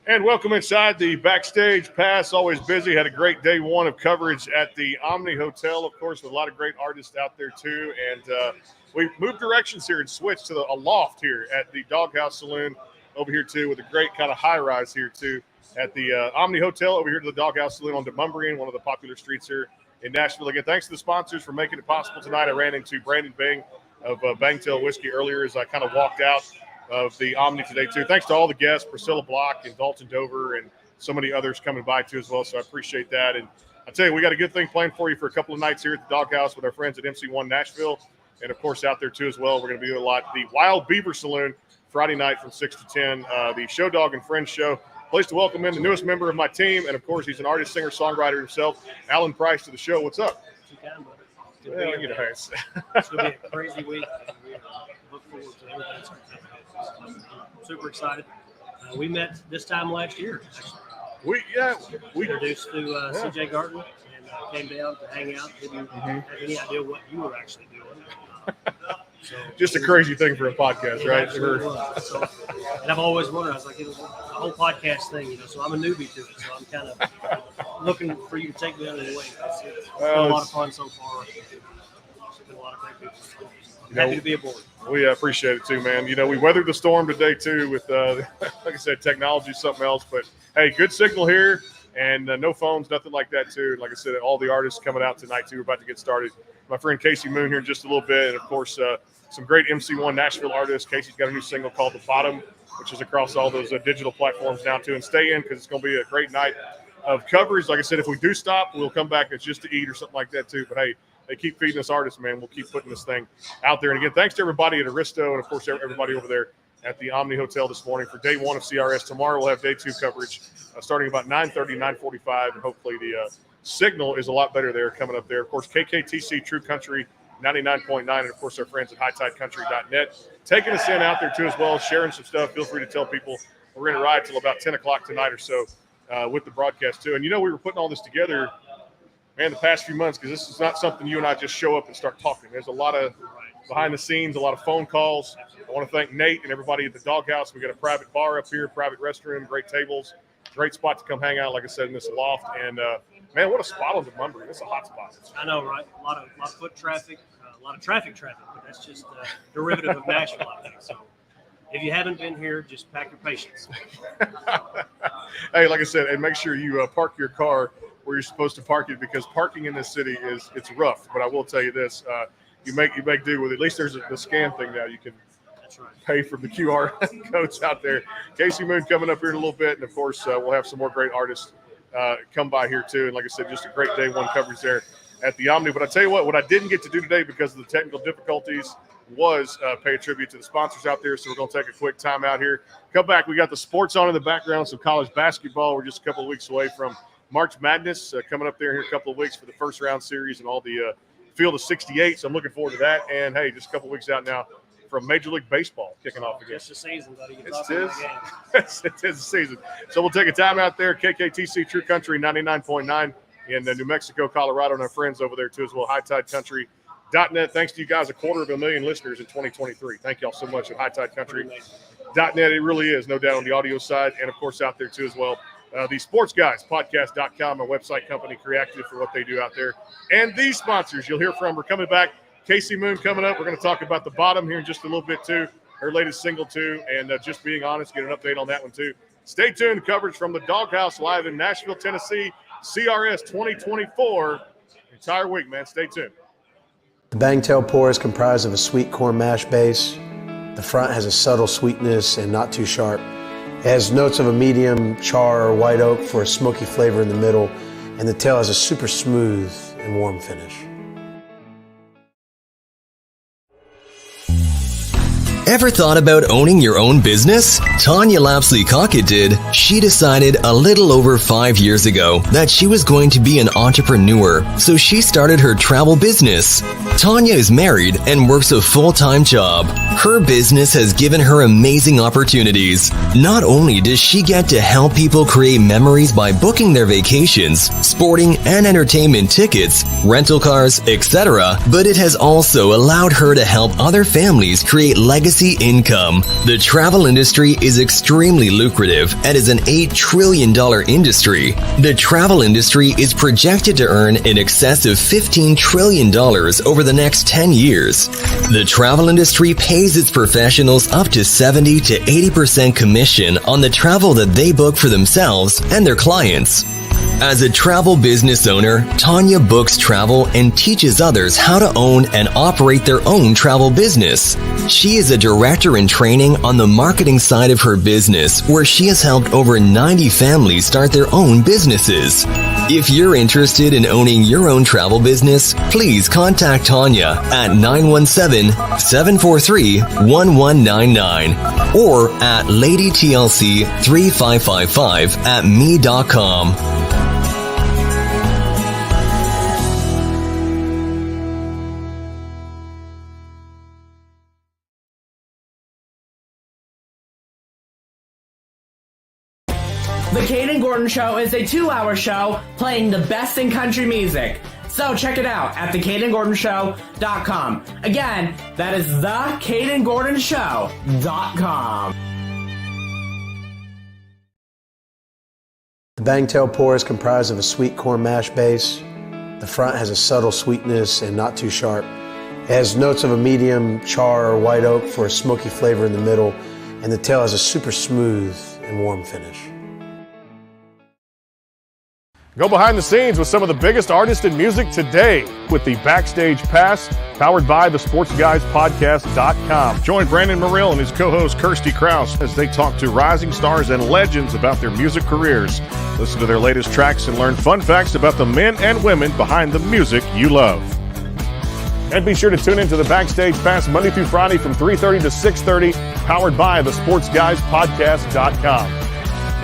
And welcome inside the Backstage Pass. Always busy. Had a great day one of coverage at the Omni Hotel, of course, with a lot of great artists out there too. And we moved directions here and switched to a loft here at the Dawg Saloon over here too, with a great kind of high rise here too at the Omni Hotel over here to the Dawg Saloon on Demumbrian, one of the popular streets here in Nashville. Again, thanks to the sponsors for making it possible tonight. I ran into Brandon Bing of Bangtail Whiskey earlier as I kind of walked out of the Omni today too. Thanks to all the guests, Priscilla Block and Dalton Dover and so many others coming by too as well. So I appreciate that. And I tell you, we got a good thing planned for you for a couple of nights here at the Dawg with our friends at MC1 Nashville. And of course out there too as well. We're going to be doing a lot. The Wild Beaver Saloon Friday night from 6 to 10. The Show Dog and Friends show. Place to welcome in the newest member of my team. And of course, he's an artist, singer, songwriter himself. Alan Price to the show. What's up? Well, it's going to be a crazy week. Look forward to everything. Super excited. We met this time last year. We introduced to CJ Garten and came down to hang out. Didn't have any idea what you were actually doing. Just a crazy thing for a podcast, right? So, and I've always wondered. I was like, it was a whole podcast thing, So I'm a newbie to it. So I'm kind of looking for you to take me under the wing. It's been a lot of fun so far. It's been a lot of great people. Happy to be aboard. We appreciate it too, man. We weathered the storm today too with, like I said, technology, something else. But hey, good signal here, and no phones, nothing like that too. Like I said, all the artists coming out tonight too. We're about to get started. My friend Casey Moon here in just a little bit, and of course, some great MC1 Nashville artists. Casey's got a new single called "The Bottom," which is across all those digital platforms now too. And stay in because it's going to be a great night of coverage. Like I said, if we do stop, we'll come back. It's just to eat or something like that too. But hey, they keep feeding us artists, man. We'll keep putting this thing out there. And again, thanks to everybody at Aristo and, of course, everybody over there at the Omni Hotel this morning for day one of CRS. Tomorrow we'll have day two coverage starting about 9:30, 9:45, and hopefully the signal is a lot better there coming up there. Of course, KKTC True Country 99.9, and, of course, our friends at hightidecountry.net taking us in out there, too, as well, sharing some stuff. Feel free to tell people we're going to ride till about 10 o'clock tonight or so with the broadcast, too. And, we were putting all this together – man, the past few months, because this is not something you and I just show up and start talking. There's a lot of behind the scenes, a lot of phone calls. I want to thank Nate and everybody at the Dawg. We got a private bar up here, private restroom, great tables, great spot to come hang out, like I said, in this loft. And, man, what a spot on Demumbrian. It's a hot spot. I know, right? A lot of foot traffic, a lot of traffic, but that's just a derivative of Nashville, I think. So if you haven't been here, just pack your patience. Hey, like I said, and make sure you park your car where you're supposed to park it, because parking in this city it's rough. But I will tell you this, you make do with it. At least there's the scan thing now. You can pay for the QR codes out there. Casey Moon coming up here in a little bit, and of course we'll have some more great artists come by here too. And like I said, just a great day one coverage there at the Omni. But I tell you what I didn't get to do today because of the technical difficulties was pay a tribute to the sponsors out there. So we're going to take a quick time out here. Come back. We got the sports on in the background, some college basketball. We're just a couple of weeks away from March Madness coming up there here in a couple of weeks for the first round series and all the field of 68. So I'm looking forward to that. And, hey, just a couple of weeks out now from Major League Baseball kicking off again. It's the season, buddy. It is the season. So we'll take a time out there. KKTC True Country 99.9 in New Mexico, Colorado, and our friends over there too as well, hightidecountry.net. Thanks to you guys, 250,000 listeners in 2023. Thank y'all so much at hightidecountry.net. It really is, no doubt, on the audio side, and, of course, out there too as well. The Sports Guys podcast.com, our website company, creative for what they do out there. And these sponsors you'll hear from. We're coming back. Casey Moon coming up. We're going to talk about The Bottom here in just a little bit too. Her latest single too. And just being honest, get an update on that one too. Stay tuned. Coverage from the Dawg live in Nashville, Tennessee. CRS 2024. Entire week, man. Stay tuned. The Bangtail pour is comprised of a sweet corn mash base. The front has a subtle sweetness and not too sharp. It has notes of a medium char or white oak for a smoky flavor in the middle, and the tail has a super smooth and warm finish. Ever thought about owning your own business? Tanya Lapsley-Cockett did. She decided a little over 5 years ago that she was going to be an entrepreneur, so she started her travel business. Tanya is married and works a full-time job. Her business has given her amazing opportunities. Not only does she get to help people create memories by booking their vacations, sporting and entertainment tickets, rental cars, etc., but it has also allowed her to help other families create legacy income. The travel industry is extremely lucrative and is an $8 trillion industry. The travel industry is projected to earn in excess of $15 trillion over the next 10 years. The travel industry pays its professionals up to 70 to 80% commission on the travel that they book for themselves and their clients. As a travel business owner, Tanya books travel and teaches others how to own and operate their own travel business. She is a director in training on the marketing side of her business, where she has helped over 90 families start their own businesses. If you're interested in owning your own travel business, please contact Tanya at 917-743-1199 or at ladytlc3555@me.com. The Kate and Gordon Show is a 2-hour show playing the best in country music. So check it out at thecateandgordonshow.com. Again, that is thecateandgordonshow.com. The Bangtail pour is comprised of a sweet corn mash base. The front has a subtle sweetness and not too sharp. It has notes of a medium char or white oak for a smoky flavor in the middle, and the tail has a super smooth and warm finish. Go behind the scenes with some of the biggest artists in music today with the Backstage Pass, powered by thesportsguyspodcast.com. Join Brandon Morrill and his co-host Kirsty Krause as they talk to rising stars and legends about their music careers. Listen to their latest tracks and learn fun facts about the men and women behind the music you love. And be sure to tune into the Backstage Pass Monday through Friday from 3:30 to 6:30, powered by thesportsguyspodcast.com.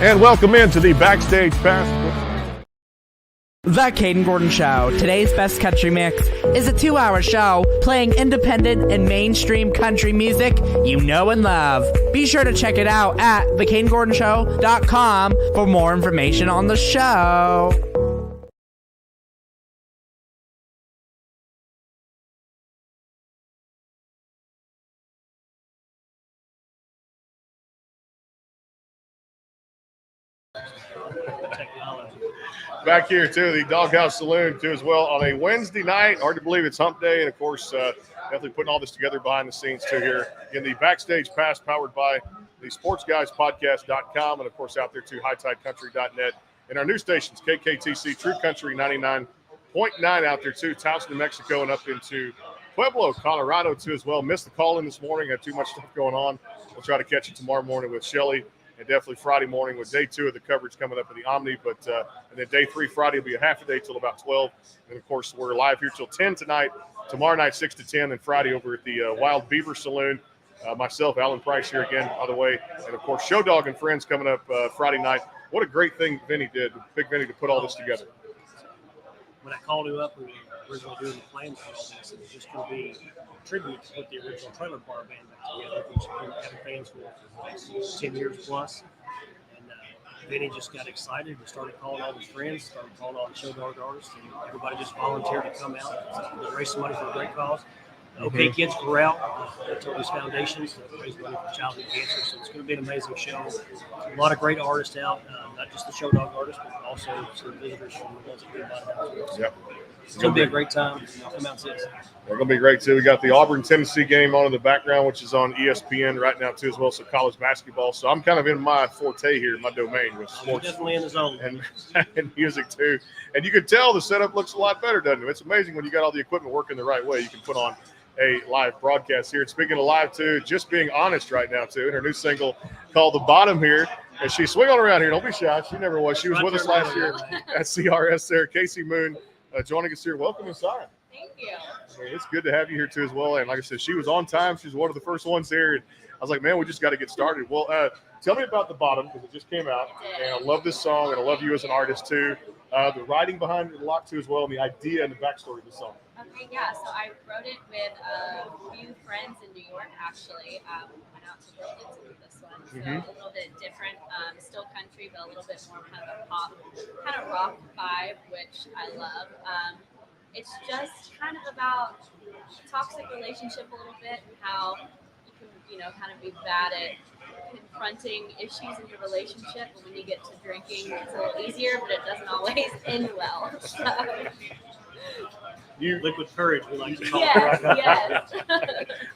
And welcome into the Backstage Pass. The Kate and Gordon Show. Today's best country mix is a 2-hour show playing independent and mainstream country music you know and love. Be sure to check it out at thecateandgordonshow.com for more information on the show. Back here too, the Doghouse Saloon too as well on a Wednesday night. Hard to believe it's hump day, and of course, definitely putting all this together behind the scenes too here in the Backstage Pass, powered by the SportsGuysPodcast.com, and of course out there too, HighTideCountry.net, and our new stations, KKTC True Country 99.9 out there too, Taos, New Mexico, and up into Pueblo, Colorado too as well. Missed the call in this morning, had too much stuff going on. We'll try to catch it tomorrow morning with Shelly. And definitely Friday morning with day 2 of the coverage coming up in the Omni. But and then day 3 Friday will be a half a day till about 12. And, of course, we're live here till 10 tonight. Tomorrow night, 6 to 10. And Friday over at the Wild Beaver Saloon. Myself, Alan Price here again, by the way. And, of course, Show Dawg and Friends coming up Friday night. What a great thing Vinny did, Big Vinny, to put all this together. When I called him up, we were originally doing the plans for all this. It was just going to be a tribute to put the original Trailer Park Band back together, which we've been having fans for 10 years plus. And Vinny just got excited and started calling all his friends, started calling all the Show Dawg artists, and everybody just volunteered to come out and raise some money for a great cause. OK Kids Corral, Toby's Foundations, to raise money for childhood cancer. So it's going to be an amazing show. A lot of great artists out, not just the Show Dawg artists, but also some visitors from the ones that we invited out to us. Yep. It's going to be a great time. Come out and see us. They're going to be great, too. We got the Auburn-Tennessee game on in the background, which is on ESPN right now, too, as well as college basketball. So I'm kind of in my forte here, my domain with sports. You're definitely in the zone. And music, too. And you can tell the setup looks a lot better, doesn't it? It's amazing when you got all the equipment working the right way. You can put on a live broadcast here. And speaking of live, too, Just Being Honest right now, too, in her new single called The Bottom here. And she's swinging around here. Don't be shy. She never was. She was with us last year at CRS there. Casey Moon joining us here. Welcome inside. Thank you. I mean, it's good to have you here too as well. And like I said, she was on time. She was one of the first ones here. And I was like, man, we just got to get started. Well, tell me about The Bottom, because it just came out. And I love this song, and I love you as an artist too. The writing behind it a lot too as well, and the idea and the backstory of the song. Okay, yeah. So I wrote it with a few friends in New York, actually. Went out to Brooklyn to do this one. So a little bit different, still country, but a little bit more kind of a pop, kind of rock vibe, which I love. It's just kind of about toxic relationship a little bit, and how you can, kind of be bad at confronting issues in your relationship. But when you get to drinking, it's a little easier, but it doesn't always end well. Liquid courage, we like to call Yes, it. yes.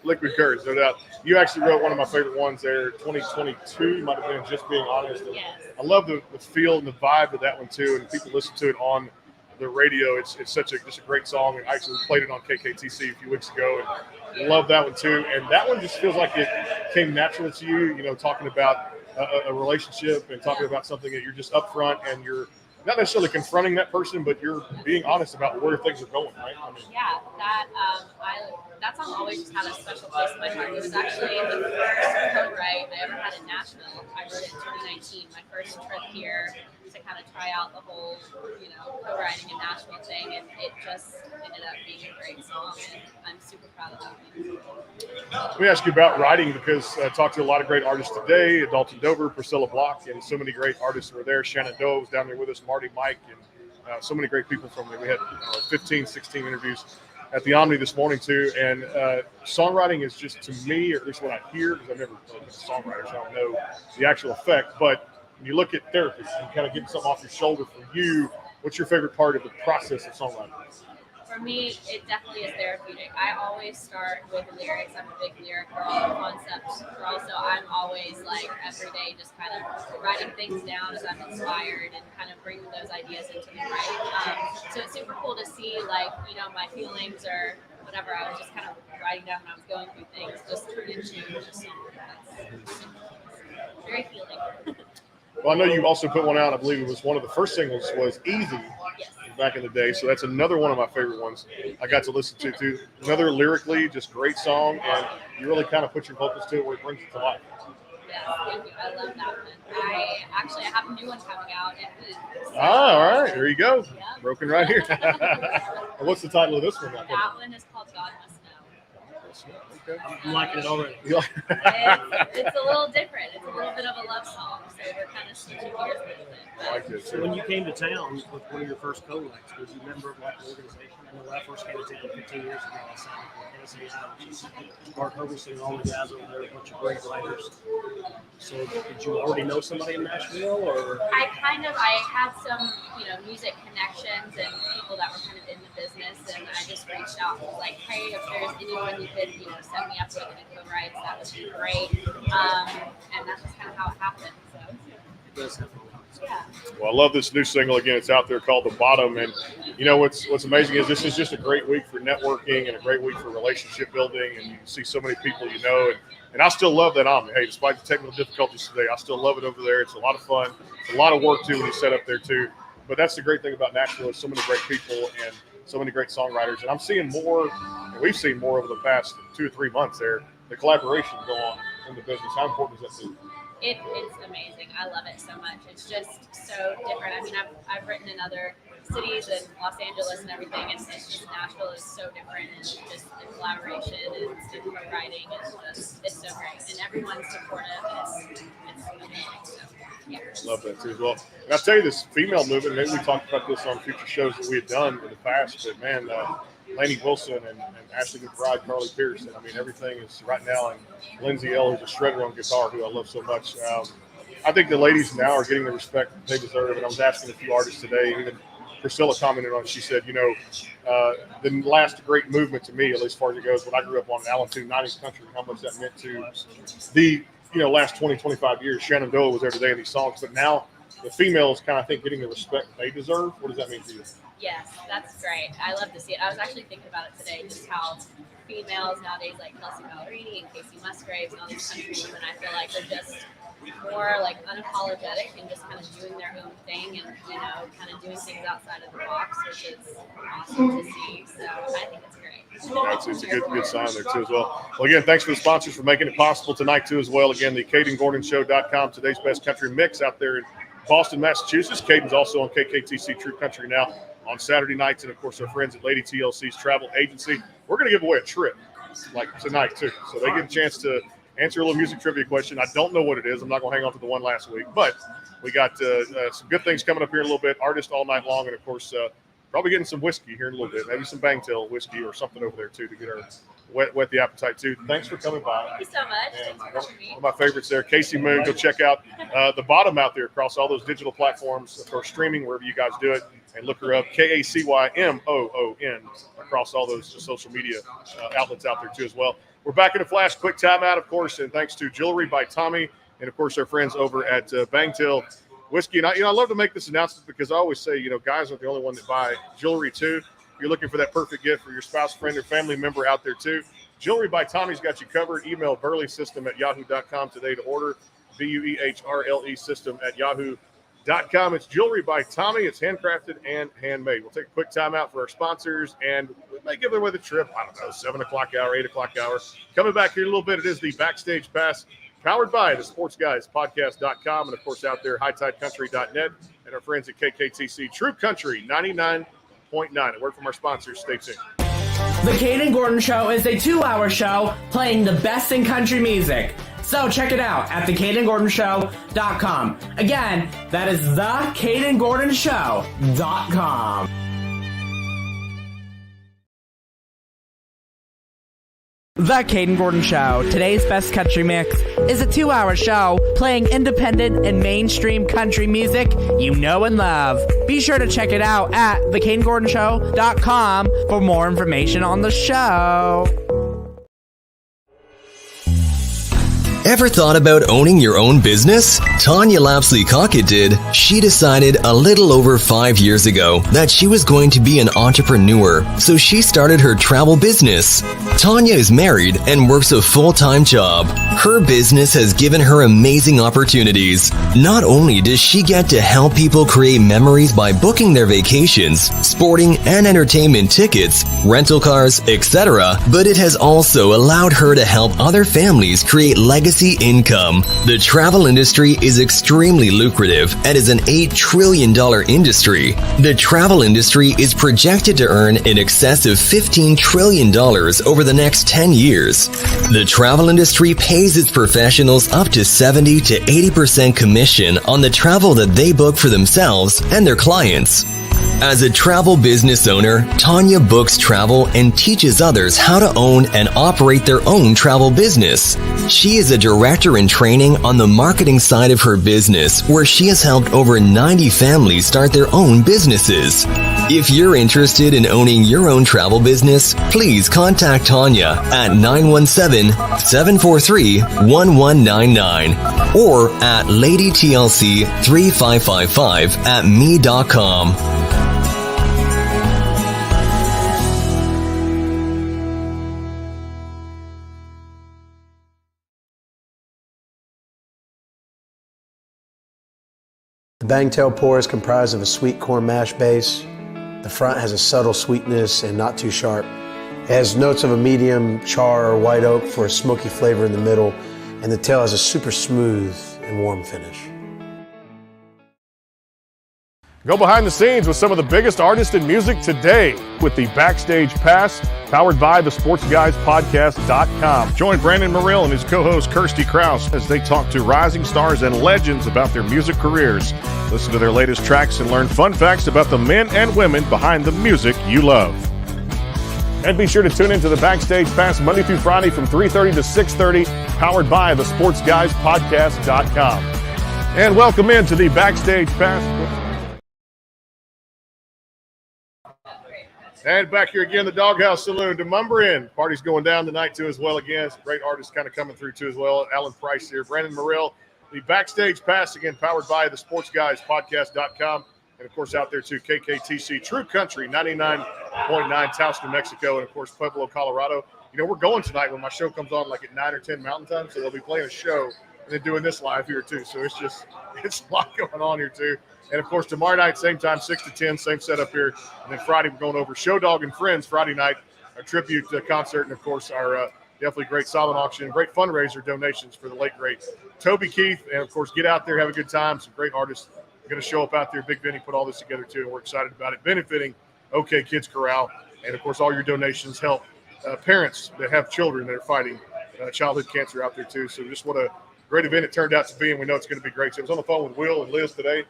Liquid Courage, no doubt. You actually wrote one of my favorite ones there, 2022, might have been Just Being Honest. And Yes. I love the feel and the vibe of that one too, and people listen to it on the radio. It's such just a great song, and I actually played it on KKTC a few weeks ago, and love that one too. And that one just feels like it came natural to you, talking about a relationship and talking about something that you're just upfront and you're not necessarily confronting that person, but you're being honest about where things are going, right? I mean, Yeah, that song always just had a special place in my heart. It was actually the first co-write I ever had in Nashville. I wrote it in 2019, my first trip here to kind of try out the whole, co-writing in Nashville thing, and it just ended up being a great song, and I'm super proud of that one. let me ask you about writing, because I talked to a lot of great artists today, Dalton Dover, Priscilla Block, and so many great artists were there. Shannon Doe was down there with us, Marty Mike, and so many great people from there. We had 15, 16 interviews at the Omni this morning too, and songwriting is just, to me, or at least what I hear, because I've never been a songwriter, so I don't know the actual effect, but when you look at therapy and kind of getting something off your shoulder for you, what's your favorite part of the process of songwriting? For me, it definitely is therapeutic. I always start with lyrics. I'm a big lyric girl, concept girl, so I'm always like every day just kind of writing things down as I'm inspired and kind of bringing those ideas into the write. So it's super cool to see, like, my feelings or whatever I was just kind of writing down when I was going through things, just turn into a song. That's very healing. Well, I know you also put one out. I believe it was one of the first singles was Easy Yes. back in the day. So that's another one of my favorite ones I got to listen to too. Another lyrically just great song, and you really kind of put your vocals to it where it brings it to life. Yes, thank you. I love that one. I have a new one coming out. All right. There you go. Yep. Broken right here. And what's the title of this one? That one is called God Must Know. Okay. I'm liking it already. It's a little different. It's a little bit of a love song, so we're kind of switching gears a little bit. I like it So too. when you came to town with one of your first co-writes, was you a member of like the organization? I know when I first came to town 15 years ago, I signed for NSA, Mark Herberson, and all the guys over there, a bunch of great writers. So did you already know somebody in Nashville, or? I had some, music connections and people that were kind of in the business, and I just reached out and was like, hey, if there's anyone you could, set me up with any co-writes, that would be great. And that's just kind of how it happened. So, It does have a lot. yeah. Well, I love this new single. Again, it's out there called The Bottom. And, what's amazing is this is just a great week for networking and a great week for relationship building. And you see so many people and I still love that Omni. Hey, despite the technical difficulties today, I still love it over there. It's a lot of fun. It's a lot of work, too, when you set up there, too. But that's the great thing about Nashville is so many great people and so many great songwriters. And I'm seeing more, and we've seen more over the past 2 or 3 months there, the collaboration go on in the business. How important is that to you? It's amazing. I love it so much. It's just so different. I mean, I've written in other cities and Los Angeles and everything, and it's just Nashville is so different, and just the collaboration and the writing it's so great, and everyone's supportive, and it's amazing. So, yeah. Love that too as well. And I'll tell you, this female movement, maybe we talked about this on future shows that we had done in the past, but man, Lainey Wilson and Ashley McBride, Carly Pierce, and I mean, everything is right now, and Lindsay L, who's a shredder on guitar, who I love so much. I think the ladies now are getting the respect they deserve, and I was asking a few artists today, even Priscilla commented on it. She said, the last great movement to me, at least as far as it goes, when I grew up on Allen 90s country, how much that meant to the last 20, 25 years. Shannon Doe was there today in these songs, but now the females kind of, I think, getting the respect they deserve. What does that mean for you? Yes, that's great. I love to see it. I was actually thinking about it today, just how females nowadays, like Kelsey Ballerini and Casey Musgraves and all these country women, I feel like they're just more like unapologetic and just kind of doing their own thing and, you know, kind of doing things outside of the box, which is awesome to see. So I think it's great. It's a good sign there, too, as well. Well, again, thanks for the sponsors for making it possible tonight, too, as well. Again, the CadenGordonShow.com, today's best country mix out there in Boston, Massachusetts. Caden's also on KKTC True Country now on Saturday nights, and, of course, our friends at Lady TLC's travel agency. We're going to give away a trip, like tonight, too. So they get a chance to answer a little music trivia question. I don't know what it is. I'm not going to hang on to the one last week. But we got some good things coming up here in a little bit. Artist all night long, and, of course, probably getting some whiskey here in a little bit. Maybe some Bangtail whiskey or something over there, too, to get our whet the appetite, too. Thanks for coming by. Thank you so much. And Thanks for having me. one of my favorites there, Casey Moon. Go check out the bottom out there across all those digital platforms for streaming, wherever you guys do it. And look her up, KACYMOON, across all those social media outlets out there, too, as well. We're back in a flash. Quick timeout, of course, and thanks to Jewelry by Tommy and, of course, our friends over at Bangtail Whiskey. And I love to make this announcement because I always say, guys aren't the only one that buy jewelry, too. If you're looking for that perfect gift for your spouse, friend, or family member out there, too, Jewelry by Tommy's got you covered. Email burleysystem@yahoo.com today to order, BUEHRLE system@yahoo.com. It's Jewelry by Tommy. It's handcrafted and handmade. We'll take a quick time out for our sponsors, and we may give away the trip, I don't know, 7 o'clock hour, 8 o'clock hour. Coming back here in a little bit, it is the Backstage Pass, powered by the sportsguyspodcast.com, and, of course, out there, hightidecountry.net, and our friends at KKTC True Country 99.9. A word from our sponsors. Stay tuned. The Caden Gordon Show is a 2-hour show playing the best in country music. So check it out at thecadengordonshow.com. Again, that is thecadengordonshow.com. The Caden Gordon Show, today's best country mix, is a 2-hour show playing independent and mainstream country music you know and love. Be sure to check it out at thecadengordonshow.com for more information on the show. Ever thought about owning your own business? Tanya Lapsley-Cockett did. She decided a little over 5 years ago that she was going to be an entrepreneur, so she started her travel business. Tanya is married and works a full-time job. Her business has given her amazing opportunities. Not only does she get to help people create memories by booking their vacations, sporting and entertainment tickets, rental cars, etc., but it has also allowed her to help other families create legacy income. The travel industry is extremely lucrative and is an $8 trillion industry. The travel industry is projected to earn in excess of $15 trillion over the next 10 years. The travel industry pays its professionals up to 70 to 80% commission on the travel that they book for themselves and their clients. As a travel business owner, Tanya books travel and teaches others how to own and operate their own travel business. She is a director in training on the marketing side of her business, where she has helped over 90 families start their own businesses. If you're interested in owning your own travel business, please contact Tanya at 917-743-1199 or at ladytlc3555@me.com. The Bangtail pour is comprised of a sweet corn mash base. The front has a subtle sweetness and not too sharp. It has notes of a medium char or white oak for a smoky flavor in the middle, and the tail has a super smooth and warm finish. Go behind the scenes with some of the biggest artists in music today with the Backstage Pass, powered by the sportsguyspodcast.com. Join Brandon Morrill and his co-host Kirsty Krause as they talk to rising stars and legends about their music careers. Listen to their latest tracks and learn fun facts about the men and women behind the music you love. And be sure to tune into the Backstage Pass Monday through Friday from 3:30 to 6:30, powered by the sportsguyspodcast.com. And welcome into the Backstage Pass. And back here again, the Doghouse Saloon, Demumber. Party's going down tonight, too, as well. Again, some great artists kind of coming through, too, as well. Alan Price here, Brandon Morrill. The Backstage Pass, again, powered by the sportsguyspodcast.com. And, of course, out there, too, KKTC, True Country, 99.9, Taos, New Mexico, and, of course, Pueblo, Colorado. You know, we're going tonight when my show comes on like at 9 or 10 Mountain Time, so they'll be playing a show and then doing this live here, too. So it's a lot going on here, too. And, of course, tomorrow night, same time, 6 to 10, same setup here. And then Friday, we're going over Show Dawg and Friends Friday night, our tribute concert, and, of course, our definitely great silent auction, great fundraiser donations for the late, great Toby Keith. And, of course, get out there, have a good time. Some great artists going to show up out there. Big Benny put all this together, too, and we're excited about it, benefiting OK Kids Corral. And, of course, all your donations help parents that have children that are fighting childhood cancer out there, too. So just what a great event it turned out to be, and we know it's going to be great. So I was on the phone with Will and Liz today.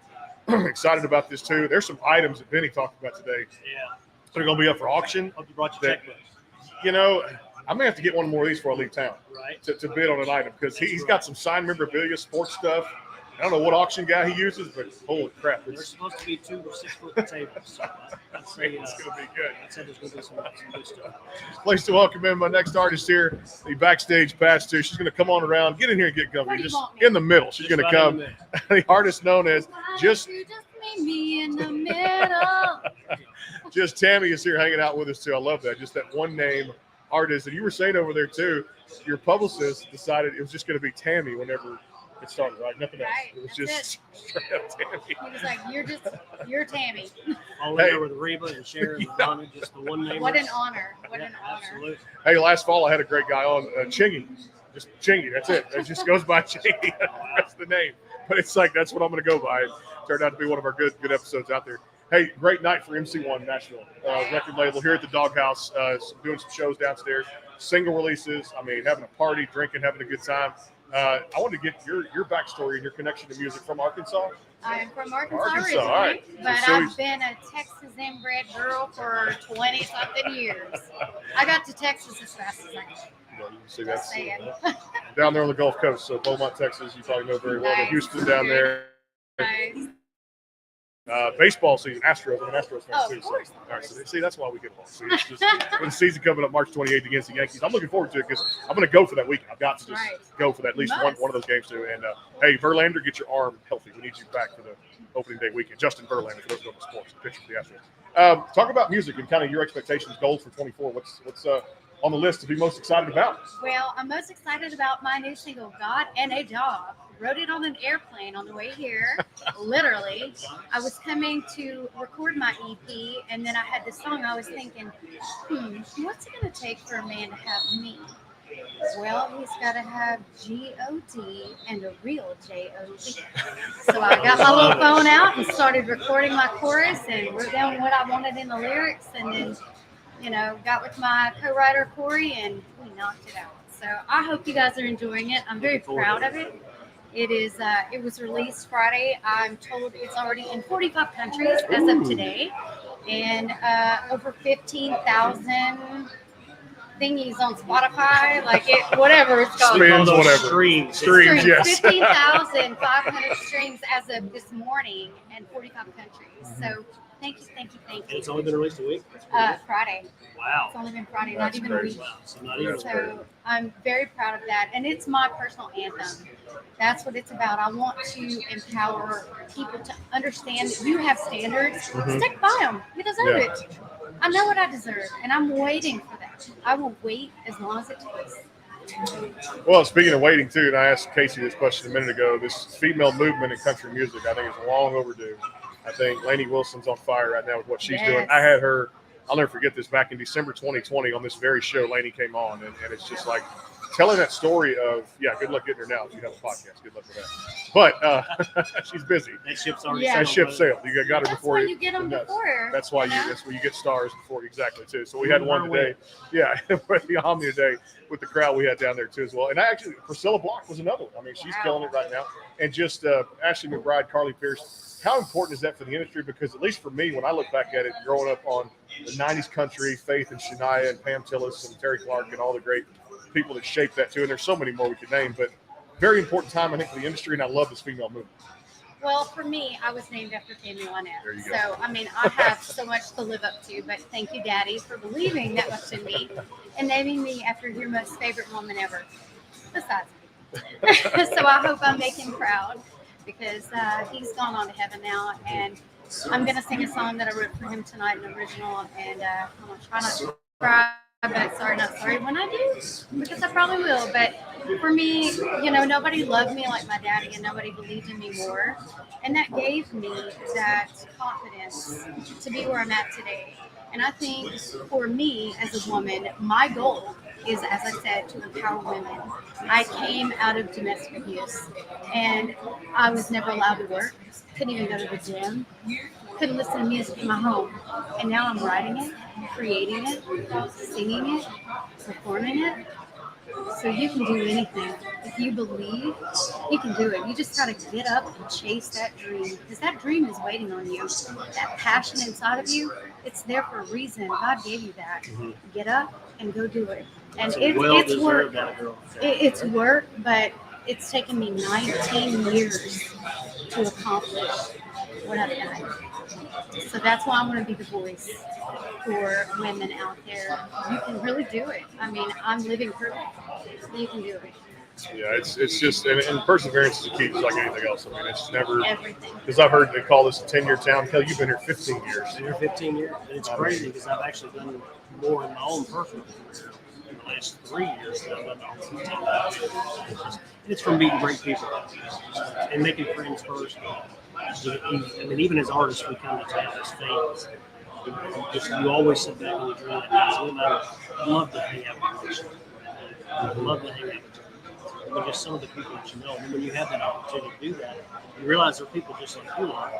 Excited about this, too. There's some items that Benny talked about today. Yeah. That are going to be up for auction. Hope you brought your checkbook. You know, I may have to get one more of these before I leave town, Right. to bid on an item, because he's got some signed memorabilia, sports stuff. I don't know what auction guy he uses, but holy crap. There's supposed to be 2 or 6 foot tables. So I'd say, it's going to be good. I'd say there's going to be some good stuff. Place to welcome in my next artist here, the Backstage pass to. She's going to come on around, get in here and get comfy. Just in the middle. She's going to come. The artist known as Just meet me in the middle. Just Tammy is here hanging out with us, too. I love that. Just that one name artist. And you were saying over there, too, your publicist decided it was just going to be Tammy whenever it started, right? Nothing else. Right, It was that's just straight up Tammy. He was like, you're Tammy. All Hey. there with Reba and Sharon and Donna, just the one name. What an honor. What an honor. Absolutely. Hey, last fall I had a great guy on, Chingy. Just Chingy, that's it. It just goes by Chingy. That's the name. But it's like, that's what I'm going to go by. It turned out to be one of our good episodes out there. Hey, great night for MC1 Nashville record label here at the Doghouse, doing some shows downstairs, single releases. I mean, having a party, drinking, having a good time. I wanted to get your backstory and your connection to music from Arkansas. I'm from Arkansas Arkansas, originally, all right. but So I've been a Texas inbred girl for 20-something years. I got to Texas as fast as I could. You know, you can see Just that's saying. down there on the Gulf Coast. So Beaumont, Texas, you probably know very well. Nice. Houston down there. Nice. Baseball season, Astros. I'm an Astros fan Oh, too. of course. So, all right, so see, that's why we get along. See, it's just with the season coming up March 28th against the Yankees. I'm looking forward to it because I'm going to go for that week. I've got to just Right. go for that, at least You one must. of those games too. And hey, Verlander, get your arm healthy. We need you back for the opening day weekend. Justin Verlander, for those who know the sports, the pitcher for the Astros. Talk about music and kind of your expectations, goals for 24. What's on the list to be most excited about? Well, I'm most excited about my new single, God and a Dog. Wrote it on an airplane on the way here, literally. I was coming to record my EP, and then I had this song. I was thinking, what's it going to take for a man to have me? Well, he's got to have G-O-D and a real J-O-D. So I got my little phone out and started recording my chorus and wrote down what I wanted in the lyrics, and then, got with my co-writer, Corey, and we knocked it out. So I hope you guys are enjoying it. I'm very proud of it. It was released Friday. I'm told it's already in 45 countries as of today, and over 15,000 thingies on Spotify, whatever it's called. Spins, whatever. Streams, yes. 15,500 streams as of this morning in 45 countries. So thank you. And it's only been released a week? Friday. Wow. It's only been Friday, That's not even a crazy. week. Wow. So not even So I'm very proud of that. And it's my personal anthem. That's what it's about. I want to empower people to understand that you have standards. Stick by them. You deserve Yeah. it. I know what I deserve, and I'm waiting for that. I will wait as long as it takes. Well, speaking of waiting too, and I asked Casey this question a minute ago, this female movement in country music, I think is long overdue. I think Lainey Wilson's on fire right now with what she's doing. Yes. I had her, I'll never forget this, back in December 2020 on this very show, Lainey came on, and it's just like telling that story of, good luck getting her now if you have a podcast. Good luck with that. But she's busy. that ship's already Yeah. That sailed, ship right? sailed. You got her That's before why you get them no, before. That's why you know? that's where you get stars before, exactly, too. So we had one Her today. Yeah, for the Omni today with the crowd we had down there, too, as well. And Priscilla Block was another one. I mean, she's Wow. killing it right now. And just Ashley McBride, Carly Pierce, how important is that for the industry? Because at least for me, when I look back at it, growing up on the 90s country, Faith and Shania and Pam Tillis and Terry Clark and all the great people that shaped that, too. And there's so many more we could name. But very important time, I think, for the industry, and I love this female movement. Well, for me, I was named after Tammy Wynette. There you go. So, I have so much to live up to, but thank you, Daddy, for believing that much in me and naming me after your most favorite woman ever, besides me. So I hope I make him proud because he's gone on to heaven now, and I'm going to sing a song that I wrote for him tonight, an original, and I'm going to try not to cry, but sorry, not sorry when I do, because I probably will. But for me, nobody loved me like my daddy, and nobody believed in me more. And that gave me that confidence to be where I'm at today. And I think for me as a woman, my goal is, as I said, to empower women. I came out of domestic abuse, and I was never allowed to work, couldn't even go to the gym, couldn't listen to music in my home. And now I'm writing it, creating it, singing it, performing it. So you can do anything. If you believe, you can do it. You just got to get up and chase that dream, because that dream is waiting on you. That passion inside of you, it's there for a reason. God gave you that. Mm-hmm. Get up and go do it. And Well it's work. that girl. It's work, but it's taken me 19 years to accomplish what I've done. So that's why I want to be the voice for women out there. You can really do it. I mean, I'm living proof. You can do it. Yeah, it's just, and perseverance is a key, just like anything else. I mean, it's never Everything. Because I've heard they call this a 10-year town. Kelly, you've been here 15 years. Been here 15 years, and it's crazy because I've actually done more in my own personal career in the last 3 years than I've done all 15 years. And it's from meeting great people and making friends first. I mean, even as artists, we come to town as fans. You always sit back and you dream that. I love to hang out with you. I love to hang out with you. But just some of the people that you know. And when you have that opportunity to do that, you realize there are people just like you are,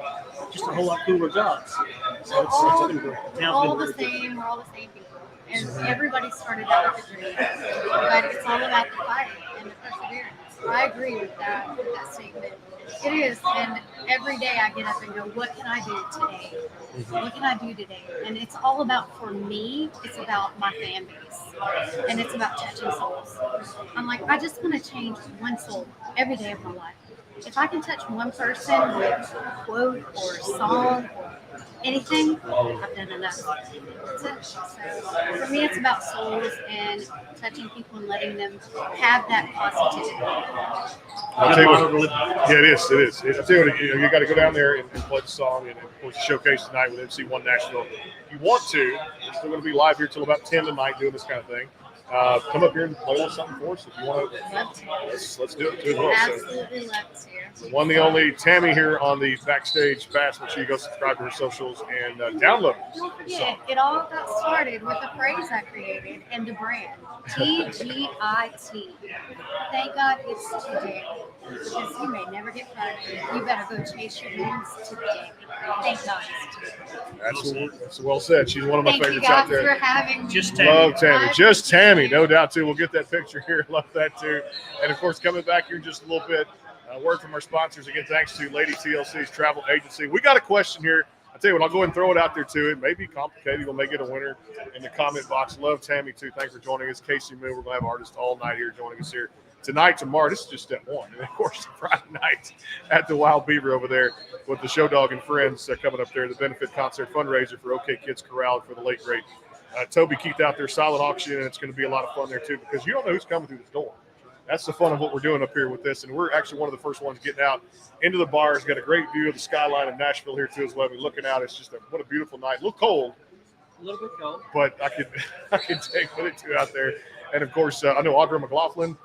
just a whole lot cooler jobs. So it's been great. All the same, we're all the same people. And everybody started out with a dream. But it's all about the fight and the perseverance. I agree with that statement. It is, and every day I get up and go, what can I do today? What can I do today? And it's all about, for me, it's about my fan base. And it's about touching souls. I'm like, I just want to change one soul every day of my life. If I can touch one person with a quote or a song or anything, I've done enough. That's it. So for me, it's about souls and touching people and letting them have that positivity. I'll tell you what, yeah, it is. I'll tell you what, you got to go down there and play the song, and of course, showcase tonight with MC1 Nashville. If you want to, we're still going to be live here till about 10 tonight doing this kind of thing. Come up here and play with something for us if you want to. Let's do it too as well. Absolutely love to. One, the only Tammy here on the Backstage Fast. Make sure you go subscribe to her socials and download it. Don't forget, it all got started with a phrase I created and the brand. TGIT. Thank God it's today. Because you may never get pregnant. You better go chase your dreams today. Thank God it's today. That's well said. She's one of my favorites out there. Thank you guys for having me. Just Tammy. Love Tammy. Just Tammy, no doubt too. We'll get that picture here. Love that too. And of course, coming back here in just a little bit, word from our sponsors again. Thanks to Lady TLC's travel agency. We got a question here. I'll tell you what, I'll go ahead and throw it out there too. It may be complicated. We'll make it a winner in the comment box. Love Tammy too. Thanks for joining us. Casey Moon, we're going to have artists all night here joining us here tonight, tomorrow. This is just step one. And of course, Friday night at the Wild Beaver over there with the Show Dog and Friends coming up there, the benefit concert fundraiser for OK Kids Corral for the late great Toby Keith out there, silent auction, and it's going to be a lot of fun there too because you don't know who's coming through this door. That's the fun of what we're doing up here with this, and we're actually one of the first ones getting out into the bars. Got a great view of the skyline of Nashville here too as well. We're looking out. It's just what a beautiful night. A little cold. A little bit cold. But I could take with it too out there. And of course, I know Audra McLaughlin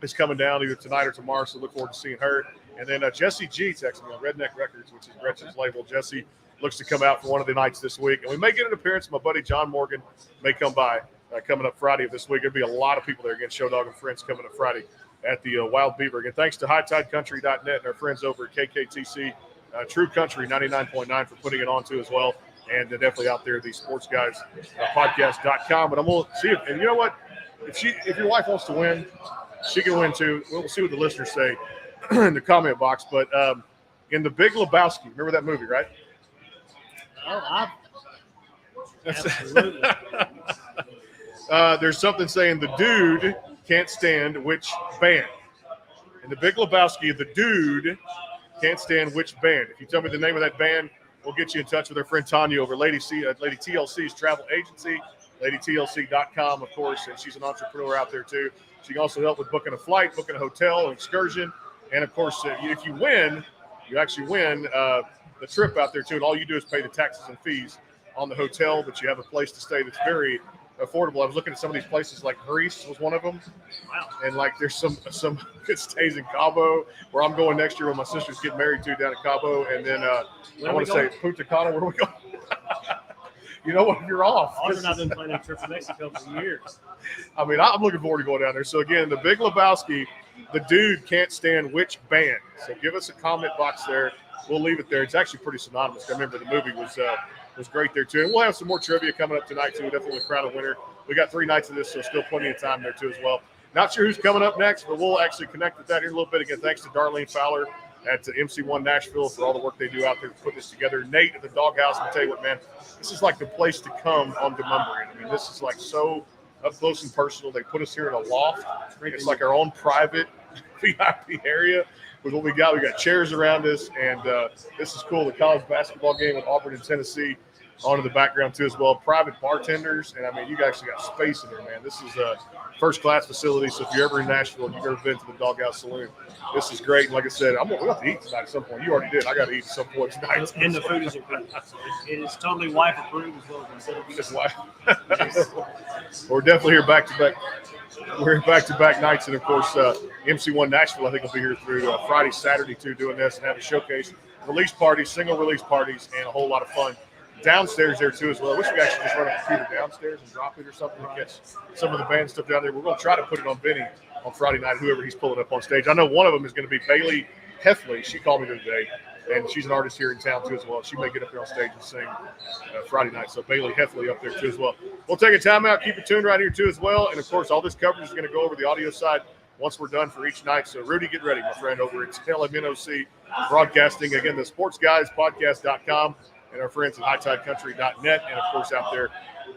is coming down either tonight or tomorrow, so look forward to seeing her. And then Jesse G texted me on Redneck Records, which is Gretchen's label. Jesse looks to come out for one of the nights this week. And we may get an appearance. My buddy John Morgan may come by coming up Friday of this week. There'll be a lot of people there. Again, Show Dog and Friends coming up Friday at the Wild Beaver. Again, thanks to HighTideCountry.net and our friends over at KKTC, True Country 99.9 for putting it on too as well. And definitely out there, the Sports Guys podcast.com. But I'm going to see if, and you know what? If your wife wants to win, she can win too. We'll see what the listeners say in the comment box. But in The Big Lebowski, remember that movie, right? Oh, absolutely. There's something saying the dude can't stand which band. In The Big Lebowski, the dude can't stand which band. If you tell me the name of that band, we'll get you in touch with our friend Tanya over Lady TLC's travel agency, ladytlc.com, of course, and she's an entrepreneur out there too. She can also help with booking a flight, booking a hotel, an excursion, and of course, if you win, you actually win the the trip out there too, and all you do is pay the taxes and fees on the hotel, but you have a place to stay that's very affordable. I was looking at some of these places, like Greece was one of them. Wow. And like there's some good stays in Cabo, where I'm going next year when my sister's getting married to down at Cabo, and then I want to say Punta Cana. Where we go? You know what? You're off. Austin, I've been planning a trip to Mexico for years. I mean, I'm looking forward to going down there. So again, the Big Lebowski, the dude can't stand which band. So give us a comment box there. We'll leave it there. It's actually pretty synonymous. I remember the movie was great there too. And we'll have some more trivia coming up tonight too. Definitely crown a winner. We got 3 nights of this, so still plenty of time there too as well. Not sure who's coming up next, but we'll actually connect with that here in a little bit. Again, thanks to Darlene Fowler at MC1 Nashville for all the work they do out there to put this together. Nate at the Doghouse, and tell you what, man, this is like the place to come on Demumbrian. I mean, this is like so up close and personal. They put us here in a loft. It's like our own private VIP area with what we got. We got chairs around us, and this is cool. The college basketball game with Auburn and Tennessee on in the background too as well. Private bartenders, and I mean, you actually got space in there, man. This is a first-class facility, so if you're ever in Nashville and you've ever been to the Doghouse Saloon, this is great. And like I said, we'll have to eat tonight at some point. You already did. I got to eat at some point tonight. And the food is incredible. So it is totally wife approved as well. Just wife. We're definitely here back-to-back. We're in back-to-back nights, and of course, MC1 Nashville, I think, will be here through Friday, Saturday, too, doing this and have a showcase, release parties, single release parties, and a whole lot of fun downstairs there, too, as well. I wish we could actually just run a computer downstairs and drop it or something to catch some of the band stuff down there. We're going to try to put it on Vinny on Friday night, whoever he's pulling up on stage. I know one of them is going to be Bailey Heffley. She called me today, and she's an artist here in town, too, as well. She may get up there on stage and sing Friday night. So Bailey Heffley up there, too, as well. We'll take a timeout. Keep it tuned right here, too, as well. And, of course, all this coverage is going to go over the audio side once we're done for each night. So, Rudy, get ready, my friend, over at LMNOC Broadcasting. Again, the sportsguyspodcast.com and our friends at hightidecountry.net. And, of course, out there,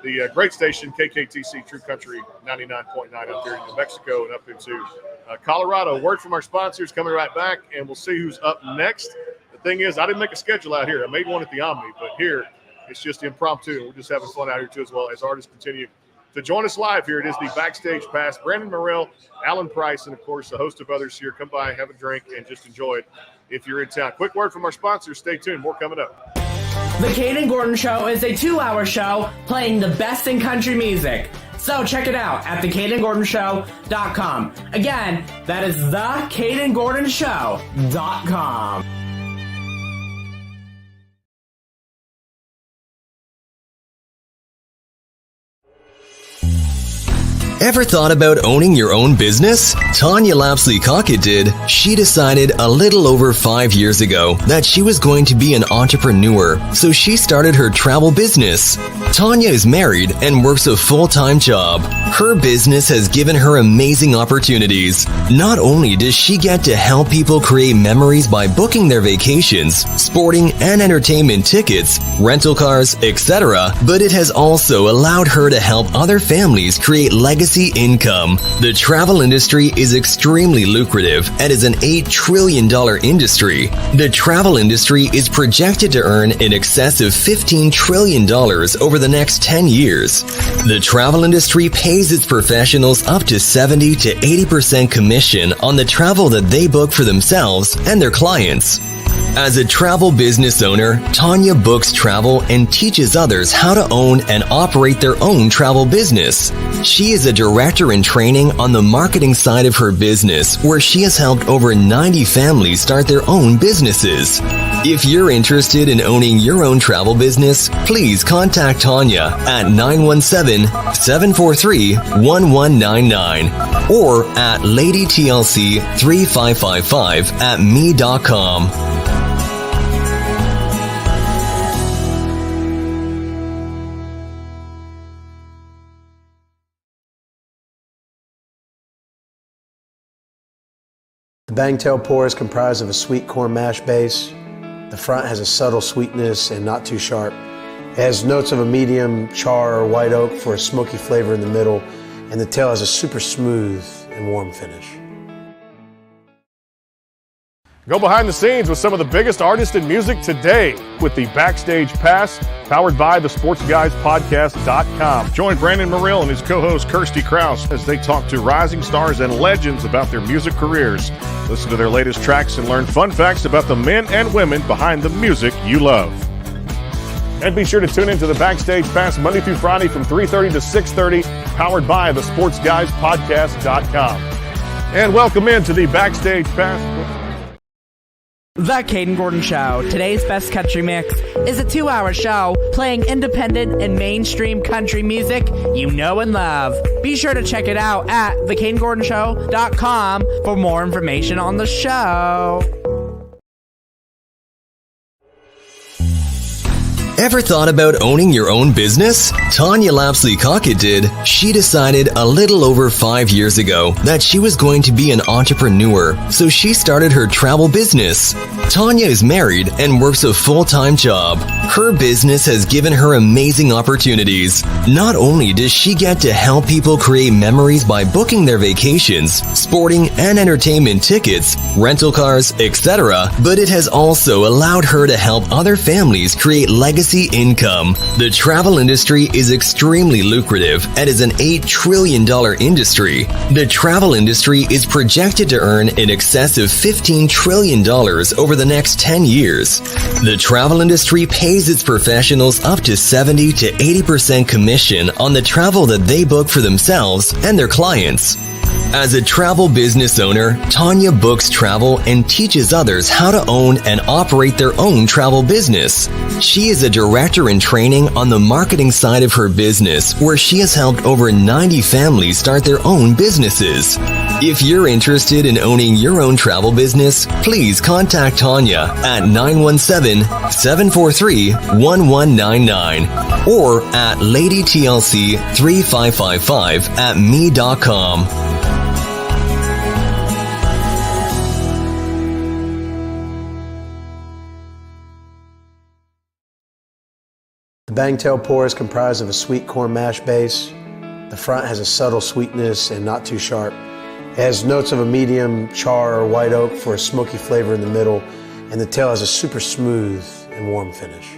the great station, KKTC True Country 99.9 out there in New Mexico and up into Colorado. Word from our sponsors coming right back, and we'll see who's up next. The thing is, I didn't make a schedule out here. I made one at the Omni, but here it's just impromptu. We're just having fun out here, too, as well, as artists continue to join us live here. It is the Backstage Pass. Brandon Morrell, Alan Price, and, of course, a host of others here. Come by, have a drink, and just enjoy it if you're in town. Quick word from our sponsors. Stay tuned. More coming up. The Caden Gordon Show is a 2-hour show playing the best in country music. So check it out at thecadengordonshow.com. Again, that is thecadengordonshow.com. Ever thought about owning your own business? Tanya Lapsley-Cockett did. She decided a little over 5 years ago that she was going to be an entrepreneur, so she started her travel business. Tanya is married and works a full-time job. Her business has given her amazing opportunities. Not only does she get to help people create memories by booking their vacations, sporting and entertainment tickets, rental cars, etc., but it has also allowed her to help other families create legacy income. The travel industry is extremely lucrative and is an $8 trillion industry. The travel industry is projected to earn in excess of $15 trillion over the next 10 years. The travel industry pays its professionals up to 70 to 80% commission on the travel that they book for themselves and their clients. As a travel business owner, Tanya books travel and teaches others how to own and operate their own travel business. She is a director in training on the marketing side of her business, where she has helped over 90 families start their own businesses. If you're interested in owning your own travel business, please contact Tanya at 917-743-1199 or at ladytlc3555@me.com. The Bangtail pour is comprised of a sweet corn mash base. The front has a subtle sweetness and not too sharp. It has notes of a medium char or white oak for a smoky flavor in the middle, and the tail has a super smooth and warm finish. Go behind the scenes with some of the biggest artists in music today with the Backstage Pass, powered by the SportsGuysPodcast.com. Join Brandon Morrill and his co-host Kirsty Krause as they talk to rising stars and legends about their music careers. Listen to their latest tracks and learn fun facts about the men and women behind the music you love. And be sure to tune into the Backstage Pass Monday through Friday from 3:30 to 6:30, powered by the SportsGuysPodcast.com. And welcome into the Backstage Pass. The Caden Gordon Show. Today's best country mix is a 2-hour show playing independent and mainstream country music you know and love. Be sure to check it out at thecadengordonshow.com for more information on the show. Ever thought about owning your own business? Tanya Lapsley-Cockett did. She decided a little over 5 years ago that she was going to be an entrepreneur, so she started her travel business. Tanya is married and works a full-time job. Her business has given her amazing opportunities. Not only does she get to help people create memories by booking their vacations, sporting and entertainment tickets, rental cars, etc., but it has also allowed her to help other families create legacy income. The travel industry is extremely lucrative and is an $8 trillion industry. The travel industry is projected to earn in excess of $15 trillion over the next 10 years. The travel industry pays its professionals up to 70 to 80% commission on the travel that they book for themselves and their clients. As a travel business owner, Tanya books travel and teaches others how to own and operate their own travel business. She is a director in training on the marketing side of her business, where she has helped over 90 families start their own businesses. If you're interested in owning your own travel business, please contact Tanya at 917-743-1199 or at ladytlc3555@me.com. The Bangtail pour is comprised of a sweet corn mash base. The front has a subtle sweetness and not too sharp. It has notes of a medium char or white oak for a smoky flavor in the middle, and the tail has a super smooth and warm finish.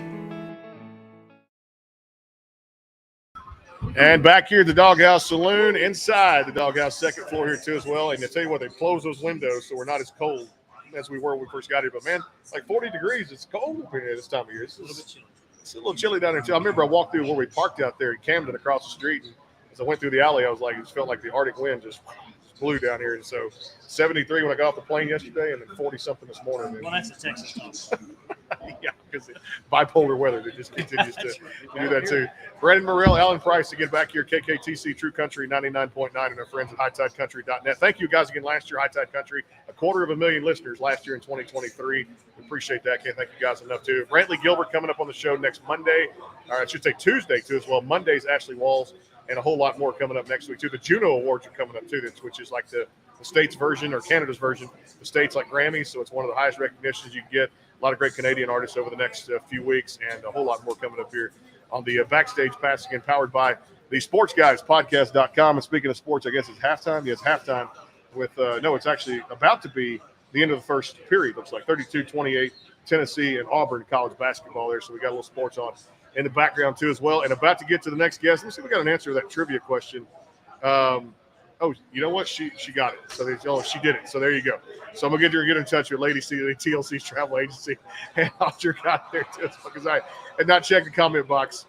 And back here at the Doghouse Saloon, inside the Doghouse, second floor here too as well. And I tell you what, they closed those windows so we're not as cold as we were when we first got here. But man, like 40 degrees, it's cold up here this time of year. It's a little bit chilly. It's a little chilly down there too. I remember I walked through where we parked out there in Camden across the street, and as I went through the alley, I was like, it just felt like the Arctic wind just blew down here. And so 73 when I got off the plane yesterday, and then 40-something this morning. Well, that's a Texas talk. Yeah, because bipolar weather that just continues to do that too. Brandon Morrill, Alan Price to get back here, KKTC True Country 99.9, and our friends at HighTideCountry.net. Thank you guys again last year, High Tide Country. 250,000 listeners last year in 2023. We appreciate that. Can't thank you guys enough too. Brantley Gilbert coming up on the show next Monday. I should say Tuesday too as well. Monday's Ashley Walls, and a whole lot more coming up next week too. The Juno Awards are coming up too, which is like the state's version or Canada's version. The state's like Grammys, so it's one of the highest recognitions you can get. A lot of great Canadian artists over the next few weeks, and a whole lot more coming up here on the Backstage Pass, again, powered by the SportsGuysPodcast.com. And speaking of sports, I guess it's halftime. Yes, halftime with no, it's actually about to be the end of the first period. Looks like 32-28, Tennessee and Auburn college basketball there. So we got a little sports on in the background too as well. And about to get to the next guest. Let's see if we got an answer to that trivia question. Oh, you know what? She got it. So she did it. So there you go. So I'm gonna get in touch with Lady C, the TLC's travel agency, and I'll jerk out there too, because I had not checked the comment box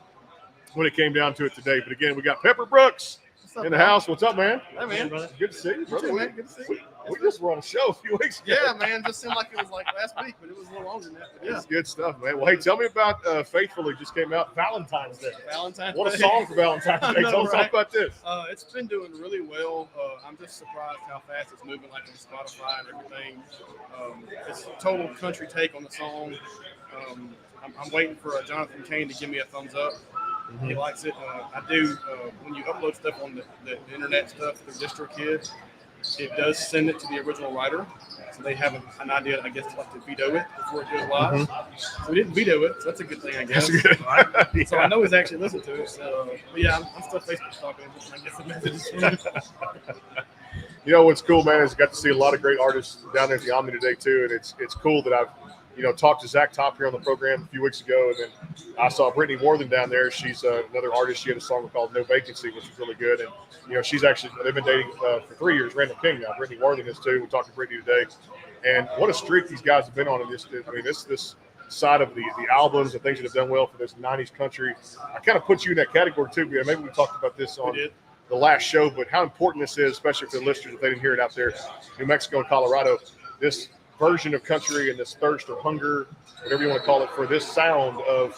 when it came down to it today. But again, we got Pepper Brooks in the house. What's up, man? Hey, man. Good to see you, brother. Man. Good to see you. We just were on a show a few weeks ago. Yeah, man. Just seemed like it was like last week, but it was a little longer than that. But yeah. It's good stuff, man. Well, hey, tell me about Faithfully just came out Valentine's Day. What a Day. song for Valentine's Day. Know, Tell us about this. It's been doing really well. I'm just surprised how fast it's moving, like on Spotify and everything. It's a total country take on the song. I'm waiting for Jonathan Kane to give me a thumbs up. Mm-hmm. He likes it. I do. When you upload stuff on the internet stuff through DistroKid, it does send it to the original writer, so they have an idea, I guess, like to veto it before it goes live. Mm-hmm. So we didn't veto it, so that's a good thing, I guess. That's good. Yeah. So I know he's actually listened to it. So, but yeah, I'm still Facebook stalking him just trying to get some messages from him. You know what's cool, man, is I got to see a lot of great artists down there at the Omni today too, and it's cool that I've talked to Zach Top here on the program a few weeks ago, and then I saw Brittany Worthen down there. She's another artist. She had a song called "No Vacancy," which is really good, and she's actually they've been dating for 3 years. Randall King now, Brittany Worthen is too. We talked to Brittany today, and what a streak these guys have been on in this. I mean, this side of the albums and things that have done well for this '90s country. I kind of put you in that category too. Maybe we talked about this on the last show, but how important this is, especially for the listeners if they didn't hear it out there, New Mexico and Colorado. This version of country and this thirst or hunger, whatever you want to call it, for this sound of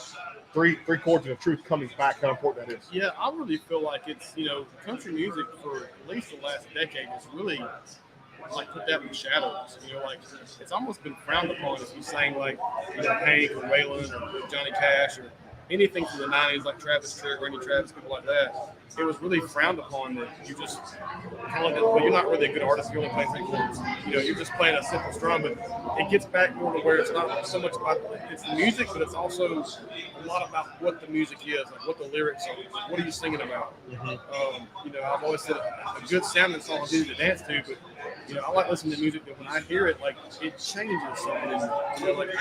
three chords and the truth coming back, how important that is. Yeah, I really feel like it's, country music for at least the last decade has really put that in the shadows. It's almost been frowned upon if you sang Hank or Waylon or Johnny Cash or anything from the 90s like Travis Tritt, Randy Travis, people like that. It was really frowned upon that you just you're not really a good artist. You're only playing 3 chords. You're just playing a simple strum, but it gets back more to where it's not so much about it's the music, but it's also a lot about what the music is, what the lyrics are, what are you singing about. I've always said a good sounding song is easy to dance to, but I like listening to music that when I hear it, it changes something. I can feel it.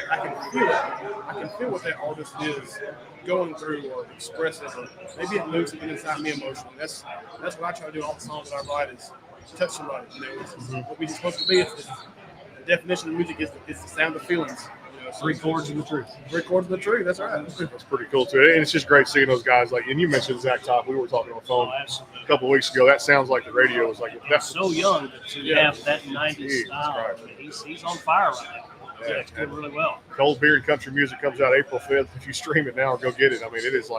I can feel what that artist is going through or expressing, or maybe it moves something inside me emotionally. That's what I try to do. All the songs that I write is touch somebody. It's what we're supposed to be. It's the definition of music is the sound of feelings. 3 chords and the truth. 3 chords and the truth. That's right. That's pretty cool too, and it's just great seeing those guys. And you mentioned Zach Top. We were talking on the phone a couple of weeks ago. That sounds like the radio was that's so young to have that 90s style. He's on fire right now. Yeah, it's doing really well. Cold Beer and Country Music comes out April 5th. If you stream it now, go get it. I mean, it is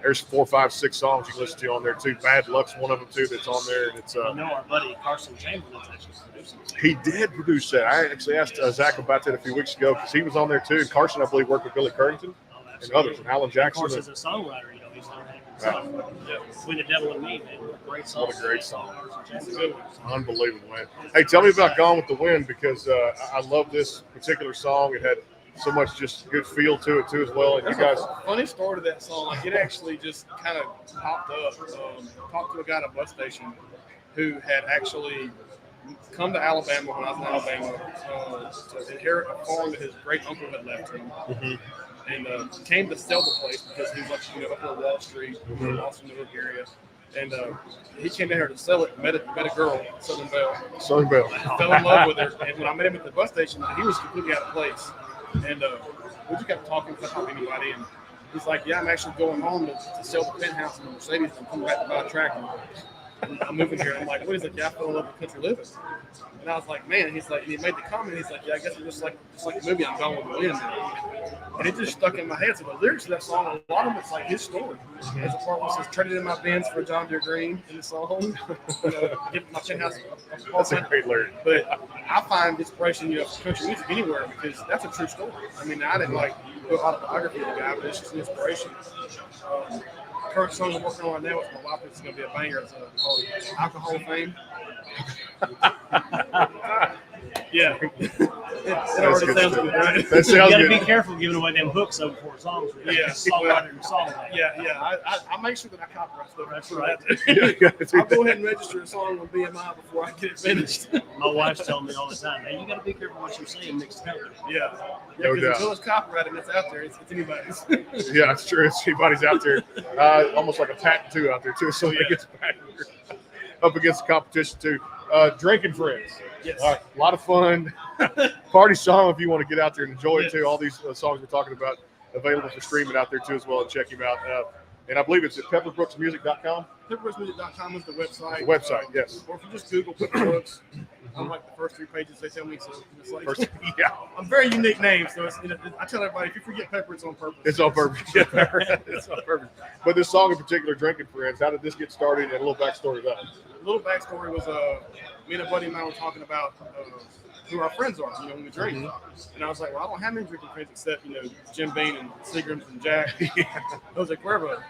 there's 4, 5, 6 songs you can listen to on there too. Bad Luck's one of them too that's on there. And it's our buddy Carson Chamberlain's actually producing it. He did produce that. I actually asked Zach about that a few weeks ago because he was on there too. And Carson, I believe, worked with Billy Currington and others, and Alan Jackson. Of course, as a songwriter, he's on that. Between the Devil and Me, man, great song. What a great song. Unbelievable, man. Hey, tell me about Gone with the Wind, because I love this particular song. It had so much just good feel to it, too, as well. And you guys. Funny story to that song. It actually just kind of popped up. Talked to a guy at a bus station who had actually come to Alabama when I was in Alabama to inherit a farm that his great uncle had left him. Mm-hmm. And came to sell the place because he was up on Wall Street, Austin, New York area. And he came down here to sell it, met a girl, Southern Belle. Fell in love with her. And when I met him at the bus station, he was completely out of place. And we just got talking without anybody. And he's like, yeah, I'm actually going home to sell the penthouse in the Mercedes and come back to buy a tractor. I'm moving here. And I'm like, what is it? Yeah, I fell in love with country living. And I was like, man, and he's like, and he made the comment, he's like, yeah, I guess it's just like the movie I'm Gone with the Wind. And it just stuck in my head. So the lyrics of that song, a lot of it's like his story. There's a part where it says, traded in my Benz for John Deere Green in the song. Give my penthouse. That's a great lyric. But I find inspiration, for country music anywhere because that's a true story. I mean, I didn't do autobiography of the guy, but it's just an inspiration. Current song I'm working on right now with my wife, it's going to be a banger. It's called Alcohol Fame. Yeah. It already sounds good, right? That sounds you got to good. be careful giving away them hooks over 4 songs. Yeah. Songwriter and song. Yeah. I make sure that I copyright stuff. That's right. I'll go ahead and register a song on BMI before I get it finished. My wife's telling me all the time, hey, you got to be careful what you're saying mixed together. Yeah. No doubt. Until it's copyrighted and it's out there, it's anybody's. Yeah, that's true. It's anybody's out there. Almost like a tattoo out there, too. So it gets back up against the competition, too. Drinking Friends. Yes. A lot of fun. Party song if you want to get out there and enjoy it, too. All these songs we're talking about available for streaming out there, too, as well. And check him out. And I believe it's at pepperbrooksmusic.com. Pepperbrooksmusic.com is the website. The website, yes. Or if you just Google Pepper Brooks, I'm like the first 3 pages they tell me. So it's like, yeah. I'm very unique name. So it's, I tell everybody, if you forget Pepper, it's on purpose. It's on purpose. Yeah, it's on purpose. But this song in particular, Drinking Friends, how did this get started, and a little backstory about it? A little backstory was me and a buddy of mine were talking about who our friends are, when we drink. Mm-hmm. And I was like, well, I don't have any drinking friends except, Jim Beam and Seagrams and Jack, Jose Cuervo.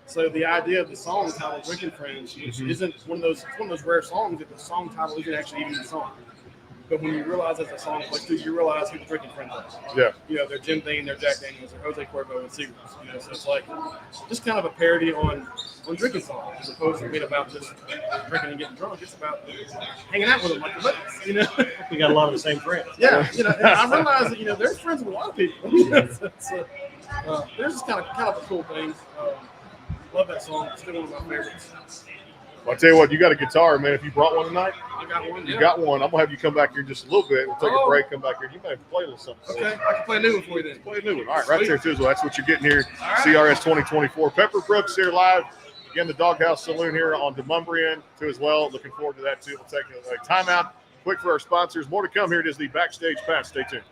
So the idea of the song title "Drinking Friends" which isn't one of those rare songs that the song title isn't actually even the song. But when you realize as the song plays through, you realize who the drinking friends are. Yeah. You know, they're Jim Beam, they're Jack Daniels, they're Jose Cuervo, and Seagulls. You know, so it's like just kind of a parody on drinking songs, as opposed to being about just drinking and getting drunk. It's about hanging out with them like your buddies. You know, We got a lot of the same friends. yeah. You know, and I realize that they're friends with a lot of people. There's just kind of a cool thing. Love that song. It's still one of my favorites. Well, I tell you what, you got a guitar, man. If you brought one tonight, I got one. you got one. I'm gonna have you come back here in just a little bit. We'll take a break, come back here. You may play a little something. Okay, I can play a new one for you then. Play a new one. All right, right there too. So that's what you're getting here. CRS 2024. Pepper Brooks here live. Again, the Doghouse Saloon here on Demumbrian too as well. Looking forward to that too. We'll take a timeout. Quick for our sponsors. More to come here. It is the Backstage Pass. Stay tuned.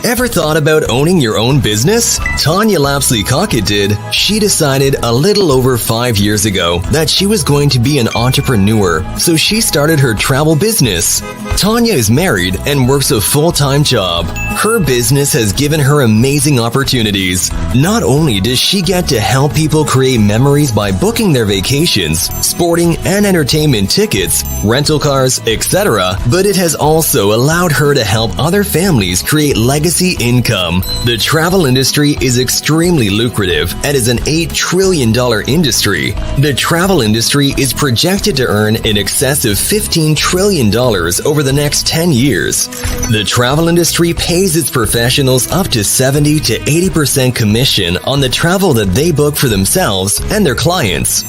Ever thought about owning your own business? Tanya Lapsley-Cockett did. She decided a little over 5 years ago that she was going to be an entrepreneur, so she started her travel business. Tanya is married and works a full-time job. Her business has given her amazing opportunities. Not only does she get to help people create memories by booking their vacations, sporting and entertainment tickets, rental cars, etc., but it has also allowed her to help other families create legacy income. The travel industry is extremely lucrative and is an $8 trillion industry. The travel industry is projected to earn in excess of $15 trillion over the next 10 years. The travel industry pays its professionals up to 70 to 80% commission on the travel that they book for themselves and their clients.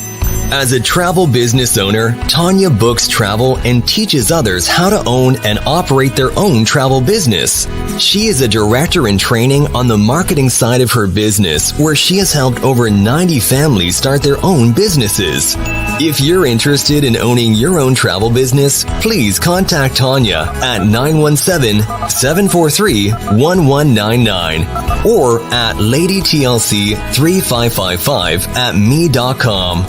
As a travel business owner, Tanya books travel and teaches others how to own and operate their own travel business. She is a director in training on the marketing side of her business, where she has helped over 90 families start their own businesses. If you're interested in owning your own travel business, please contact Tanya at 917-743-1199 or at ladytlc3555@me.com.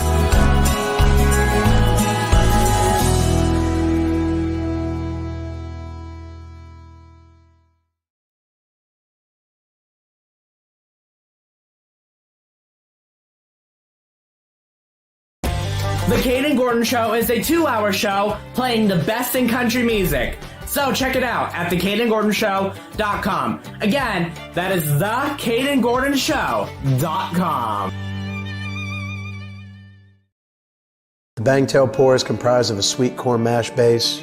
The Kane and Gordon Show is a 2-hour show playing the best in country music. So check it out at theCadenGordonShow.com. Again, that is theCadenGordonShow.com. The Bangtail pour is comprised of a sweet corn mash base.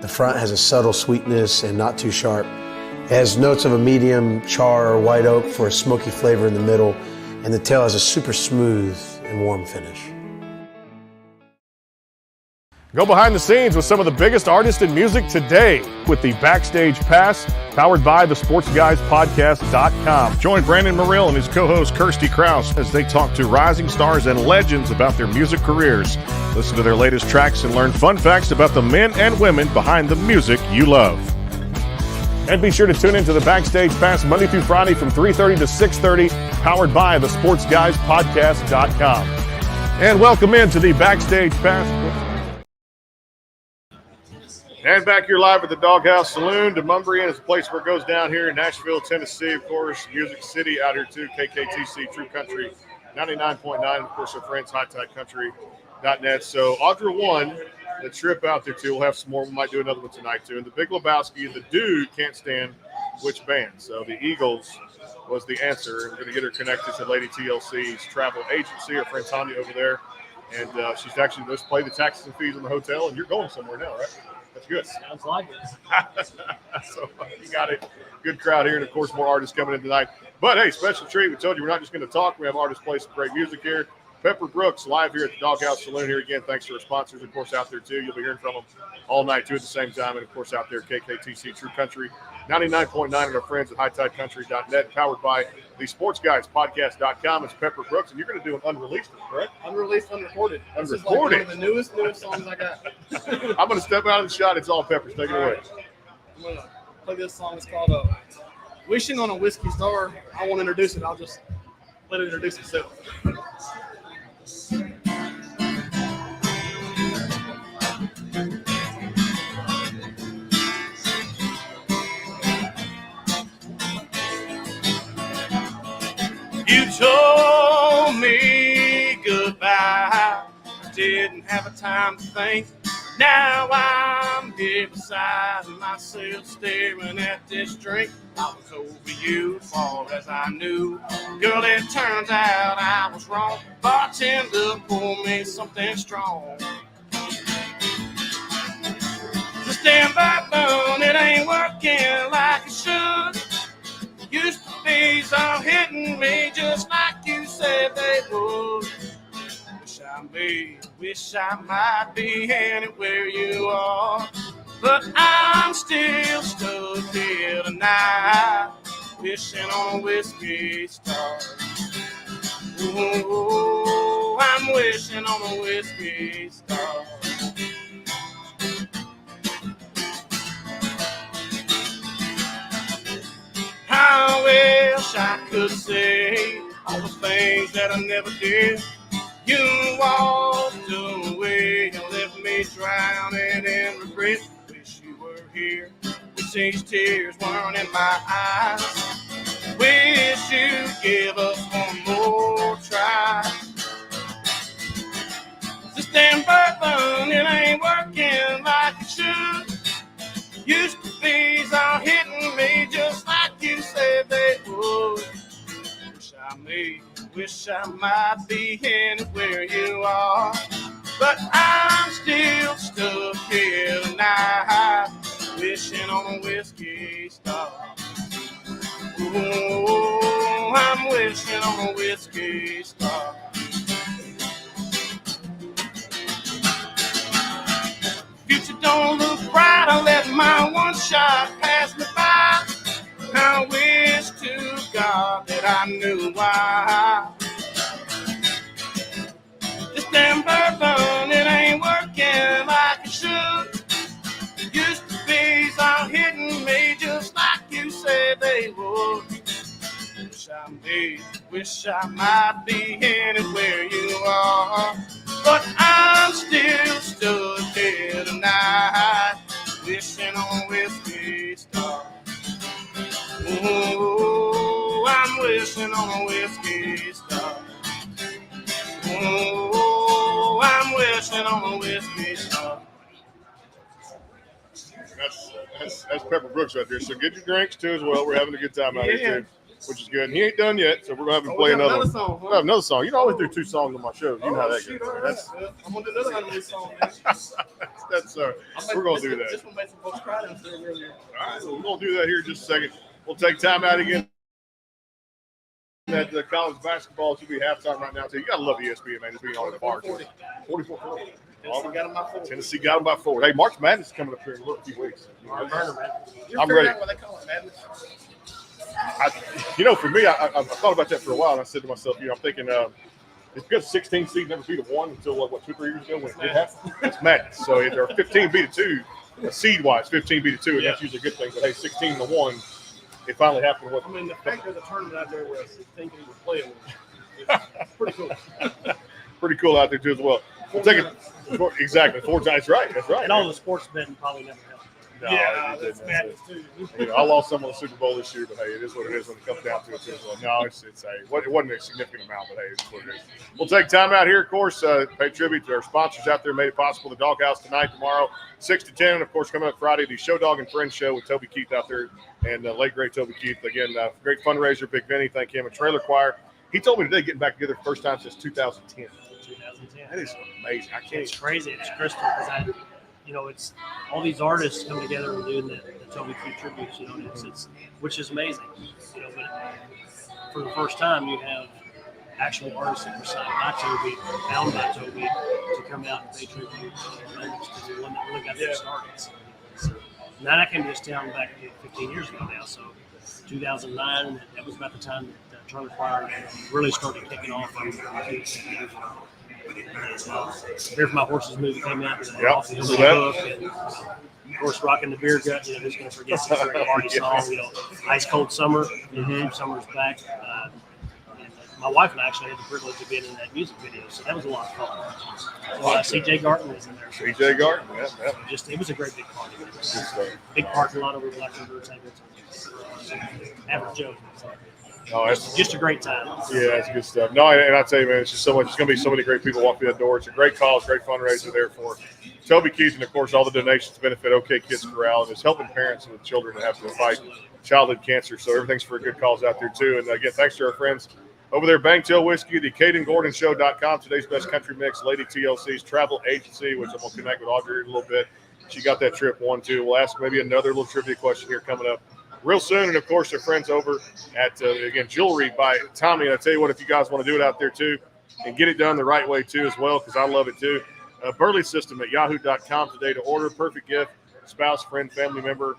The front has a subtle sweetness and not too sharp. It has notes of a medium char or white oak for a smoky flavor in the middle, and the tail has a super smooth and warm finish. Go behind the scenes with some of the biggest artists in music today with the Backstage Pass, powered by the SportsGuysPodcast.com. Join Brandon Morrill and his co-host Kirsty Krause as they talk to rising stars and legends about their music careers. Listen to their latest tracks and learn fun facts about the men and women behind the music you love. And be sure to tune into the Backstage Pass Monday through Friday from 3:30 to 6:30, powered by the SportsGuysPodcast.com. And welcome into the Backstage Pass. And back here live at the Doghouse Saloon. Demumbrian is a place where it goes down here in Nashville, Tennessee. Of course, Music City out here too. KKTC, True Country, 99.9. Of course, our friends, HighTideCountry.net. So Audra won the trip out there too. We'll have some more. We might do another one tonight too. And the Big Lebowski, the dude can't stand which band. So the Eagles was the answer. We're going to get her connected to Lady TLC's travel agency. Our friend Tanya over there. And she's actually just played the taxes and fees in the hotel. And you're going somewhere now, right? That's good. Sounds like it. So you got it. Good crowd here, and of course, more artists coming in tonight. But hey, special treat. We told you we're not just going to talk. We have artists play some great music here. Pepper Brooks live here at the Doghouse Saloon here again. Thanks to our sponsors, of course, out there too. You'll be hearing from them all night too at the same time. And of course, out there, KKTC True Country, 99.9, and our friends at HighTideCountry.net, powered by the SportsGuysPodcast.com. It's Pepper Brooks, and you're going to do an unreleased one, correct? Unreleased, unrecorded. Unrecorded. This is like one of the newest songs I got. I'm going to step out of the shot. It's all Peppers. Take it away. I'm going to play this song. It's called Wishing on a Whiskey Star. I won't introduce it. I'll just let it introduce itself. You told me goodbye, didn't have a time to think. Now I'm here beside myself, staring at this drink. I was over you as far as I knew. Girl, it turns out I was wrong. Bartender, pour me something strong. This damn bourbon, it ain't working like it should. Used to be some hitting me just like you said they would. Wish I might be anywhere you are, but I'm still stuck here tonight, wishing on a whiskey star. Ooh, I'm wishing on a whiskey star. I wish I could say all the things that I never did. You walked away and left me drowning in regret. Wish you were here. Wish these tears weren't in my eyes. Wish you'd give us one more try. This damn bourbon, it ain't working like it should. Used to be all hitting me just like you said they would. Wish I might be anywhere you are, but I'm still stuck here tonight, wishing on a whiskey star. Ooh, I'm wishing on a whiskey star. Future don't look bright, I let my one shot pass me by. I wish to God that I knew why. This damn bourbon, it ain't working like it should. Used to be all hitting me just like you said they would. Wish I might be anywhere you are, but I'm still stuck here tonight, wishing on a whiskey star. Ooh, I'm wishing on a whiskey star. Ooh, I'm wishing on a whiskey star. That's Pepper Brooks right there. So get your drinks too as well. We're having a good time out here too, which is good. And he ain't done yet, so we're gonna have him play another song. Huh? We'll have another song. You know, I always do 2 songs on my show. You know how that goes. I'm gonna do another one of these songs. That's we're gonna do that. This one made some folks cry downstairs earlier. All right, so we're gonna do that here in just a second. We'll take time out again. That college basketball should be halftime right now too. You gotta love ESPN, man. Just being on the bar. 44. Tennessee got them by 4. Hey, March Madness is coming up here in a little few weeks. I'm ready. What they call it, madness? For me, I thought about that for a while, and I said to myself, I'm thinking it's because 16 seeds never beat a 1 until 2-3 years ago when it did happen. It's madness. So if there are 15 beat a 2, seed-wise, 15 beat a 2, and that's usually a good thing. But hey, 16 to 1, it finally happened. I mean, the fact there's a tournament out there where 16 can even play it, it's pretty cool. Pretty cool out there too as well. We'll take it. Exactly. 4 times. That's right. And all the sports betting probably never helped. No, that's madness too. I lost some on the Super Bowl this year, but hey, it is what it is when it comes down to it too. No, it wasn't a significant amount, but hey, it's what it is. We'll take time out here, of course, pay tribute to our sponsors out there, made it possible. The Dawg House tonight, tomorrow, 6 to 10, and of course, coming up Friday, the Show Dog and Friends show with Toby Keith out there, and late great Toby Keith. Again, great fundraiser, Big Vinny, thank him, and Trailer Choir. He told me today getting back together the first time since 2010. 2010. That is amazing. It's crazy. It's crystal because it's all these artists come together and doing the Toby Keith tributes. It's which is amazing. But for the first time, you have actual artists that were signed by Toby, found by Toby, to come out and pay tribute to the members because the one that really got them started. So now I came to this town back 15 years ago now. So 2009, that was about the time that Trailer Choir really started kicking off. Fear for My Horses movie came out. Off the book, and of course, Rocking the Beer Gut. Who's going to forget the party song? Ice Cold Summer. 2 summers back. And my wife and I actually had the privilege of being in that music video, so that was a lot of fun. C.J. Garton was in there. C.J. Garton, yeah. It was a great big party. Big parking lot over Black River. Average Joe. Oh, that's Just a great time. Yeah, it's good stuff. No, and I tell you, man, it's just so much. It's going to be so many great people walk through that door. It's a great cause, great fundraiser there for Toby Keith, and of course, all the donations benefit OK Kids Corral, and it's helping parents with children that have to fight childhood cancer. So everything's for a good cause out there too. And again, thanks to our friends over there, Bangtail Whiskey, the CadenGordonShow.com, today's best country mix, Lady TLC's travel agency, which I'm going to connect with Audrey in a little bit. She got that trip 1-2. We'll ask maybe another little trivia question here coming up real soon. And of course, their friends over at, again, Jewelry by Tommy. And I tell you what, if you guys want to do it out there too and get it done the right way too as well, because I love it too. Burley System at yahoo.com today to order. Perfect gift, spouse, friend, family member.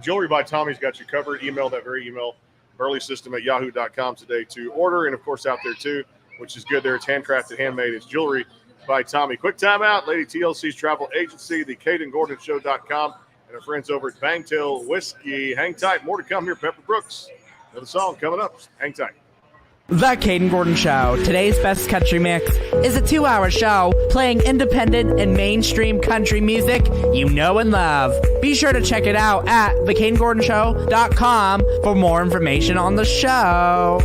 Jewelry by Tommy's got you covered. Email that very email, Burley System at yahoo.com today to order. And of course, out there too, which is good there. It's handcrafted, handmade. It's Jewelry by Tommy. Quick timeout. Lady TLC's travel agency, the CadenGordonShow.com, and our friends over at Bangtail Whiskey. Hang tight. More to come here. Pepper Brooks. Another song coming up. Hang tight. The Caden Gordon Show. Today's best country mix is a 2-hour show playing independent and mainstream country music you know and love. Be sure to check it out at thecadengordonshow.com for more information on the show.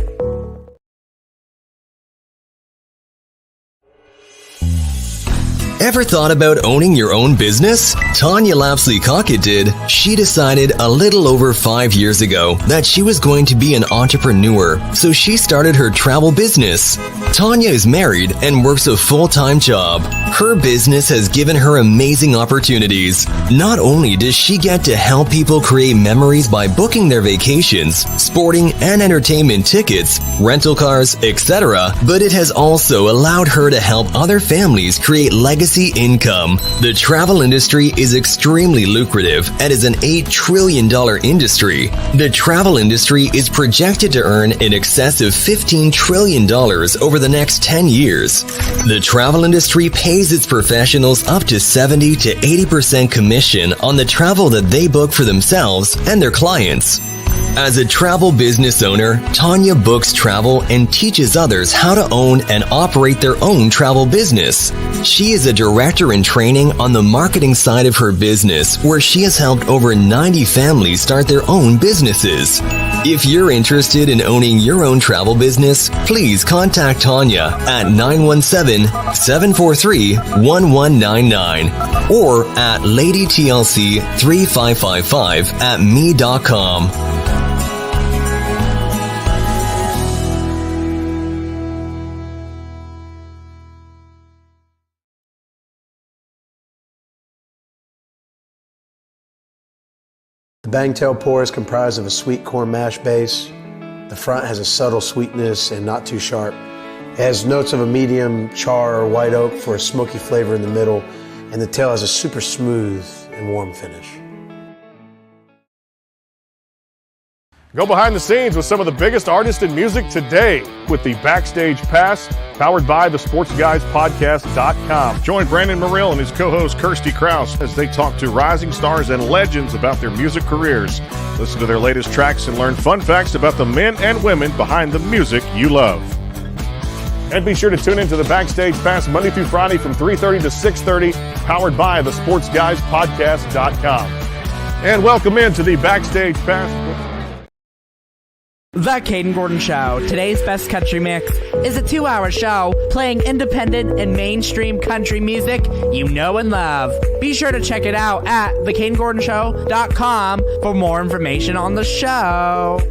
Ever thought about owning your own business? Tanya Lapsley-Cockett did. She decided a little over 5 years ago that she was going to be an entrepreneur, so she started her travel business. Tanya is married and works a full-time job. Her business has given her amazing opportunities. Not only does she get to help people create memories by booking their vacations, sporting and entertainment tickets, rental cars, etc., but it has also allowed her to help other families create legacy income. The travel industry is extremely lucrative and is an $8 trillion industry. The travel industry is projected to earn in excess of $15 trillion over the next 10 years. The travel industry pays its professionals up to 70 to 80% commission on the travel that they book for themselves and their clients. As a travel business owner, Tanya books travel and teaches others how to own and operate their own travel business. She is a director in training on the marketing side of her business, where she has helped over 90 families start their own businesses. If you're interested in owning your own travel business, please contact Tanya at 917-743-1199 or at ladytlc3555@me.com. The Bangtail pour is comprised of a sweet corn mash base. The front has a subtle sweetness and not too sharp. It has notes of a medium char or white oak for a smoky flavor in the middle, and the tail has a super smooth and warm finish. Go behind the scenes with some of the biggest artists in music today with the Backstage Pass, powered by the SportsGuysPodcast.com. Join Brandon Morrill and his co-host Kirsty Krause as they talk to rising stars and legends about their music careers. Listen to their latest tracks and learn fun facts about the men and women behind the music you love. And be sure to tune into the Backstage Pass Monday through Friday from 3:30 to 6:30, powered by the SportsGuysPodcast.com. And welcome into the Backstage Pass. The Caden Gordon Show. Today's best country mix is a 2-hour show playing independent and mainstream country music you know and love. Be sure to check it out at thecadengordonshow.com for more information on the show.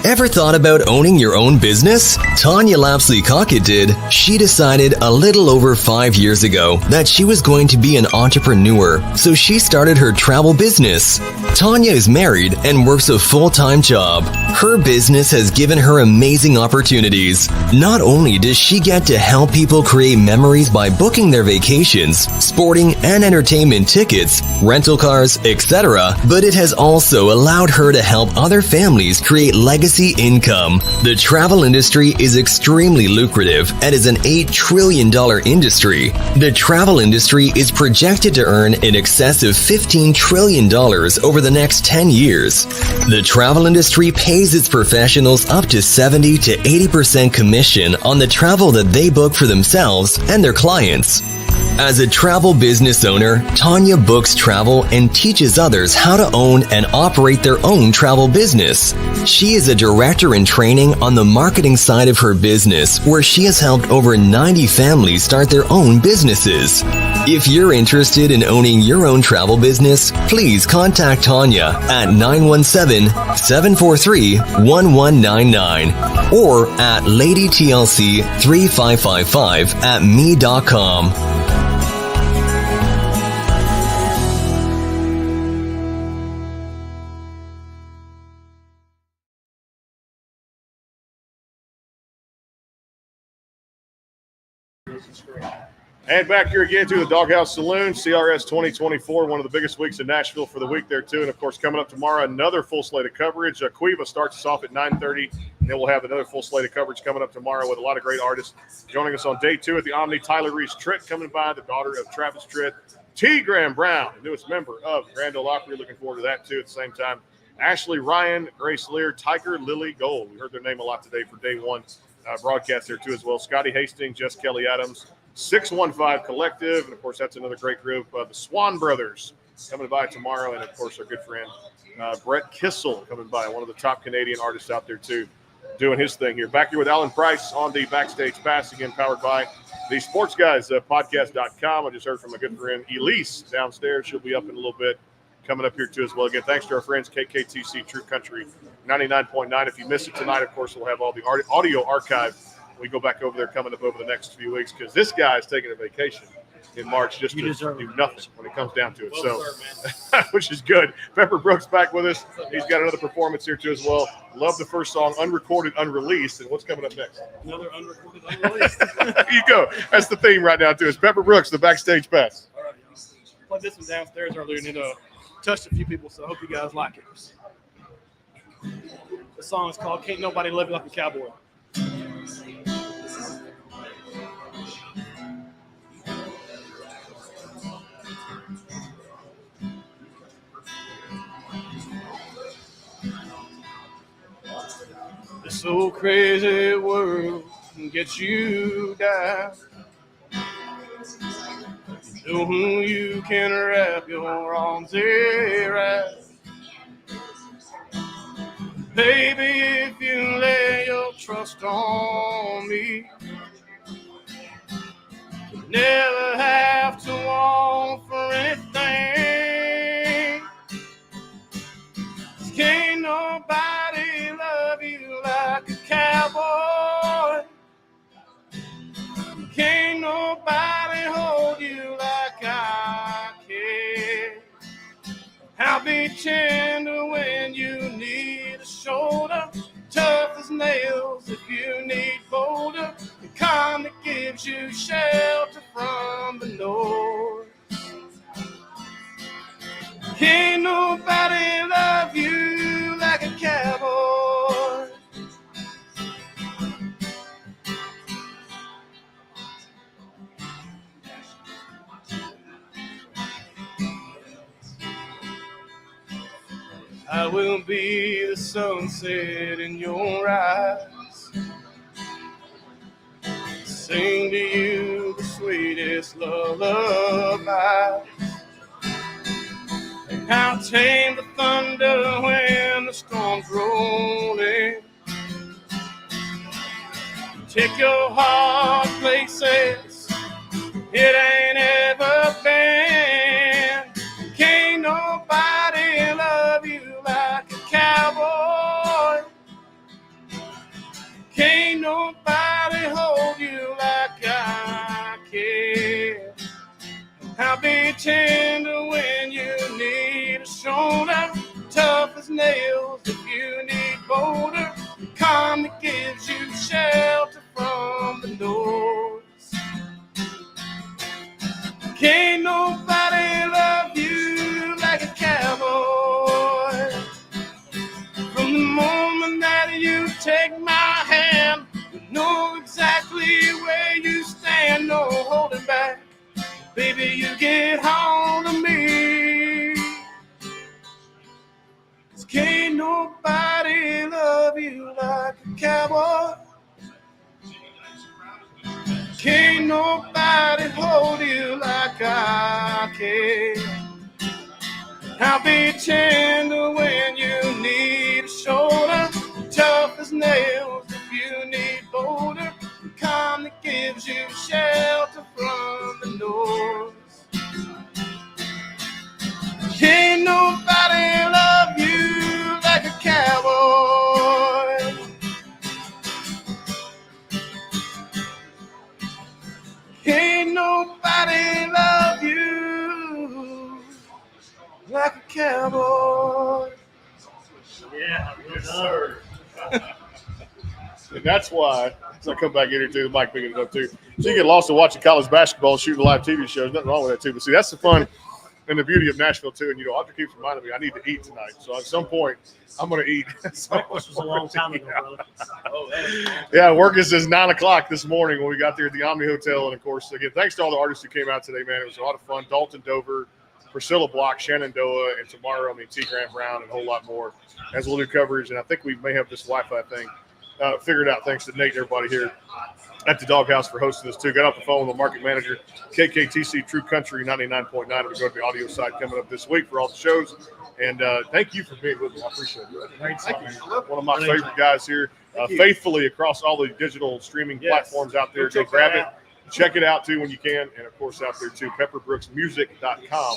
Ever thought about owning your own business? Tanya Lapsley-Cockett did. She decided a little over 5 years ago that she was going to be an entrepreneur, so she started her travel business. Tanya is married and works a full-time job. Her business has given her amazing opportunities. Not only does she get to help people create memories by booking their vacations, sporting and entertainment tickets, rental cars, etc., but it has also allowed her to help other families create legacy income. The travel industry is extremely lucrative and is an $8 trillion industry. The travel industry is projected to earn in excess of $15 trillion over the next 10 years. The travel industry pays its professionals up to 70 to 80% commission on the travel that they book for themselves and their clients. As a travel business owner, Tanya books travel and teaches others how to own and operate their own travel business. She is a director in training on the marketing side of her business, where she has helped over 90 families start their own businesses. If you're interested in owning your own travel business, please contact Tanya at 917-743-1199 or at ladytlc3555@me.com. And back here again to the Doghouse Saloon, CRS 2024, one of the biggest weeks in Nashville for the week there, too. And, of course, coming up tomorrow, another full slate of coverage. Quiva starts us off at 9:30, and then we'll have another full slate of coverage coming up tomorrow with a lot of great artists. Joining us on day 2 at the Omni, Tyler Reese Tritt coming by, the daughter of Travis Tritt. T. Graham Brown, the newest member of Grand Ole Opry. Looking forward to that, too, at the same time. Ashley Ryan, Grace Lear, Tiger Lily Gold. We heard their name a lot today for day 1 broadcast there, too, as well. Scotty Hastings, Jess Kelly Adams, 615 Collective, and of course that's another great group. The Swan Brothers coming by tomorrow, and of course our good friend Brett Kissel coming by, one of the top Canadian artists out there too, doing his thing here. Back here with Alan Price on the Backstage Pass, again powered by the Sports Guys podcast.com. I just heard from a good friend Elise downstairs. She'll be up in a little bit, coming up here too as well. Again, thanks to our friends KKTC True Country 99.9. If you miss it tonight, of course we'll have all the audio archive. We go back over there coming up over the next few weeks, because this guy is taking a vacation in March just to do nothing when it comes down to it. So, which is good. Pepper Brooks back with us. He's got another performance here too as well. Love the first song, Unrecorded, Unreleased. And what's coming up next? Another unrecorded, unreleased. There you go. That's the theme right now too. It's Pepper Brooks, the Backstage Pass. All right, y'all. Played this one downstairs earlier, and it touched a few people, so I hope you guys like it. The song is called Can't Nobody Love You Like a Cowboy. This old crazy world can get you down. Know who you can wrap your arms around. Baby, if you lay your trust on me, you never have to want for anything. 'Cause can't nobody love you like a cowboy. Can't nobody hold you like I can. I'll be tender when you need a shoulder, tough as nails if you need bolder, the kind that gives you shelter from the north. Can't nobody love you like a cowboy. I will be the sunset in your eyes, sing to you the sweetest lullabies, and I'll tame the thunder when the storm's rolling, take your heart places it ain't ever been. Can't nobody love you like a cowboy. Can't nobody hold you like I can. I'll be tender when you need a shoulder, tough as nails if you need bolder, the calm that gives you shelter from the north. Can't nobody love you like a cowboy. From the moment that you take my hand, you know exactly where you stand, no holding back. Baby, you get hold of me. 'Cause can't nobody love you like a cowboy. Can't nobody hold you like I can. I'll be tender when you need a shoulder, tough as nails if you need bolder, calm that gives you shelter from the noise. Can't nobody love you like a cowboy. Can't nobody love you like a cowboy. Yeah, Yes, sir. And that's why, as I come back in here too, the mic picking it up too. So you get lost in watching college basketball, shooting live TV shows. Nothing wrong with that too. But see, that's the fun and the beauty of Nashville too. And Audrey keeps reminding me I need to eat tonight. So at some point, I'm going to eat. Breakfast was a long time ago, brother. Yeah, work is 9 o'clock this morning when we got there at the Omni Hotel. And of course, again, thanks to all the artists who came out today, man. It was a lot of fun. Dalton Dover, Priscilla Block, Shenandoah, and tomorrow, T. Grant Brown, and a whole lot more as we'll do coverage. And I think we may have this Wi-Fi thing figured out thanks to Nate and everybody here at the Doghouse for hosting this too. Got off the phone with the market manager, KKTC True Country 99.9. We go to the audio side coming up this week for all the shows. And thank you for being with me. I appreciate it. Thank you. One of my favorite guys here, faithfully across all the digital streaming platforms out there. Go grab it. Check it out too when you can, and of course out there too, pepperbrooksmusic.com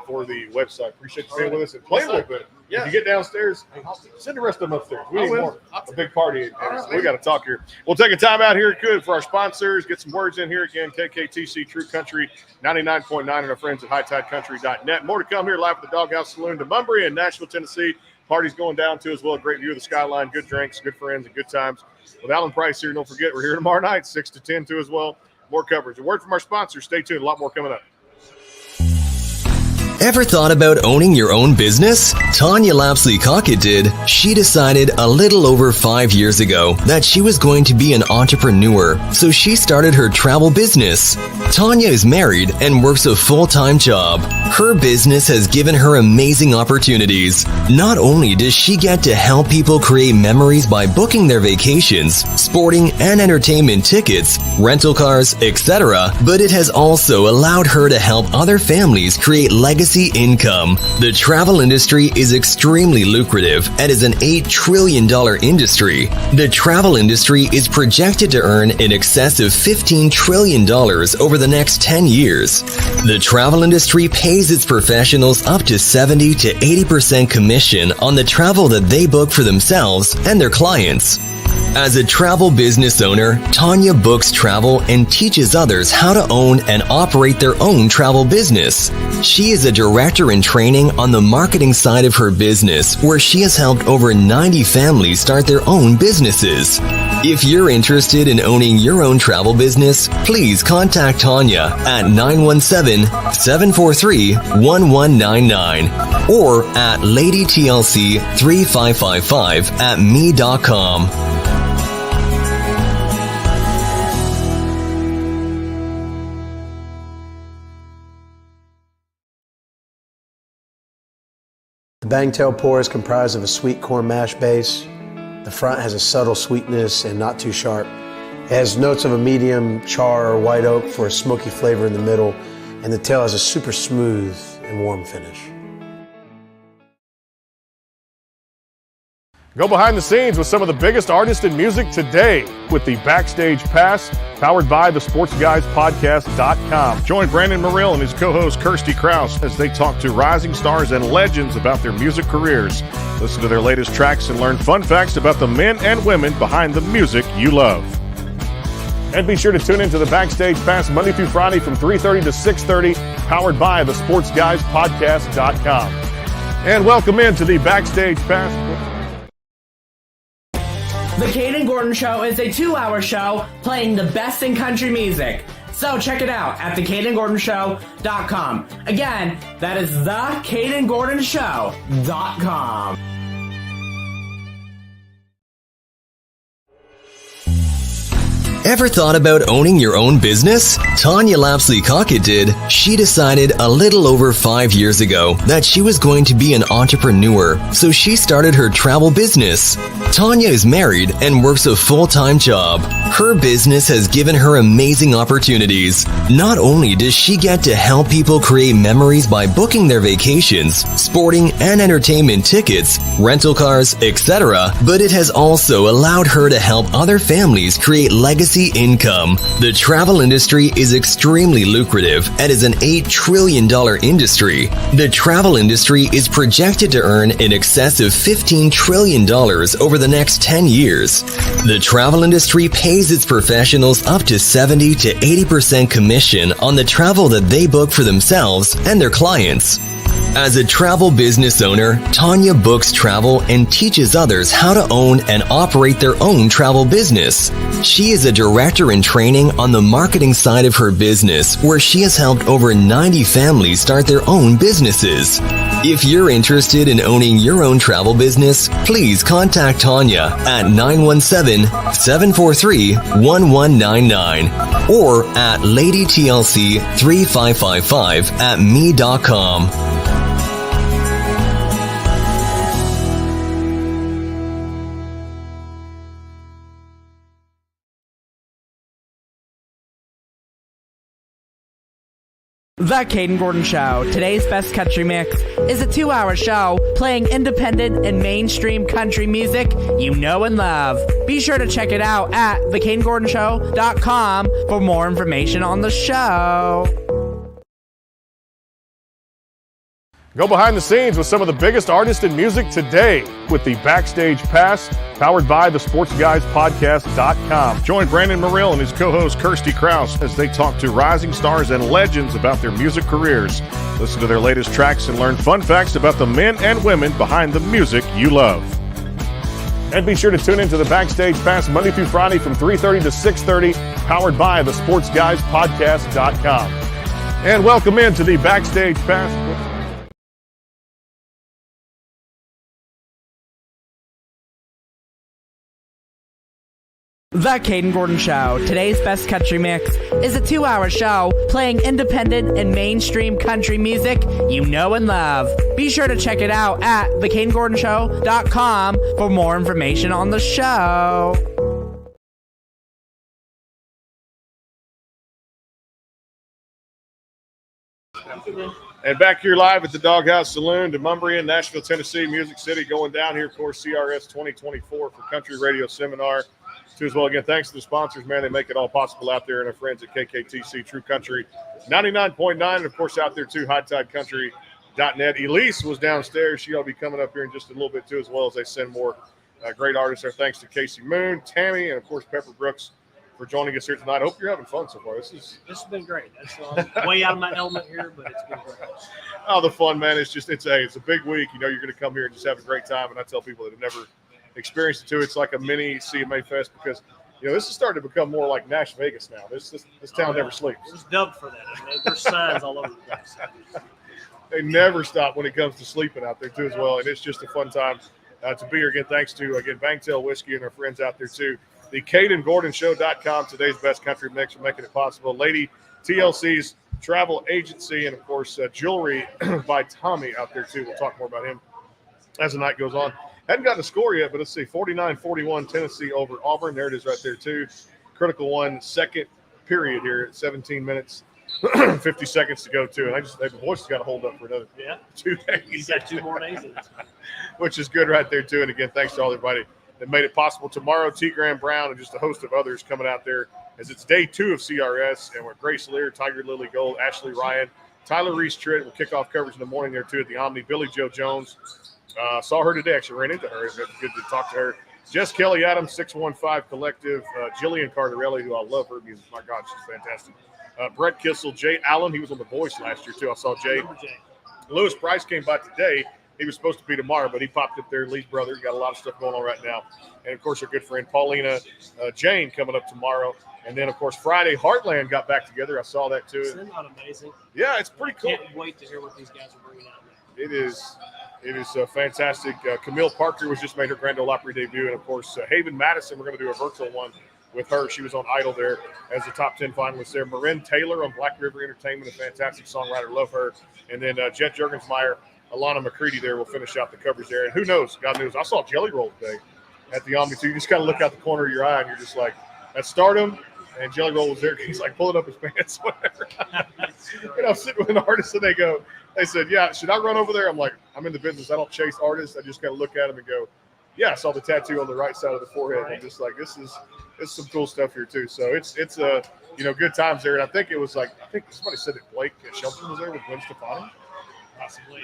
for the website. Appreciate you being with us and play a little bit. Yeah. If you get downstairs, send the rest of them upstairs. We need more. A big party. So we got to talk here. We'll take a time out here, good, for our sponsors. Get some words in here again. KKTC True Country 99.9 and our friends at hightidecountry.net. More to come here live at the Doghouse Saloon, Bunbury in Nashville, Tennessee. Party's going down too as well. Great view of the skyline, good drinks, good friends, and good times. With Alan Price here, don't forget we're here tomorrow night, 6 to 10 too as well. More coverage. A word from our sponsors. Stay tuned. A lot more coming up. Ever thought about owning your own business? Tanya Lapsley-Cockett did. She decided a little over 5 years ago that she was going to be an entrepreneur, so she started her travel business. Tanya is married and works a full-time job. Her business has given her amazing opportunities. Not only does she get to help people create memories by booking their vacations, sporting and entertainment tickets, rental cars, etc., but it has also allowed her to help other families create legacy income. The travel industry is extremely lucrative and is an $8 trillion industry. The travel industry is projected to earn in excess of $15 trillion over the next 10 years. The travel industry pays its professionals up to 70 to 80% commission on the travel that they book for themselves and their clients. As a travel business owner, Tanya books travel and teaches others how to own and operate their own travel business. She is a director in training on the marketing side of her business, where she has helped over 90 families start their own businesses. If you're interested in owning your own travel business, please contact Tanya at 917-743-1199 or at ladytlc3555@me.com. The Bangtail pour is comprised of a sweet corn mash base. The front has a subtle sweetness and not too sharp. It has notes of a medium char or white oak for a smoky flavor in the middle, and the tail has a super smooth and warm finish. Go behind the scenes with some of the biggest artists in music today with the Backstage Pass, powered by the SportsGuysPodcast.com. Join Brandon Morrill and his co-host Kirsty Krause as they talk to rising stars and legends about their music careers. Listen to their latest tracks and learn fun facts about the men and women behind the music you love. And be sure to tune into the Backstage Pass Monday through Friday from 3:30 to 6:30, powered by the SportsGuysPodcast.com. And welcome into the Backstage Pass. The Kate and Gordon Show is a 2-hour show playing the best in country music. So check it out at theKateandGordonShow.com. Again, that is theKateandGordonShow.com. Ever thought about owning your own business? Tanya Lapsley-Cockett did. She decided a little over 5 years ago that she was going to be an entrepreneur, so she started her travel business. Tanya is married and works a full-time job. Her business has given her amazing opportunities. Not only does she get to help people create memories by booking their vacations, sporting and entertainment tickets, rental cars, etc., but it has also allowed her to help other families create legacy income. The travel industry is extremely lucrative and is an $8 trillion industry. The travel industry is projected to earn in excess of $15 trillion over the next 10 years. The travel industry pays its professionals up to 70 to 80% commission on the travel that they book for themselves and their clients. As a travel business owner, Tanya books travel and teaches others how to own and operate their own travel business. She is a director in training on the marketing side of her business, where she has helped over 90 families start their own businesses. If you're interested in owning your own travel business, please contact Tanya at 917-743-1199 or at ladytlc3555@me.com. The Caden Gordon Show. Today's best country mix is a 2-hour show playing independent and mainstream country music you know and love. Be sure to check it out at thecadengordonshow.com for more information on the show. Go behind the scenes with some of the biggest artists in music today with the Backstage Pass, powered by the SportsGuysPodcast.com. Join Brandon Morrill and his co-host Kirsty Krause as they talk to rising stars and legends about their music careers. Listen to their latest tracks and learn fun facts about the men and women behind the music you love. And be sure to tune into the Backstage Pass Monday through Friday from 3:30 to 6:30, powered by the SportsGuysPodcast.com. And welcome into the Backstage Pass. The Caden Gordon Show. Today's best country mix is a 2-hour show playing independent and mainstream country music you know and love. Be sure to check it out at thecadengordonshow.com for more information on the show. And back here live at the Doghouse Saloon, Demumbria, Nashville, Tennessee, Music City, going down here, of course, CRS 2024 for Country Radio Seminar. Too as well. Again, thanks to the sponsors, man. They make it all possible out there, and our friends at KKTC True Country 99.9, and of course out there too, HighTideCountry.net. Elise was downstairs. She'll be coming up here in just a little bit too, as well as they send more great artists there. Thanks to Casey Moon, Tammy, and of course Pepper Brooks for joining us here tonight. I hope you're having fun so far. This has been great. I'm way out of my element here, but it's been great. Oh, the fun, man. It's a big week. You know, you're going to come here and just have a great time. And I tell people that have never experienced it too, it's like a mini CMA Fest, because you know this is starting to become more like Nash Vegas now. This town never sleeps. It was dubbed for that. I mean, there's signs all over the place. They never stop when it comes to sleeping out there too as well, and it's just a fun time to be here. Again, thanks to Bangtail Whiskey and our friends out there too. The CadenGordonShow.com, today's best country mix, for making it possible. Lady TLC's travel agency, and of course jewelry by Tommy out there too. We'll talk more about him as the night goes on. Hadn't gotten a score yet, but let's see, 49-41 Tennessee over Auburn. There it is right there too. Critical one, second period here at 17 minutes, 50 seconds to go too. And the voice has got to hold up for another 2 days. He's got 2 more days in it. Which is good right there too. And again, thanks to all everybody that made it possible. Tomorrow, T. Graham Brown and just a host of others coming out there as it's day 2 of CRS. And we're Grace Lear, Tiger Lily Gold, Ashley Ryan, Tyler Reese Tritt will kick off coverage in the morning there too at the Omni. Billy Joe Jones. Saw her today, actually ran into her. It was good to talk to her. Jess Kelly Adams, 615 Collective. Jillian Cardarelli, who I love her music. My God, she's fantastic. Brett Kissel, Jay Allen. He was on The Voice last year, too. I saw Jay. Lewis Price came by today. He was supposed to be tomorrow, but he popped up there. Lee's brother. He got a lot of stuff going on right now. And, of course, our good friend Paulina Jane coming up tomorrow. And then, of course, Friday, Heartland got back together. I saw that, too. Isn't that amazing? Yeah, it's pretty cool. Can't wait to hear what these guys are bringing out. It is fantastic. Camille Parker was just made her Grand Ole Opry debut. And, of course, Haven Madison, we're going to do a virtual one with her. She was on Idol there as a top 10 finalist there. Marin Taylor on Black River Entertainment, a fantastic songwriter. Love her. And then Jet Juergensmeyer, Alana McCready there will finish out the coverage there. And who knows? God knows. I saw Jelly Roll today at the Omni too. You just kind of look out the corner of your eye and you're just like, that's Stardom. And Jelly Roll was there. He's like pulling up his pants, whatever. And I'm sitting with an artist and they said, yeah, should I run over there? I'm like, I'm in the business. I don't chase artists. I just kind of look at them and go, yeah, I saw the tattoo on the right side of the forehead. And I'm just like, this is some cool stuff here too. So it's good times there. And I think somebody said that Blake Shelton was there with Gwen Stefani. Possibly.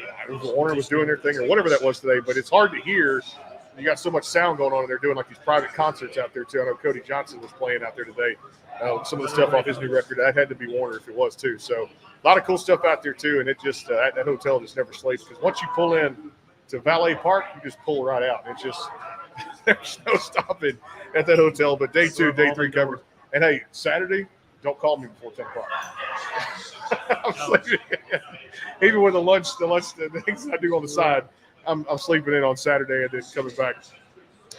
Warner was doing their thing or whatever that was today. But it's hard to hear. You got so much sound going on, and they're doing like these private concerts out there too. I know Cody Johnson was playing out there today. Some of the stuff off his new record, that had to be Warner if it was too. So a lot of cool stuff out there too. And it just that hotel just never sleeps because once you pull in to Valet Park, you just pull right out. It's just there's no stopping at that hotel. But day 2, day 3 coverage. And hey, Saturday, don't call me before 10 o'clock. I'm sleeping. Even with the lunch things I do on the side, I'm sleeping in on Saturday and then coming back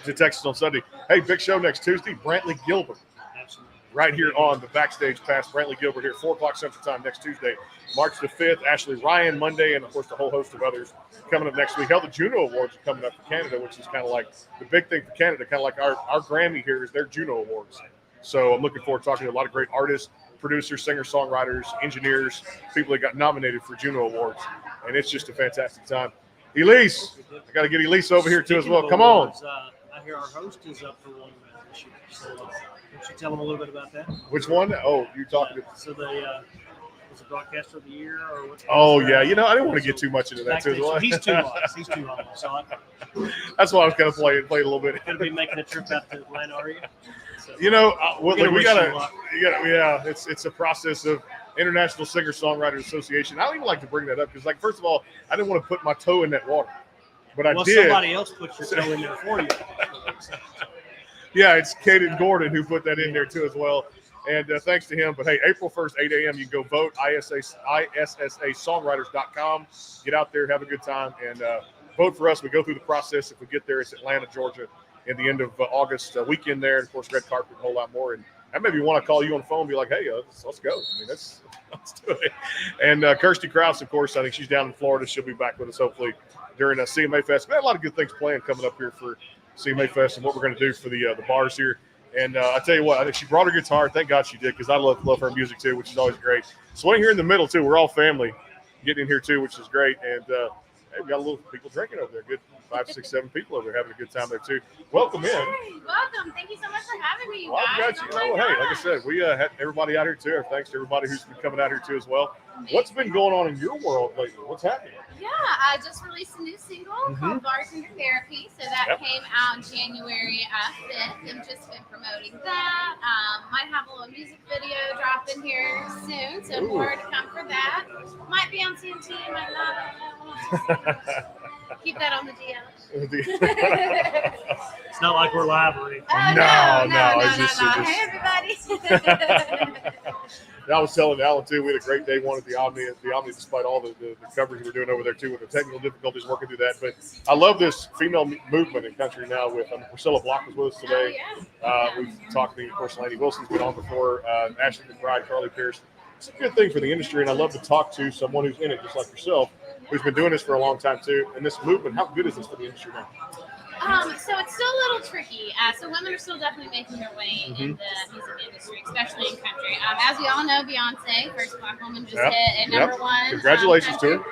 to Texas on Sunday. Hey, big show next Tuesday. Brantley Gilbert. Absolutely. Right here on the Backstage Pass. Brantley Gilbert here, 4 o'clock Central Time next Tuesday. March the 5th, Ashley Ryan Monday, and, of course, a whole host of others coming up next week. Hell, the Juno Awards are coming up for Canada, which is kind of like the big thing for Canada, kind of like our Grammy here is their Juno Awards. So I'm looking forward to talking to a lot of great artists, producers, singer-songwriters, engineers, people that got nominated for Juno Awards. And it's just a fantastic time. Elise, I got to get Elise over here too as well. Come on. I hear our host is up for one this year. So, why don't you tell them a little bit about that? Which one? Oh, you're talking to. So was it broadcaster of the year or what? Oh yeah, I didn't want to get too much into that too. So he's too honest. He's too humble. So that's why I was going to play a little bit. Going to be making a trip out to Atlanta, are you? So, we gotta. Yeah, it's a process of International Singer-Songwriters Association. I don't even like to bring that up because, first of all, I didn't want to put my toe in that water, but I did. Somebody else put your toe in there for you. Yeah, it's Caden Gordon who put that in there too as well, and thanks to him. But hey, April 1st, 8 a.m. You can go vote. ISSAsongwriters.com. Get out there, have a good time, and vote for us. We go through the process. If we get there, it's Atlanta, Georgia, in the end of August weekend there, and of course, red carpet, and a whole lot more. And I maybe want to call you on the phone and be like, hey, let's go. I mean, let's do it. And Kirsty Krause, of course, I think she's down in Florida. She'll be back with us hopefully during CMA Fest. We had a lot of good things planned coming up here for CMA Fest and what we're going to do for the bars here. And I tell you what, I think she brought her guitar. Thank God she did because I love her music too, which is always great. Swing here in the middle too. We're all family getting in here too, which is great. And hey, we got a little people drinking over there. Good 5, 6, 7 people over there having a good time there too. Welcome in. Hey, welcome. Thank you so much for having me, you well, guys. Hey, like I said, we had everybody out here too. Thanks to everybody who's been coming out here too as well. What's been going on in your world lately? What's happening? Yeah, I just released a new single called Bartender Therapy. So that came out January 5th and just been promoting that. Might have a little music video dropping here soon. So more to come for that. Might be on TNT, might not. Keep that on the DL. It's not like we're live or anything. No. Just... Hey, everybody. I was telling Alan too, we had a great day one at the Omni, despite all the coverage we're doing over there too with the technical difficulties working through that. But I love this female movement in country now with Priscilla Block was with us today. We've talked to, of course, Laney Wilson's been on before, Ashley McBride, Carly Pierce. It's a good thing for the industry, and I love to talk to someone who's in it, just like yourself, who's been doing this for a long time too. And this movement, how good is this for the industry now? So it's still a little tricky. So women are still definitely making their way in the music industry, especially in country. As we all know, Beyonce, first Black woman, just hit at number one. Congratulations to her.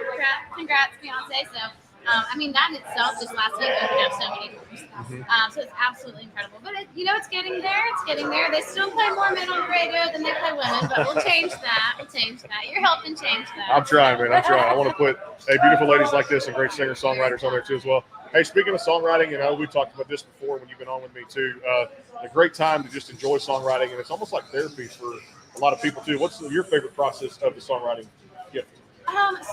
Congrats, Beyonce. So, that in itself, just last week, opened up so many doors. So it's absolutely incredible. But, it's getting there. It's getting there. They still play more men on the radio than they play women, but we'll change that. You're helping change that. I'm trying, man. I'm trying. I want to put beautiful ladies like this and great singer-songwriters on there, too, as well. Hey, speaking of songwriting, we talked about this before when you've been on with me, too. A great time to just enjoy songwriting, and it's almost like therapy for a lot of people, too. What's your favorite process of the songwriting gift?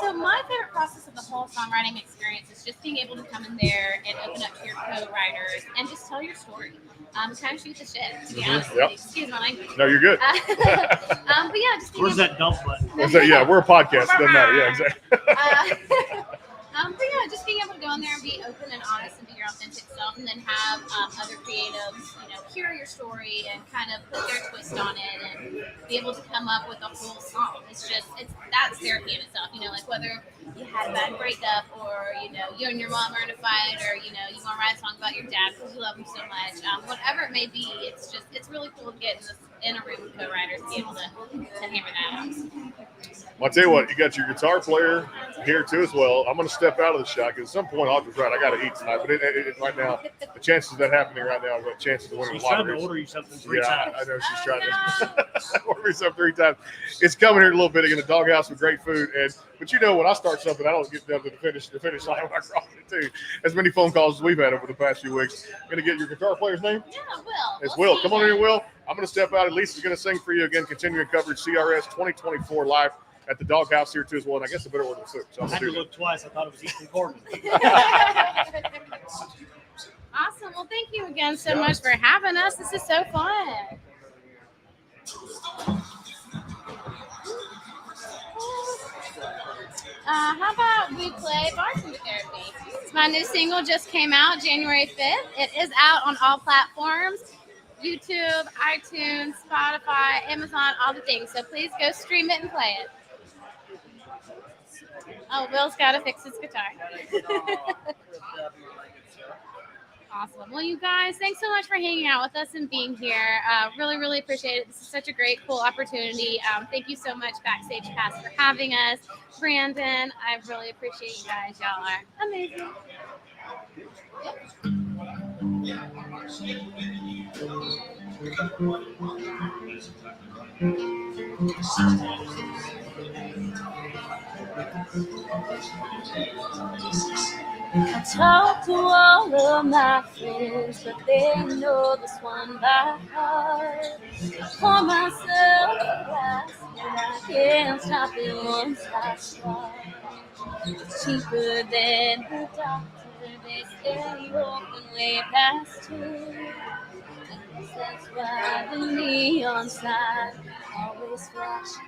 So my favorite process of the whole songwriting experience is just being able to come in there and open up to your co-writers and just tell your story. Kind of shoot the shit, to be honest. Yep. Excuse my language. No, you're good. But yeah, just where's that dump button? Yeah, we're a podcast. Doesn't matter. Yeah, exactly. But yeah, just being able to go in on there and be open and honest and be your authentic self, and then have other creatives, hear your story and kind of put their twist on it and be able to come up with a whole song. That's therapy in itself. Like whether you had a bad breakup or you and your mom are in a fight, or you want to write a song about your dad because you love him so much. Whatever it may be, it's really cool to get in a room with co-writers and be able to hammer that out. Well, I'll tell you what, you got your guitar player here too as well. I'm going to step out of the shot because at some point I'll just right. I got to eat tonight, but right now, the chances of that happening right now, I've got chances of winning the lottery. She's trying to order you something 3 times. I know she's trying to order me something 3 times. It's coming here in a little bit. Again, the Doghouse with great food, but when I start something, I don't get down to the finish line when I cross it too. As many phone calls as we've had over the past few weeks. Going to get your guitar player's name? Yeah, Will. It's Will. Come on in here, Will. I'm going to step out. Lisa's going to sing for you again, continuing coverage CRS 2024 live at the Doghouse here too as well. And I guess I better order the soup. So I had to look twice. I thought it was Ethan Gordon. Awesome. Well, thank you again so much for having us. This is so fun. How about we play Bartender Therapy? My new single just came out January 5th. It is out on all platforms. YouTube, iTunes, Spotify, Amazon, all the things. So please go stream it and play it. Oh, Will's got to fix his guitar. Awesome. Well, you guys, thanks so much for hanging out with us and being here. Really, really appreciate it. This is such a great, cool opportunity. Thank you so much, Backstage Pass, for having us. Brandon, I really appreciate you guys. Y'all are amazing. I talk to all of my friends, but they know this one by heart. For myself a glass, and I can't stop it once I start. It's cheaper than the doctor, they stay open way past 2. I guess that's why the neon sign always flashes.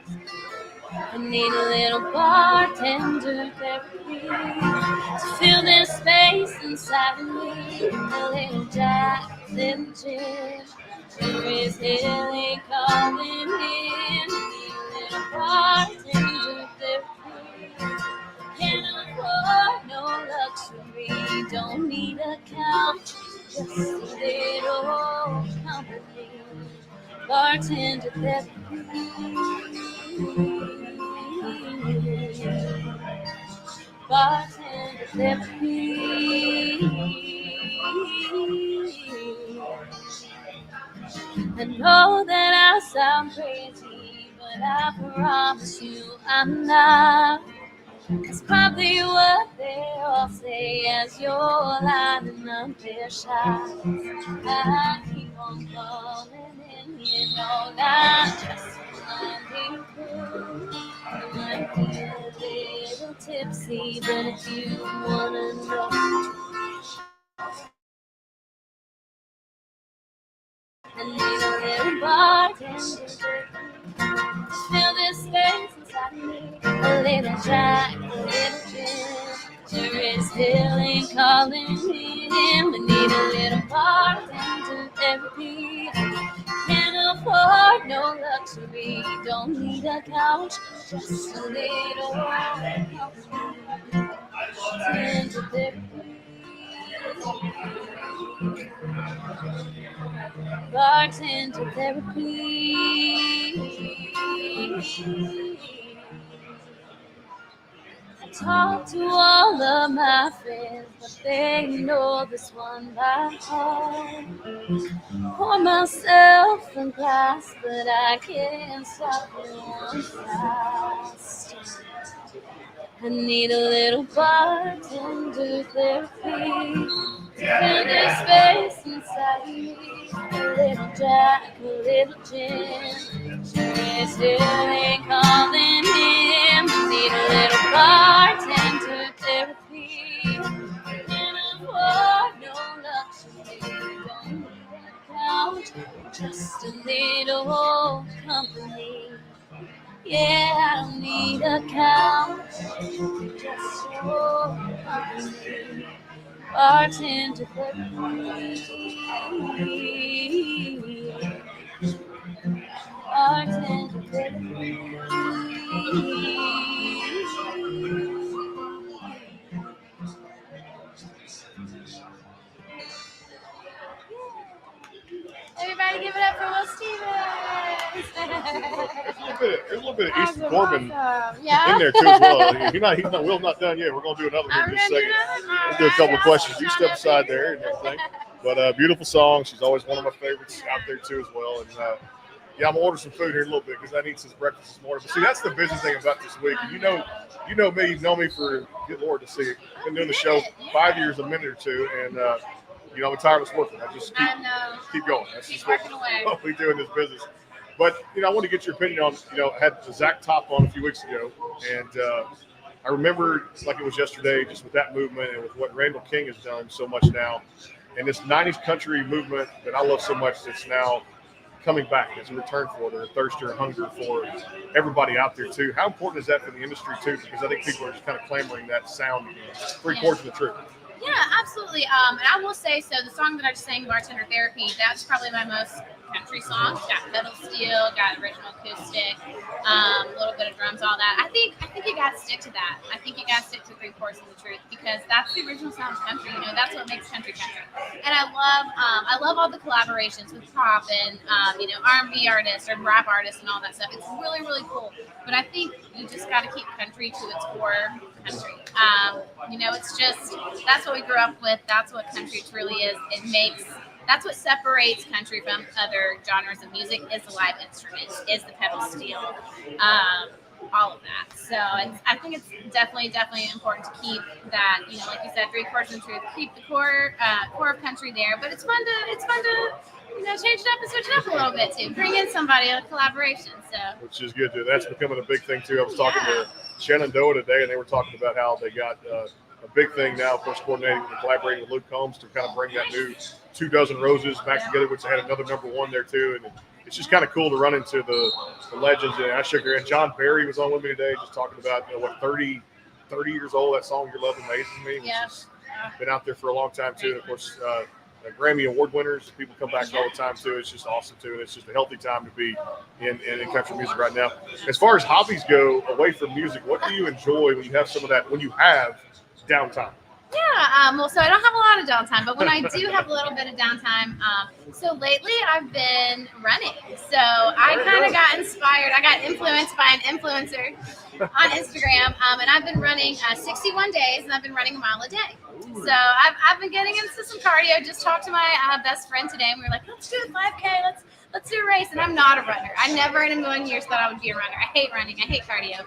I need a little bartender therapy to fill this space inside of me. A little Jack, a little gin, sure is healing calling in. I need a little bartender therapy. Can't afford no luxury, don't need a couch, just a little company. Bartender therapy. Bartender therapy. I know that I sound crazy, but I promise you I'm not. That's probably what they all say as you're lining up their shots. I keep on falling in, you know, not just finding food. I might be a little tipsy, but if you wanna know, I need a little bartender. Fill this space inside me. A little Jack, a little gin. Sure is feeling calling me in. We need a little bartender therapy. Can't afford no luxury. Don't need a couch, just a little bartender therapy. Bartender therapy. I talk to all of my friends, but they know this one by heart. Pour myself a glass, but I can't stop it once I start. I need a little bartender therapy. Fill this space inside me. A little Jack, a little gin. Sure is healing calling him. Need a little bartender therapy. Can't afford no luxury. Don't need a couch, just a little company. Yeah, I don't need a couch, just your company. bartender could bartender could Everybody give it up for Will Stevens. There's a little bit of Easton Corbin Awesome. Yeah. in there too as well. Will's not done yet. We're going to do another one in just a second. We'll do a couple of questions. You step aside there and everything. But beautiful song. She's always one of my favorites out there too as well. And yeah, I'm gonna order some food here in a little bit because I need some breakfast this morning. But see, that's the busy thing about this week. And you know me. You've known me for, good Lord, to see it. Been doing the show 5 years, a minute or two, and I'm a tireless worker. I just keep going. That's just what we do in this business. But I want to get your opinion on. I had Zach Top on a few weeks ago, and I remember like it was yesterday, just with that movement and with what Randall King has done so much now, and this '90s country movement that I love so much that's now coming back as a return for their thirst or hunger for everybody out there too. How important is that for the industry too? Because I think people are just kind of clamoring that sound again. 3 quarters of the truth. Yeah, absolutely. And I will say, so the song that I just sang, Bartender Therapy, that's probably my most country song. It's got pedal steel, got original acoustic, a little bit of drums, all that. I think you got to stick to that. I think you got to stick to 3 quarters of the truth because that's the original sound of country. That's what makes country country. And I love all the collaborations with pop and R&B artists or rap artists and all that stuff. It's really, really cool. But I think you just got to keep country to its core country. It's just, that's what we grew up with. That's what country truly is. That's what separates country from other genres of music is the live instruments, is the pedal steel, all of that. So I think it's definitely important to keep that, like you said, 3 quarters of the truth, keep the core of country there. But it's fun to change it up and switch it up a little bit too. Bring in somebody, a collaboration. So which is good too. That's becoming a big thing too. I was talking to Shenandoah today, and they were talking about how they got a big thing now, of course, coordinating and collaborating with Luke Combs to kind of bring that new 2 Dozen Roses back together, which they had another #1 there too. And it's just kind of cool to run into the legends. And I shook her. And John Barry was on with me today, just talking about 30 years old. That song "Your Love Amazes Me," which has been out there for a long time too. And of course, Grammy Award winners, people come back all the time too. It's just awesome too, and it's just a healthy time to be in country music right now. As far as hobbies go, away from music, what do you enjoy when you have some of that? When you have downtime? Yeah, well, so I don't have a lot of downtime, but when I do have a little bit of downtime, so lately I've been running. So I kind of got inspired. I got influenced by an influencer on Instagram, and I've been running 61 days, and I've been running a mile a day. So I've been getting into some cardio. Just talked to my best friend today, and we were like, let's do a 5K. Let's do a race. And I'm not a runner. I never in a million years thought I would be a runner. I hate running. I hate cardio.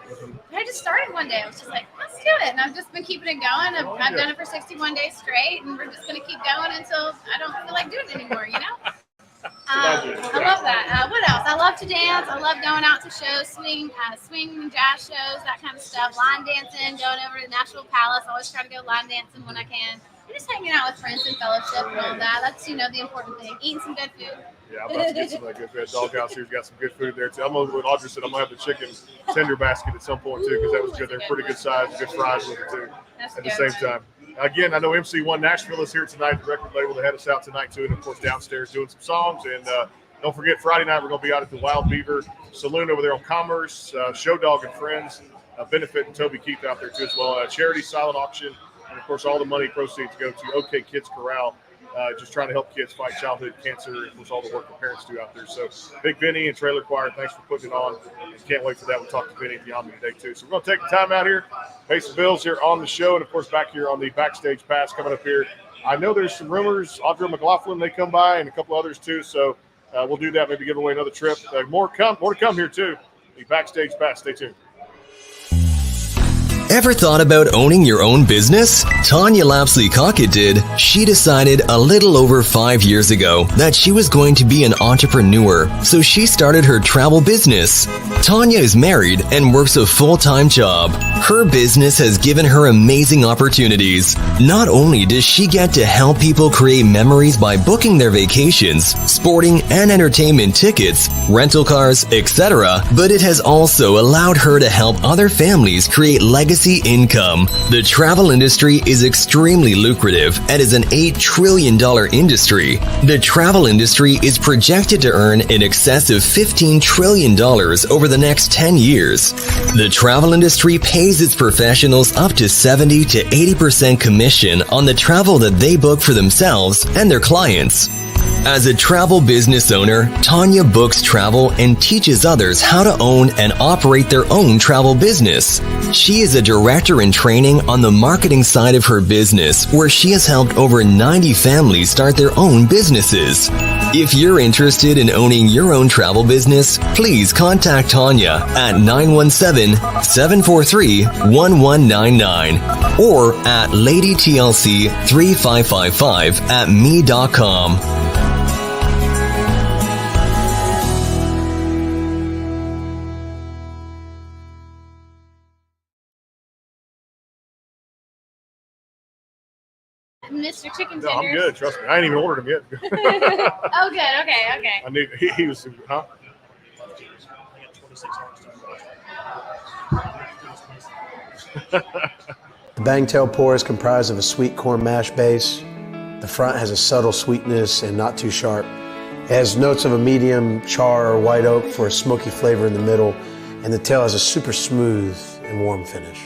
But I just started one day. I was just like, let's do it. And I've just been keeping it going. I've done it for 61 days straight, and we're just going to keep going until I don't feel like doing it anymore, I love that. What else? I love to dance. I love going out to shows, swing and jazz shows, that kind of stuff. Line dancing, going over to Nashville Palace. I always try to go line dancing when I can. And just hanging out with friends and fellowship and all that. That's, the important thing. Eating some good food. Yeah, I'm about to get some of that good food. Dawg House here's got some good food there, too. I'm over with Audrey said I'm going to have the chicken tender basket at some point, too, because that was good. They're pretty good size, good fries with it, too, at the same time. Again, I know MC1 Nashville is here tonight, the record label that had us out tonight, too, and, of course, downstairs doing some songs. And don't forget, Friday night we're going to be out at the Wild Beaver Saloon over there on Commerce. Show Dog and Friends, benefit and Toby Keith out there, too, as well. Charity silent auction. And, of course, all the money proceeds go to OK Kids Corral, just trying to help kids fight childhood cancer, and, of course, all the work the parents do out there. So, Big Benny and Trailer Choir, thanks for putting it on. And can't wait for that. We'll talk to Benny at the Omni today, too. So, we're going to take the time out here, pay some bills here on the show, and, of course, back here on the Backstage Pass coming up here. I know there's some rumors. Audra McLaughlin, they come by, and a couple others, too. So, we'll do that, maybe give away another trip. More to come here, too. The Backstage Pass. Stay tuned. Ever thought about owning your own business? Tanya Lapsley-Cockett did. She decided a little over 5 years ago that she was going to be an entrepreneur, so she started her travel business. Tanya is married and works a full-time job. Her business has given her amazing opportunities. Not only does she get to help people create memories by booking their vacations, sporting and entertainment tickets, rental cars, etc., but it has also allowed her to help other families create legacy income. The travel industry is extremely lucrative and is an $8 trillion industry. The travel industry is projected to earn in excess of $15 trillion over the next 10 years. The travel industry pays its professionals up to 70 to 80% commission on the travel that they book for themselves and their clients. As a travel business owner, Tanya books travel and teaches others how to own and operate their own travel business. She is a director in training on the marketing side of her business, where she has helped over 90 families start their own businesses. If you're interested in owning your own travel business, please contact Tanya at 917-743-1199 or at ladytlc3555@me.com. Mr. Chicken No, I'm Tenders. good. Trust me. I ain't even ordered them yet. Oh, good. Okay. I knew he was, huh? The Bangtail pour is comprised of a sweet corn mash base. The front has a subtle sweetness and not too sharp. It has notes of a medium char or white oak for a smoky flavor in the middle, and the tail has a super smooth and warm finish.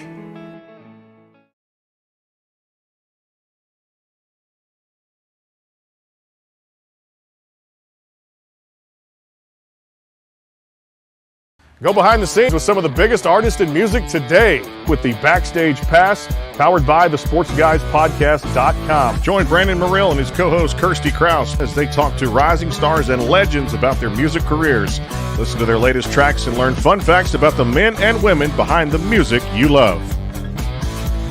Go behind the scenes with some of the biggest artists in music today with the Backstage Pass, powered by the SportsGuysPodcast.com. Join Brandon Morrill and his co-host Kirsty Krause as they talk to rising stars and legends about their music careers. Listen to their latest tracks and learn fun facts about the men and women behind the music you love.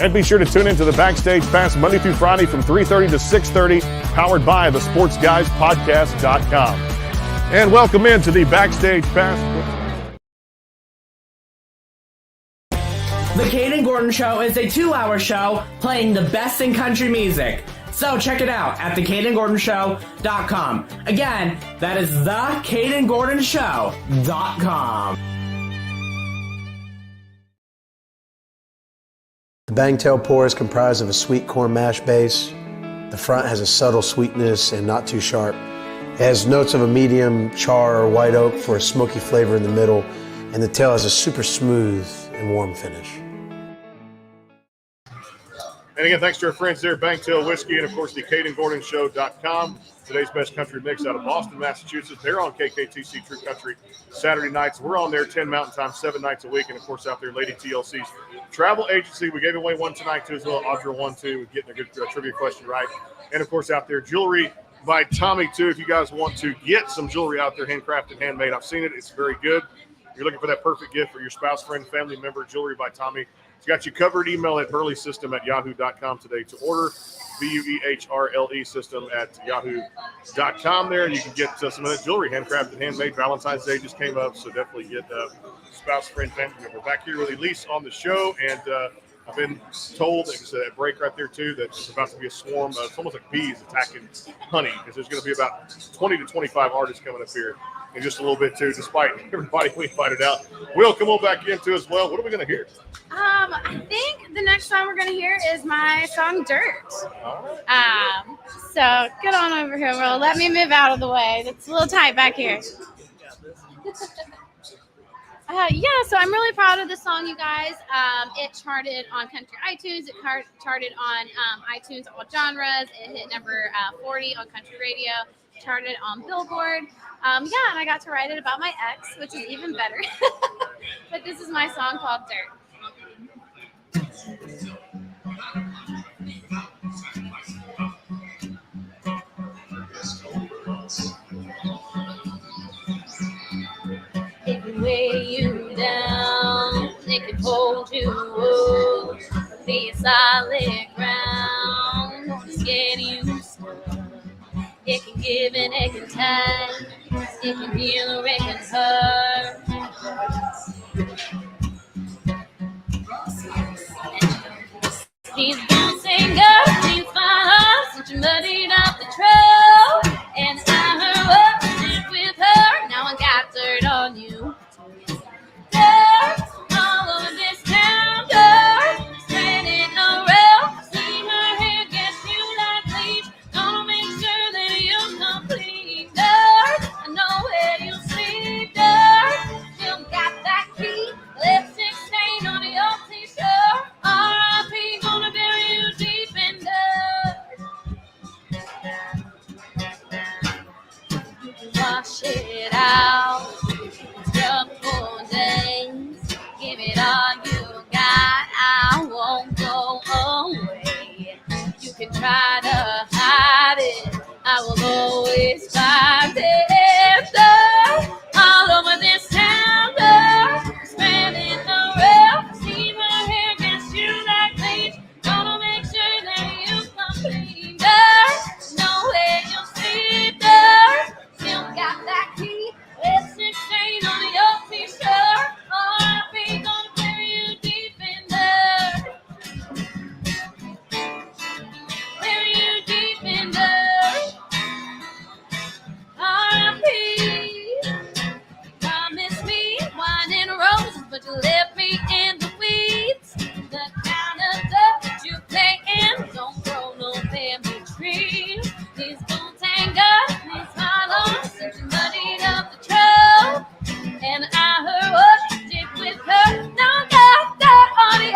And be sure to tune into the Backstage Pass Monday through Friday from 3:30 to 6:30, powered by the SportsGuysPodcast.com. And welcome into the Backstage Pass. The Kate and Gordon Show is a 2-hour show playing the best in country music. So check it out at theKateandGordonShow.com. Again, that is theKateandGordonShow.com. The Bangtail pour is comprised of a sweet corn mash base. The front has a subtle sweetness and not too sharp. It has notes of a medium char or white oak for a smoky flavor in the middle, and the tail has a super smooth and warm finish. And again, thanks to our friends there at Banktail Whiskey and, of course, the KateandGordonShow.com. Today's best country mix out of Boston, Massachusetts. They're on KKTC True Country Saturday nights. We're on there 10 Mountain Time, 7 nights a week. And, of course, out there, Lady TLC's travel agency. We gave away one tonight, too, as well. Audra won, too, getting a good trivia question right. And, of course, out there, jewelry by Tommy, too. If you guys want to get some jewelry out there, handcrafted, handmade, I've seen it. It's very good. If you're looking for that perfect gift for your spouse, friend, family member, jewelry by Tommy. It's got you covered. Email at burleysystem@yahoo.com today to order. BUEHRLE system at yahoo.com there. And you can get some of that jewelry, handcrafted, handmade. Valentine's Day just came up, so definitely get spouse, friend, family member. Back here with Elise on the show, and I've been told, it's a break right there too, that it's about to be a swarm. It's almost like bees attacking honey, because there's going to be about 20 to 25 artists coming up here in just a little bit too, despite everybody we invited out. Will, come on back into as well. What are we going to hear? I think the next song we're going to hear is my song Dirt. So get on over here, Will. Let me move out of the way. It's a little tight back here. So I'm really proud of this song, you guys. It charted on country iTunes. It charted on iTunes all genres. It hit number 40 on country radio. Charted on Billboard. And I got to write it about my ex, which is even better. But this is my song called Dirt. It can weigh you down, it can hold you up, be a solid ground, just get you stuck. It can give and it can take, it can heal or it can hurt. try to hide it. I will always find it, though, all over this town, though, spreading around. See my hair gets you like bleach. Gonna make sure that you come clean, though. No way you'll see it, though. Still got that key. Lipstick stain on your t-shirt. R.I.P. gonna bury you deep in dirt. Bury you deep in dirt. R.I.P. Promise me wine and roses, but you left me in the weeds. The kind of stuff that you play in don't grow no family tree. These bootangas, these hollows, since you muddied up the trail. And I heard what you did with her. Now got that on the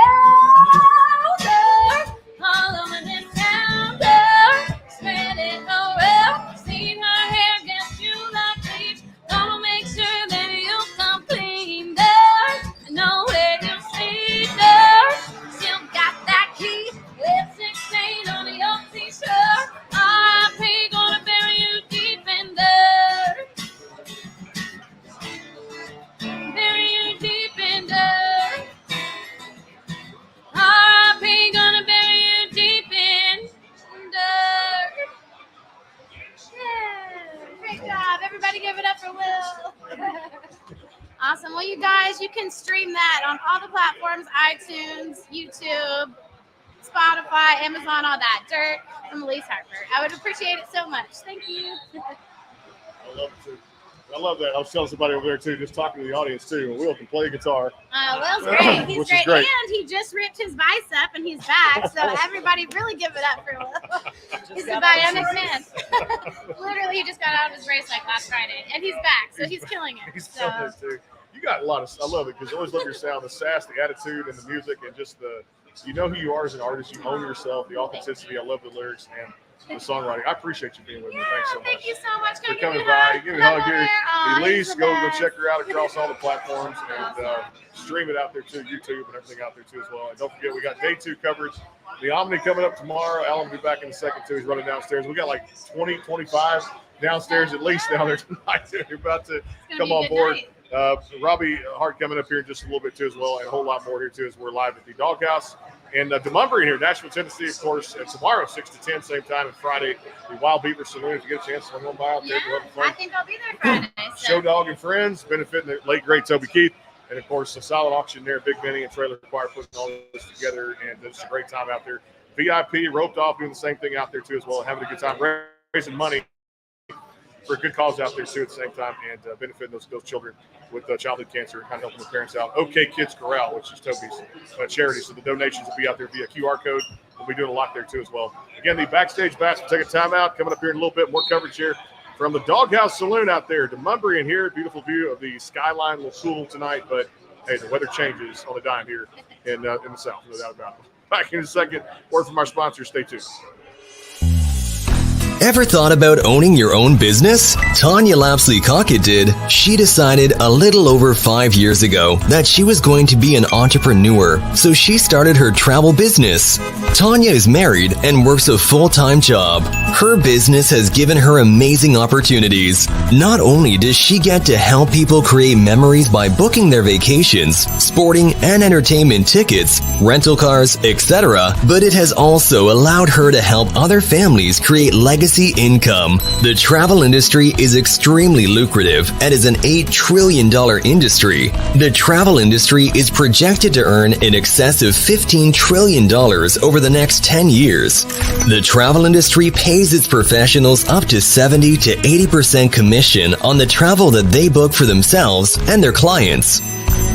other. All over this town, girl. Spread it around. See her hair gets you like bleach. Gonna make sure that you come clean, girl. No way you see dirt. Still got that key. Lipstick stain on your t-shirt. R.I.P. gonna bury you deep in dirt. Bury you deep in dirt. R.I.P. gonna bury you deep in dirt. Yeah, great job. Everybody give it up for Will. Awesome. Well, you guys, you can stream that on all the platforms, iTunes, YouTube, Spotify, Amazon, all that. Dirt from Elise Harper. I would appreciate it so much. Thank you. I love it too. I love that. I was telling somebody over there too, just talking to the audience too. Will can play guitar. Will's great. He's Which is great. great. And he just ripped his bicep and he's back. So everybody really give it up for Will. He's a bionic man. Literally, he just got out of his race like last Friday. And he's back. So he's killing it. He's So killing it too. You got a lot of. I love it because you always love your sound, the sass, the attitude, and the music, and just the. You know who you are as an artist. You own yourself. The authenticity. I love the lyrics and the songwriting. I appreciate you being with me. Thanks so much. thank you so much. For Can I coming give you a by. hug? Give me a hug here. Aw, Elise, he's the go best. check her out across all the platforms and stream it out there too, YouTube and everything out there too as well. And don't forget, we got day 2 coverage. The Omni coming up tomorrow. Alan will be back in a second too. He's running downstairs. We got like 20, 25 downstairs at least down there tonight. You're about to come on board. Robbie Hart coming up here in just a little bit too as well, and a whole lot more here too as we're live at the Doghouse. And Demumbrian here, Nashville, Tennessee, of course, and tomorrow, 6 to 10, same time, and Friday, the Wild Beaver Saloon. If you get a chance to come on by out there, we'll have fun. I think I'll be there Friday. So. Show Dawg and Friends, benefiting the late, great Toby Keith. And, of course, a solid auction there, Big Benny and Trailer Choir putting all this together. And it's a great time out there. VIP, roped off, doing the same thing out there, too, as well. Having a good time, raising money for a good cause out there, too, at the same time. And benefiting those children with childhood cancer and kind of helping the parents out. OK Kids Corral, which is Toby's charity. So the donations will be out there via QR code. We'll be doing a lot there, too, as well. Again, the Backstage Bats will take a timeout. Coming up here in a little bit, more coverage here from the Doghouse Saloon out there. Demumbrian here. Beautiful view of the skyline. A little cool tonight, but, hey, the weather changes on a dime here in the south, no doubt about it. Back in a second. Word from our sponsors. Stay tuned. Ever thought about owning your own business? Tanya Lapsley-Cockett did. She decided a little over 5 years ago that she was going to be an entrepreneur, so she started her travel business. Tanya is married and works a full-time job. Her business has given her amazing opportunities. Not only does she get to help people create memories by booking their vacations, sporting and entertainment tickets, rental cars, etc., but it has also allowed her to help other families create legacy income. The travel industry is extremely lucrative and is an $8 trillion industry. The travel industry is projected to earn in excess of $15 trillion over the next 10 years. The travel industry pays its professionals up to 70 to 80% commission on the travel that they book for themselves and their clients.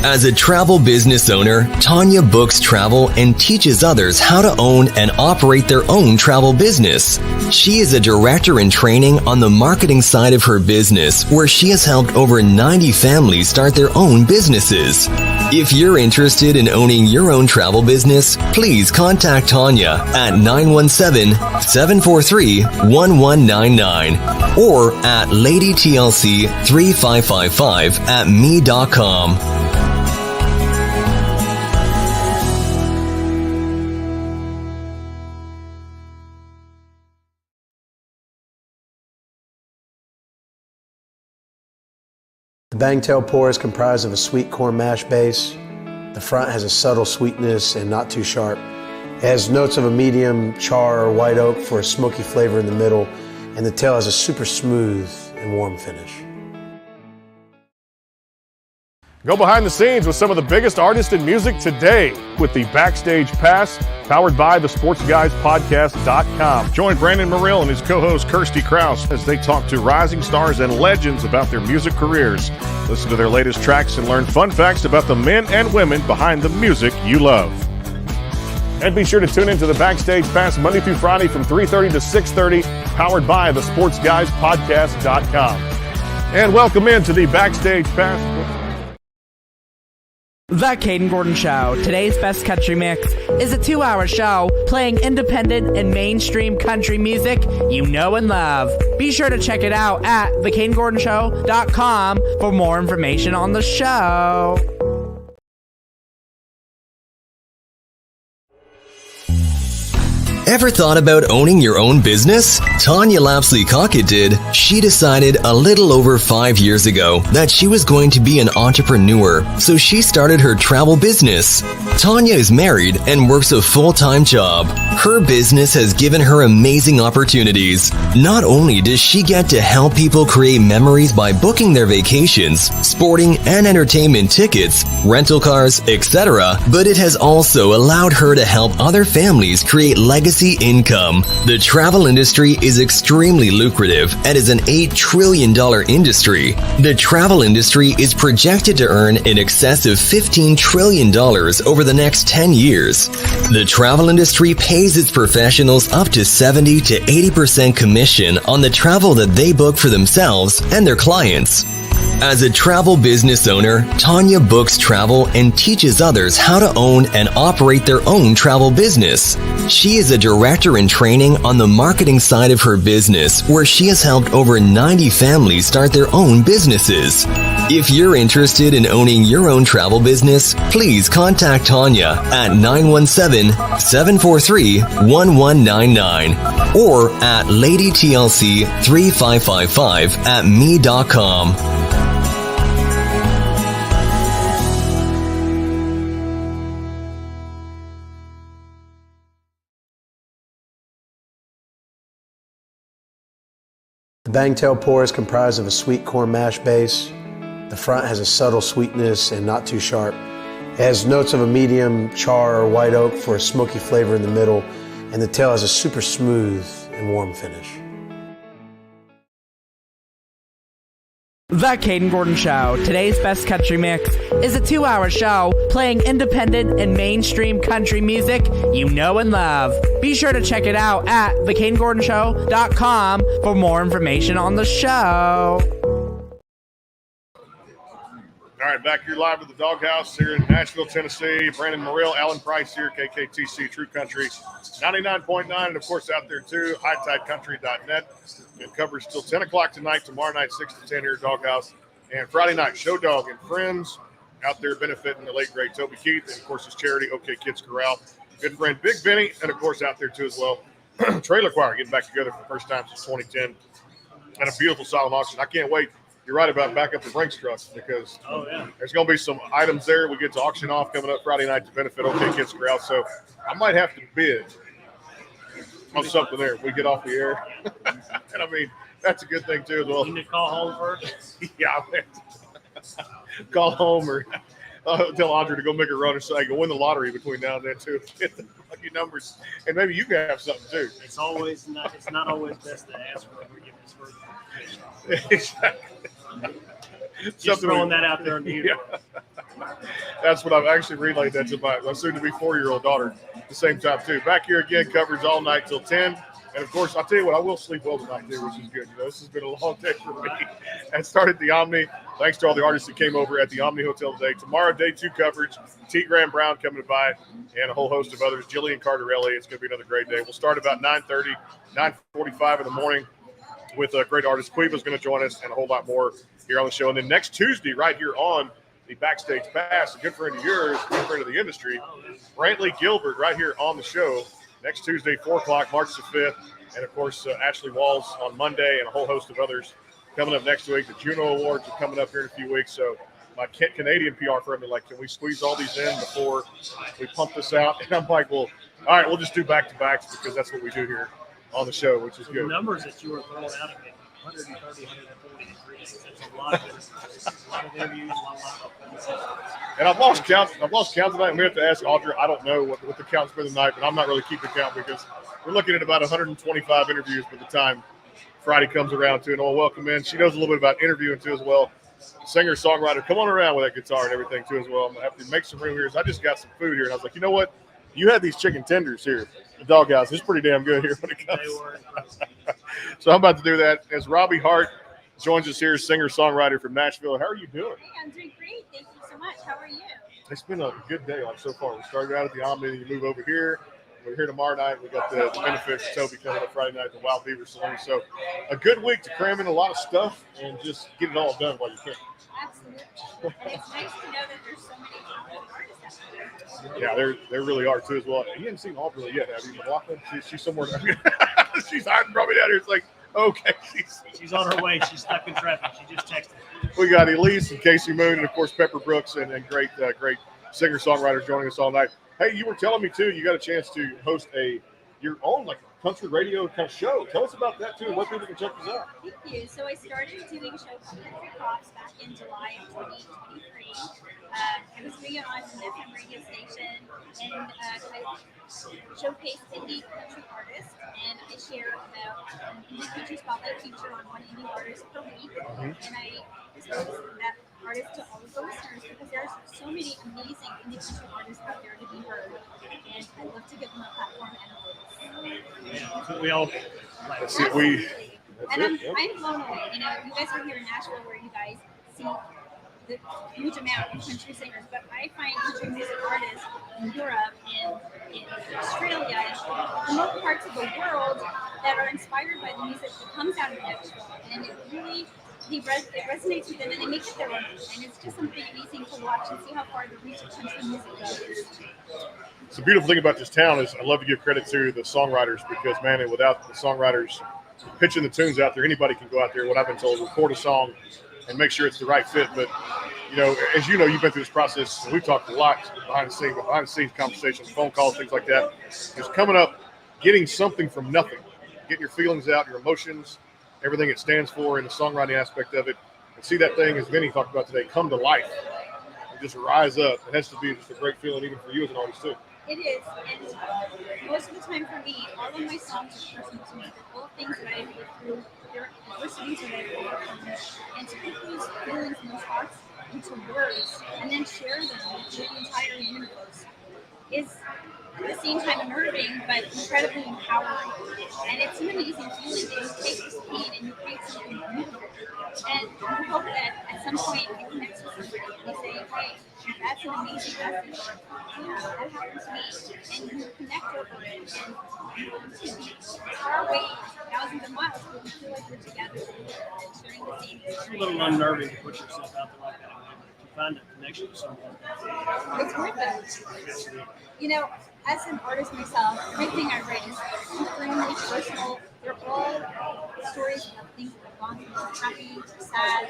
As a travel business owner, Tanya books travel and teaches others how to own and operate their own travel business. She is a director in training on the marketing side of her business, where she has helped over 90 families start their own businesses. If you're interested in owning your own travel business, please contact Tanya at 917-743-1199 or at ladytlc3555@me.com. The bangtail pour is comprised of a sweet corn mash base. The front has a subtle sweetness and not too sharp. It has notes of a medium char or white oak for a smoky flavor in the middle, and the tail has a super smooth and warm finish. Go behind the scenes with some of the biggest artists in music today with the Backstage Pass, powered by the SportsGuysPodcast.com. Join Brandon Morrill and his co-host Kirsty Krause as they talk to rising stars and legends about their music careers. Listen to their latest tracks and learn fun facts about the men and women behind the music you love. And be sure to tune into the Backstage Pass Monday through Friday from 3:30 to 6:30, powered by the SportsGuysPodcast.com. And welcome into the Backstage Pass. The Caden Gordon Show, today's best country mix, is a 2-hour show playing independent and mainstream country music you know and love. Be sure to check it out at thecadengordonshow.com for more information on the show. Ever thought about owning your own business? Tanya Lapsley-Cockett did. She decided a little over 5 years ago that she was going to be an entrepreneur, so she started her travel business. Tanya is married and works a full-time job. Her business has given her amazing opportunities. Not only does she get to help people create memories by booking their vacations, sporting and entertainment tickets, rental cars, etc., but it has also allowed her to help other families create legacy income. The travel industry is extremely lucrative and is an $8 trillion industry. The travel industry is projected to earn in excess of $15 trillion over the next 10 years. The travel industry pays its professionals up to 70 to 80% commission on the travel that they book for themselves and their clients. As a travel business owner, Tanya books travel and teaches others how to own and operate their own travel business. She is a director in training on the marketing side of her business, where she has helped over 90 families start their own businesses. If you're interested in owning your own travel business, please contact Tanya at 917-743-1199 or at ladytlc3555@me.com. The bangtail pour is comprised of a sweet corn mash base. The front has a subtle sweetness and not too sharp. It has notes of a medium char or white oak for a smoky flavor in the middle, and the tail has a super smooth and warm finish. The Caden Gordon Show, today's best country mix, is a 2-hour show playing independent and mainstream country music you know and love. Be sure to check it out at thecadengordonshow.com for more information on the show. All right, back here live at the Doghouse here in Nashville, Tennessee. Brandon Morrill, Alan Price here, KKTC True Country 99.9, and of course out there too, hightidecountry.net. It covers till 10 o'clock tonight, tomorrow night 6 to 10 here at Doghouse, and Friday night Show Dog and Friends out there benefiting the late great Toby Keith, and of course his charity OK Kids Corral. Good friend Big Benny, and of course out there too as well, Trailer Choir getting back together for the first time since 2010, and a beautiful silent auction. I can't wait. You're right about back up the Brinks trucks, because there's going to be some items there we get to auction off coming up Friday night to benefit OK Kids Corral. So I might have to bid on something there if we get off the air. And I mean, that's a good thing too as well. You need to call home first? Yeah, call home or tell Audrey to go make a run or so I can win the lottery between now and then too. Get the lucky numbers. And maybe you can have something too. It's not always best to ask for forgiveness for Exactly. just throwing that out there on the universe. Yeah. That's what I've actually relayed that to my soon-to-be 4-year-old daughter at the same time, too. Back here again, coverage all night till 10. And, of course, I'll tell you what, I will sleep well tonight, too, which is good. You know, this has been a long day for me. And started the Omni. Thanks to all the artists that came over at the Omni Hotel today. Tomorrow, day 2 coverage. T. Graham Brown coming by, and a whole host of others. Jillian Cardarelli. It's going to be another great day. We'll start about 9:30, 9:45 in the morning with a great artist. Quiva's going to join us and a whole lot more here on the show. And then next Tuesday, right here on the Backstage Pass, a good friend of yours, good friend of the industry, Brantley Gilbert, right here on the show. Next Tuesday, 4 o'clock, March the 5th. And, of course, Ashley Walls on Monday and a whole host of others coming up next week. The Juno Awards are coming up here in a few weeks. So my Canadian PR firm is like, can we squeeze all these in before we pump this out? And I'm like, well, all right, we'll just do back-to-backs because that's what we do here on the show, which is The good. numbers that you were throwing out again, 130, 140 degrees. That's a lot of interviews, a lot of And I've lost count tonight. And we have to ask Audra. I don't know what the count's been tonight, but I'm not really keeping count because we're looking at about 125 interviews by the time Friday comes around too. And I'll welcome in. She knows a little bit about interviewing too as well. Singer, songwriter, come on around with that guitar and everything too as well. I'm gonna have to make some room here. So I just got some food here, and I was like, you know what? You had these chicken tenders here, the Dawg House. It's pretty damn good here when it comes. So I'm about to do that as Robbie Hart joins us here, singer songwriter from Nashville. How are you doing? Hey, I'm doing great. Thank you so much. How are you? It's been a good day like so far. We started out at the Omni, you move over here. We're here tomorrow night. We got the benefits of Toby coming up Friday night at the Wild Beaver Saloon. So a good week to cram in a lot of stuff and just get it all done while you can. Absolutely. And it's nice to know that there's so many talented artists out there. Yeah, there really are too as well. You haven't seen Aubrey yet, have you? McLaughlin? She's somewhere. She's hiding probably down here. It's like, okay. She's on her way. She's stuck in traffic. She just texted. We got Elise and Casey Moon and, of course, Pepper Brooks and great singer-songwriters joining us all night. Hey, you were telling me, too, you got a chance to host your own, like, country radio kind of show. Tell us about that, too, and what people can check this out. Thank you. So I started doing a show called Country Crops back in July of 2023. I was doing it on an FM radio station, and I showcase indie country artists, and I share about an indie country spotlight feature on one indie artist per week, and I expose that artist to all of the listeners because there's so many amazing indie country artists out there to be heard, and I love to give them a platform and a voice. Yeah, we all Absolutely. And I'm blown away. You know, you guys are here in Nashville where you guys see the huge amount of country singers, but I find country music artists in Europe and in Australia and remote parts of the world that are inspired by the music that comes out of Nashville, and it really it resonates with them, and they make it their own. And it's just something amazing to watch and see how far the reach of country music goes. The beautiful thing about this town is I love to give credit to the songwriters because, man, without the songwriters pitching the tunes out there, anybody can go out there, what I've been told, record a song and make sure it's the right fit. But, you know, as you know, you've been through this process, and we've talked a lot behind the scenes conversations, phone calls, things like that. It's coming up, getting something from nothing, getting your feelings out, your emotions, everything it stands for, and the songwriting aspect of it, and see that thing, as Vinny talked about today, come to life and just rise up. It has to be just a great feeling, even for you as an artist, too. It is, and most of the time for me, all of my songs are personal to me. They're all things that I've lived through, they're adversities that I've overcome, and to put those feelings and those thoughts into words and then share them with the entire universe is at the same time unnerving but incredibly empowering. And it's an amazing feeling that you take this pain and you create something beautiful. And you hope that at some point it connects with somebody and you say, hey, that's an amazing message. Yeah, that happened to me. And you connect over it and far away, thousands of miles, but we feel like we're together and sharing the same It's a experience. little unnerving to put yourself out there like that. If you find a connection with someone, It's worth it. You know, as an artist myself, everything I write is extremely personal. They're all stories of things that I've gone through, happy, sad,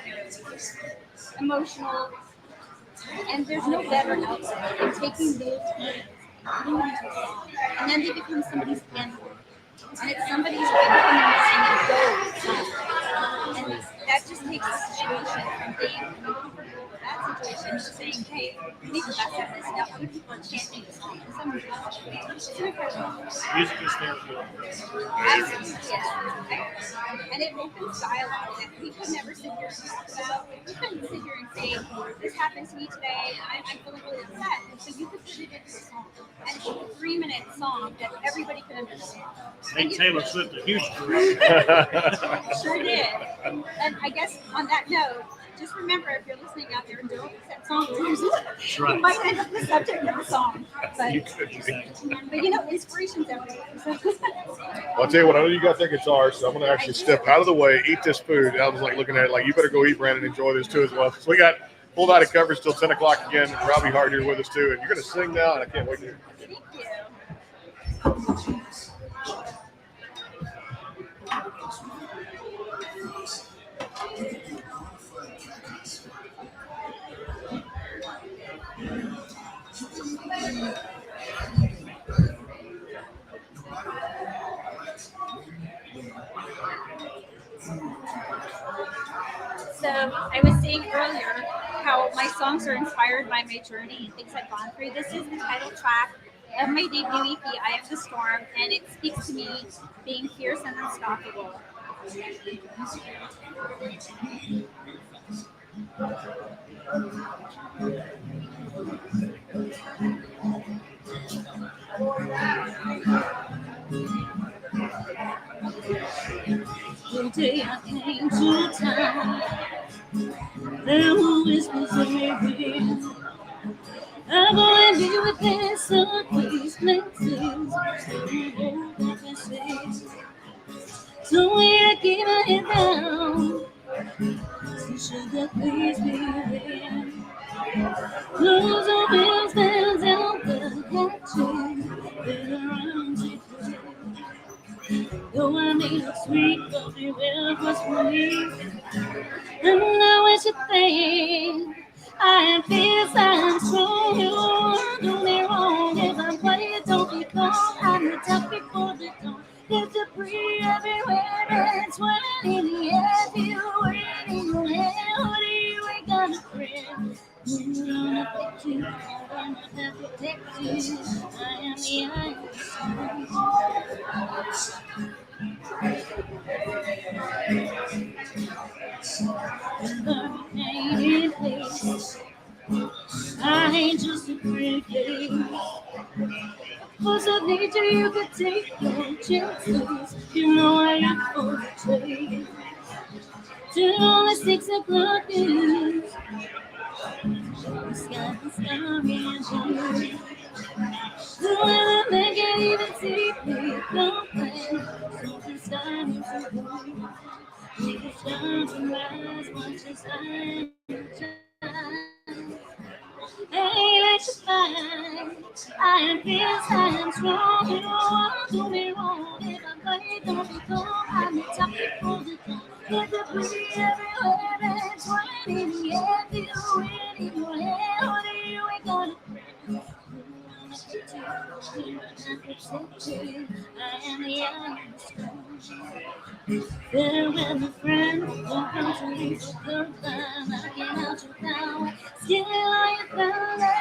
emotional, and there's no better outlet than taking those feelings and putting them into a song, and then they become somebody's anthem. And it's somebody's way of coming and go. And that just takes the situation from being uncomfortable with that situation to saying, hey, make the best of this. Now other people are chanting the song and someone else. It's incredible. music is therapy. Absolutely, yes. And it opens dialogue that we could never sit here and talk about. We couldn't sit here and say, this happened to me today, and I'm feeling really upset. And so you could put it into a song. And it's a 3-minute song that everybody could understand. Make Taylor Swift a huge career. Sure did. And I guess on that note, just remember if you're listening out there and don't accept song lyrics, you might end up the subject of the song. But you know, inspiration's everywhere. So. Well, I'll tell you what, I know you got that guitar, so I'm going to actually step out of the way, eat this food. And I was like looking at it like, you better go eat, Brandon, enjoy this too as well. So we got full night of coverage till 10 o'clock again. Robbie Hart here with us too. And you're going to sing now, and I can't wait to hear it. Thank you. So I was saying earlier how my songs are inspired by my journey and things I've gone through. This is the title track of my debut EP, I Am the Storm, and it speaks to me being fierce and unstoppable. The day I came to town, there were whispers in my ear. I'm gonna be with this someplace, places, so where I keep my head down, so should that please be there? Those are bills stands out the catching, they're around you. Though I may look sweet, but you will was for me. And I wish you think I am fierce and strong. You won't do me wrong if I'm quiet, don't be calm. I'm the tough before the dawn. There's debris everywhere, that's what I need in the air. Feel weight in your hair, what do you ain't got a friend? You're unaffected, I'm not that protected. I am the iron. I ain't just a pretty face. Force of nature, you could take your chances. You know I am for the trade. Till all the 6 o'clock is. The sky is starry and blue. The weather they can't even see me. Don't play. Something's starting to go. Make it shine and rise, watch as I shine. Hey, let you find I am fierce, I am strong. You don't want to do me wrong. If I'm playing, don't be calm. I'm the top before the dawn. There's debris everywhere, that's what I need in the air. Feel wind in your hair, what are you ain't gonna do? I am the iron. Farewell, my friend. Don't come to leave the good time. I can't out you down. Still on your thunder.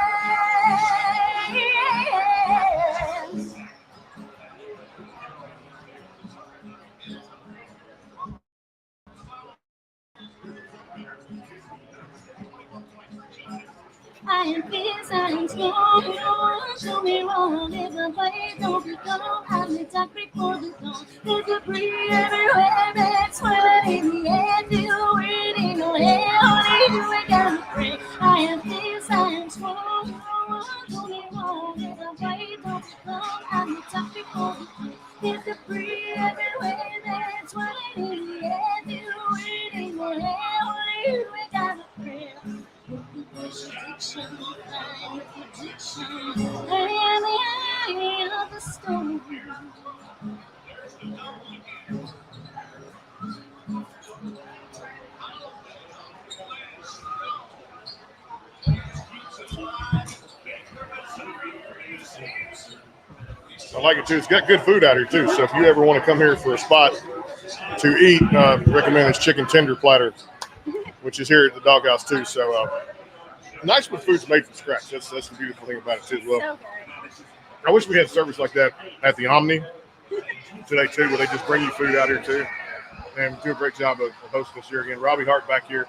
I am fierce, I am strong. You don't want to do me wrong. If I play, don't be calm. I'm the top before the dawn. There's debris everywhere, that's what I need in the air. Feel wind in your hair, only you ain't got a friend. I am fierce, I am strong. You don't want to do me wrong. If I play, don't be calm. I'm the top before the dawn. There's debris everywhere, that's what I need in the air. Feel wind in your hair, only you ain't got a friend. Addiction, I am the eye of the storm. I like it too. It's got good food out here too. So if you ever want to come here for a spot to eat, recommend this chicken tender platter, which is here at the Dawg House too. So nice when food's made from scratch. That's the beautiful thing about it too as well. So I wish we had service like that at the Omni today too, where they just bring you food out here too. And do a great job of hosting us here again. Robbie Hart back here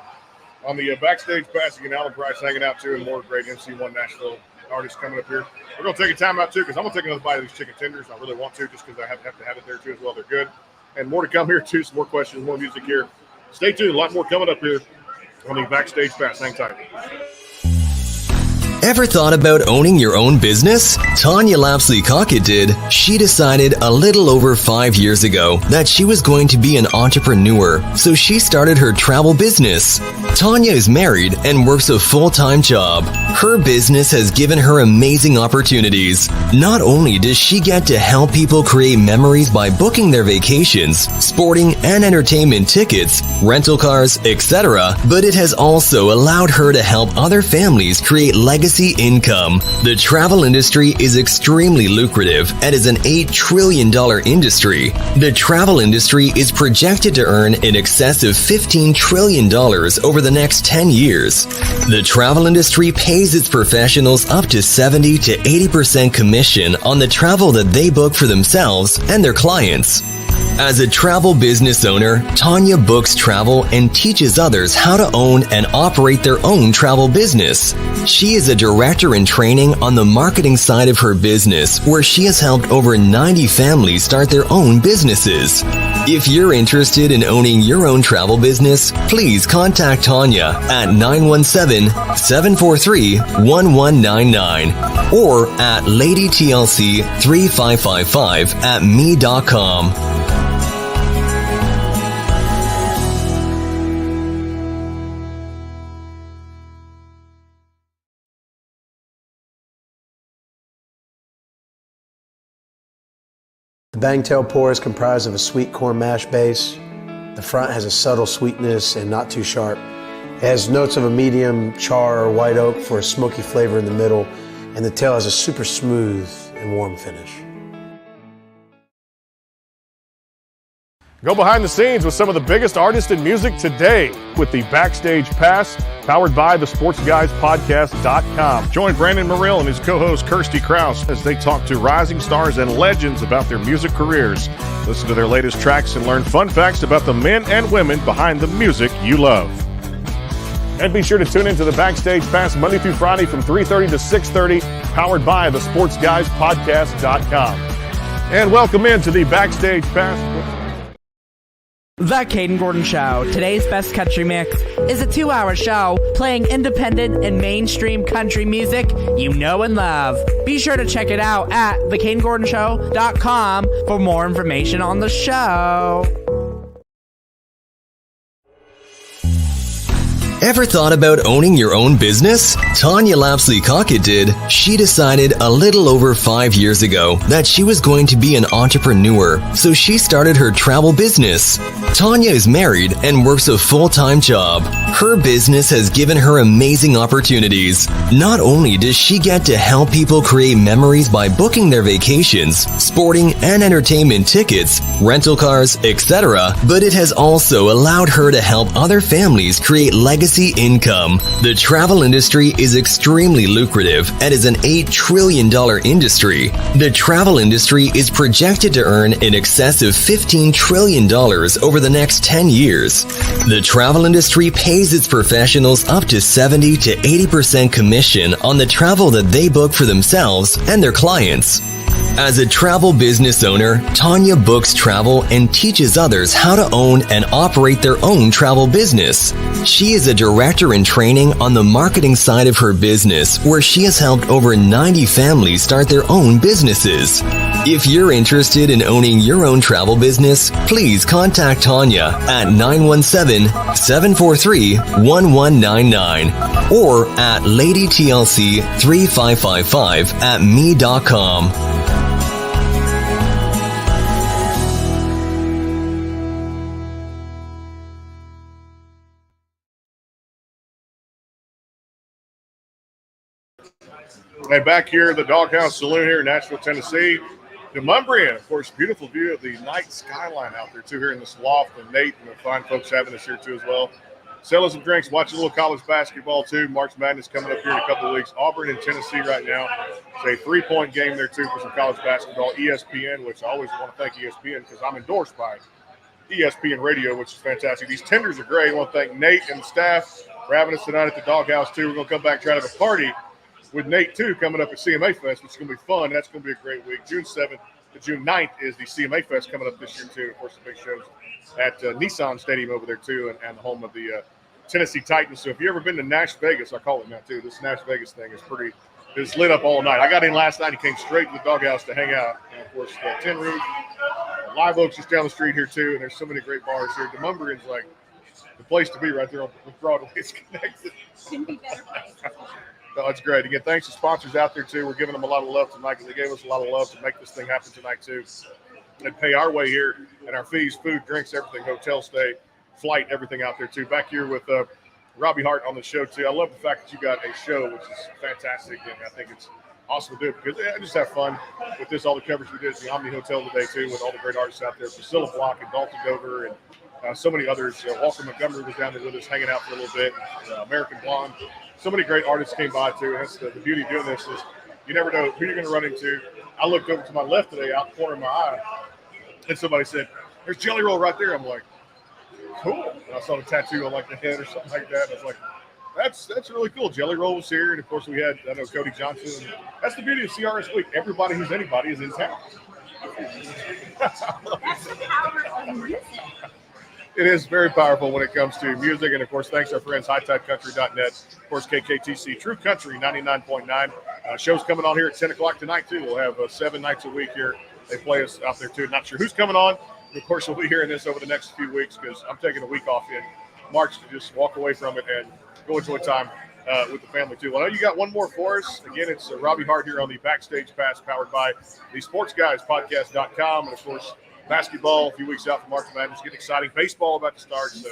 on the Backstage Pass. Again, Alan Price hanging out too, and more great MC1 Nashville artists coming up here. We're going to take a time out too, because I'm going to take another bite of these chicken tenders. I really want to, just because I have to have it there too as well. They're good. And more to come here too. Some more questions, more music here. Stay tuned. A lot more coming up here on the Backstage Pass. Hang tight. Ever thought about owning your own business? Tanya Lapsley-Cockett did. She decided a little over 5 years ago that she was going to be an entrepreneur, so she started her travel business. Tanya is married and works a full-time job. Her business has given her amazing opportunities. Not only does she get to help people create memories by booking their vacations, sporting and entertainment tickets, rental cars, etc., but it has also allowed her to help other families create legacy legacy income. The travel industry is extremely lucrative and is an $8 trillion industry. The travel industry is projected to earn in excess of $15 trillion over the next 10 years. The travel industry pays its professionals up to 70 to 80% commission on the travel that they book for themselves and their clients. As a travel business owner, Tanya books travel and teaches others how to own and operate their own travel business. She is a director in training on the marketing side of her business, where she has helped over 90 families start their own businesses. If you're interested in owning your own travel business, please contact Tanya at 917-743-1199 or at ladytlc3555@me.com. The Bangtail pour is comprised of a sweet corn mash base. The front has a subtle sweetness and not too sharp. It has notes of a medium char or white oak for a smoky flavor in the middle, and the tail has a super smooth and warm finish. Go behind the scenes with some of the biggest artists in music today with the Backstage Pass, powered by the SportsGuysPodcast.com. Join Brandon Morrill and his co-host Kirsty Krause as they talk to rising stars and legends about their music careers. Listen to their latest tracks and learn fun facts about the men and women behind the music you love. And be sure to tune into the Backstage Pass Monday through Friday from 3:30 to 6:30, powered by the SportsGuysPodcast.com. And welcome into the Backstage Pass. The Caden Gordon Show, today's best country mix, is a 2-hour show playing independent and mainstream country music you know and love. Be sure to check it out at thecadengordonshow.com for more information on the show. Ever thought about owning your own business? Tanya Lapsley-Cockett did. She decided a little over 5 years ago that she was going to be an entrepreneur, so she started her travel business. Tanya is married and works a full-time job. Her business has given her amazing opportunities. Not only does she get to help people create memories by booking their vacations, sporting and entertainment tickets, rental cars, etc., but it has also allowed her to help other families create legacy income. The travel industry is extremely lucrative and is an $8 trillion industry. The travel industry is projected to earn in excess of $15 trillion over the next 10 years. The travel industry pays its professionals up to 70 to 80% commission on the travel that they book for themselves and their clients. As a travel business owner, Tanya books travel and teaches others how to own and operate their own travel business. She is a director in training on the marketing side of her business, where she has helped over 90 families start their own businesses. If you're interested in owning your own travel business, please contact Tanya at 917-743-1199 or at ladytlc3555@me.com. And back here at the Doghouse Saloon here in Nashville, Tennessee, Demumbrian, of course, beautiful view of the night skyline out there too here in this loft, and Nate and the fine folks having us here too as well. Selling some drinks, watching a little college basketball too. March Madness coming up here in a couple of weeks. Auburn and Tennessee right now. It's a 3-point game there too for some college basketball. ESPN, which I always want to thank ESPN because I'm endorsed by ESPN Radio, which is fantastic. These tenders are great. I want to thank Nate and the staff for having us tonight at the Doghouse too. We're going to come back and try to have a party with Nate too coming up at CMA Fest, which is going to be fun. That's going to be a great week. June 7th to June 9th is the CMA Fest coming up this year too. Of course, the big shows at Nissan Stadium over there too, and the home of the Tennessee Titans. So if you've ever been to Nash Vegas, I call it that too. This Nash Vegas thing is it's lit up all night. I got in last night and came straight to the Doghouse to hang out. And of course, the Tin Roof, Live Oaks is down the street here too, and there's so many great bars here. Demumbrian's like the place to be right there on Broadway. It's connected. Couldn't be better place. No, it's great. Again, thanks to sponsors out there too. We're giving them a lot of love tonight because they gave us a lot of love to make this thing happen tonight too. And pay our way here and our fees, food, drinks, everything, hotel stay, flight, everything out there too. Back here with Robbie Hart on the show too. I love the fact that you got a show, which is fantastic, and I think it's awesome to do it because I just have fun with this. All the coverage we did at the Omni Hotel today too, with all the great artists out there, Priscilla Block and Dalton Dover, and so many others. Walker Montgomery was down there with us, hanging out for a little bit. American Blonde. So many great artists came by too. And that's the beauty of doing this is you never know who you're going to run into. I looked over to my left today, out the corner of my eye, and somebody said, "There's Jelly Roll right there." I'm like, "Cool." And I saw the tattoo on like the head or something like that. And I was like, That's really cool. Jelly Roll was here, and of course we had Cody Johnson. That's the beauty of CRS Week. Everybody who's anybody is in town. That's the power of music. It is very powerful when it comes to music, and of course, thanks our friends HighTideCountry.net. Of course, KKTC True Country 99.9. Show's coming on here at 10 o'clock tonight too. We'll have 7 nights a week here. They play us out there too. Not sure who's coming on. Of course, we'll be hearing this over the next few weeks because I'm taking a week off in March to just walk away from it and go enjoy time with the family too. Well, I know you got one more for us. Again, it's Robbie Hart here on the Backstage Pass, powered by the SportsGuysPodcast.com, and of course, basketball a few weeks out from March Madness. Getting exciting. Baseball about to start, so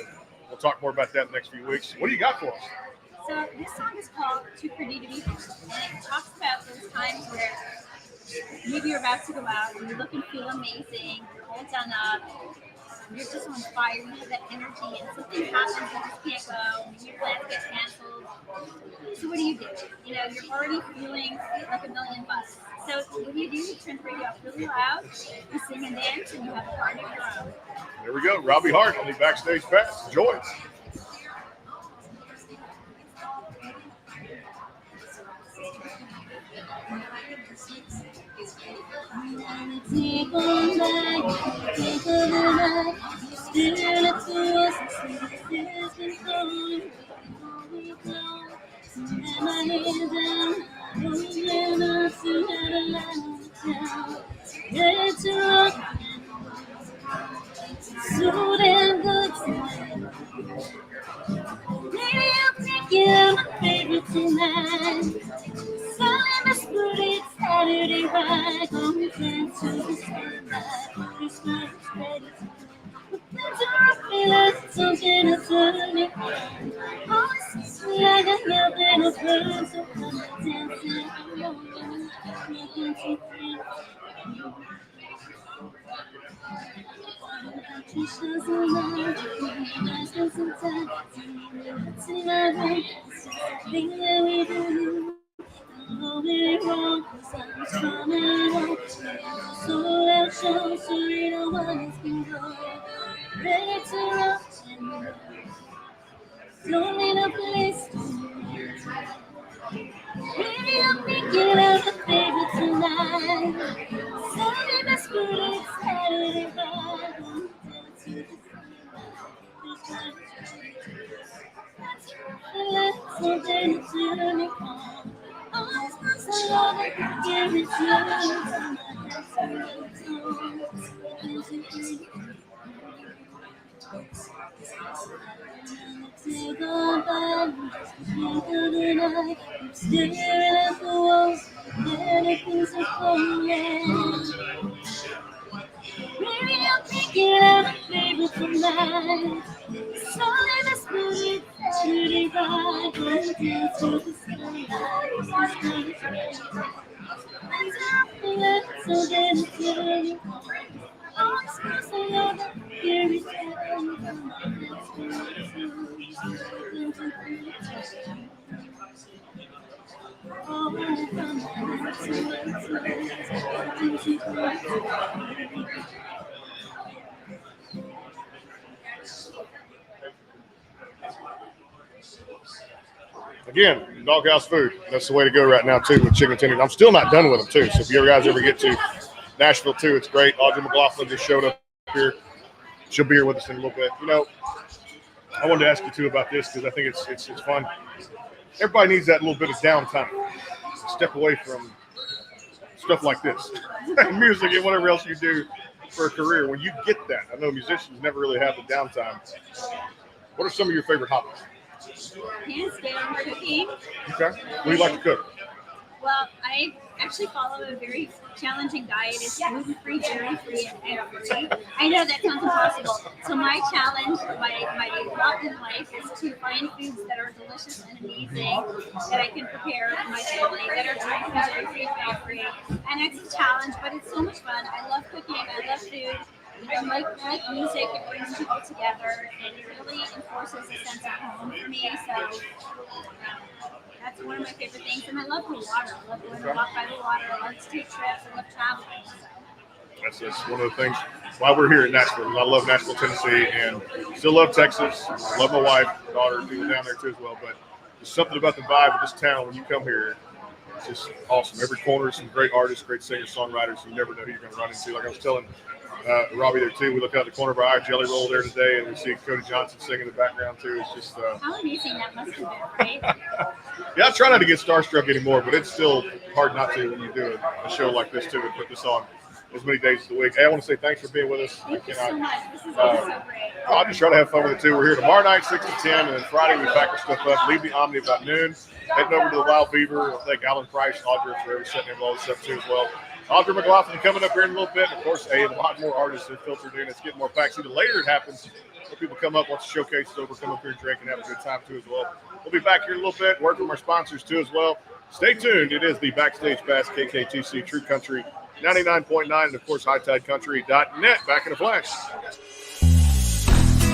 we'll talk more about that in the next few weeks. What do you got for us? So this song is called Too Pretty to Be True, and it talks about those times where maybe you're about to go out and you look and feel amazing, all done up, you're just on fire, you have that energy, and something happens and you just can't go, your plans get canceled. So what do? You're already feeling like $1 million bucks. So what do? You turn the radio up really loud, you sing and dance, and you have a party of your own. There we go. Robbie Hart on the Backstage Pass. Enjoy. Take on back, think of the night. Still up to us, and has been flowing all week long. So let my head down, moving us to have a line of town. Ready to rock, so damn good tonight. Maybe I'll take you out my favorite tonight. So let me split it Saturday right. Come and dance to the sunlight. Christmas is ready to go. But things are feeling something to turn me on. Oh, it's so sweet, I got nothing to prove. So come and dance in the morning. Nothing to think. Patricia's alive. I spend some time to my room. It's just a thing that we do. Going wrong, 'cause I was coming along. So I'll show, so you know what it's been going. Ready to rock and roll. Don't need a place to be. Maybe I'm thinking of the baby tonight. Sunday best food is Saturday night. To the sunlight. That's something to turn me on. Always was a love I could give it to you. Take on by, think of the night. I'm staring at the walls, anything's a falling. Maybe I'm thinking of a favorite tonight. So let us put it Saturday right. Go dance to the sunlight. Things are feeling so damn good. Oh, it's supposed to love that here is heaven. Again, Doghouse Food. That's the way to go right now, too, with chicken tenders. I'm still not done with them, too. So if you guys ever get to Nashville, too, it's great. Audrey McLaughlin just showed up here. She'll be here with us in a little bit. I wanted to ask you, too, about this because I think it's fun. Everybody needs that little bit of downtime. Step away from stuff like this. Music and whatever else you do for a career. When you get that, I know musicians never really have the downtime. What are some of your favorite hobbies? Hands down, cooking. Okay. What do you like to cook? Well, I actually follow a very challenging diet. It's gluten-free, dairy-free, and egg-free. I know that sounds impossible. So my challenge, my lot in life is to find foods that are delicious and amazing that I can prepare for my family that are gluten-free, dairy-free, and egg-free. And it's a challenge, but it's so much fun. I love cooking. I love food. I like music. It brings people together, and it really enforces a sense of home for me. So that's one of my favorite things. And I love the water. I love going to walk by the water. I love to take trips. I love traveling. So. That's one of the things why we're here in Nashville. I love Nashville, Tennessee, and still love Texas. Love my wife, daughter, people down there too as well. But there's something about the vibe of this town when you come here. It's just awesome. Every corner is some great artists, great singers, songwriters. You never know who you're going to run into. Like I was telling Robbie there too. We look out the corner of our eye, Jelly Roll there today, and we see Cody Johnson singing in the background too. It's just how amazing that must have been, right? Yeah, I try not to get starstruck anymore, but it's still hard not to when you do a show like this too and put this on as many days of the week. Hey, I want to say thanks for being with us. Thank you so much. This is so great. I'll just try to have fun with it too. We're here tomorrow night, 6 to 10, and then Friday we pack our stuff up, leave the Omni about noon, heading over to the Wild Beaver. We'll thank Alan Price, Audra for setting in all this stuff too as well. Audra McLaughlin coming up here in a little bit. And of course, a lot more artists are filtered in. It's getting more packed. The later it happens, more people come up once the showcase is over, come up here and drink and have a good time too as well. We'll be back here in a little bit, work with our sponsors too as well. Stay tuned. It is the Backstage Pass, KKTC, True Country 99.9, and of course, HighTideCountry.net. Back in a flash.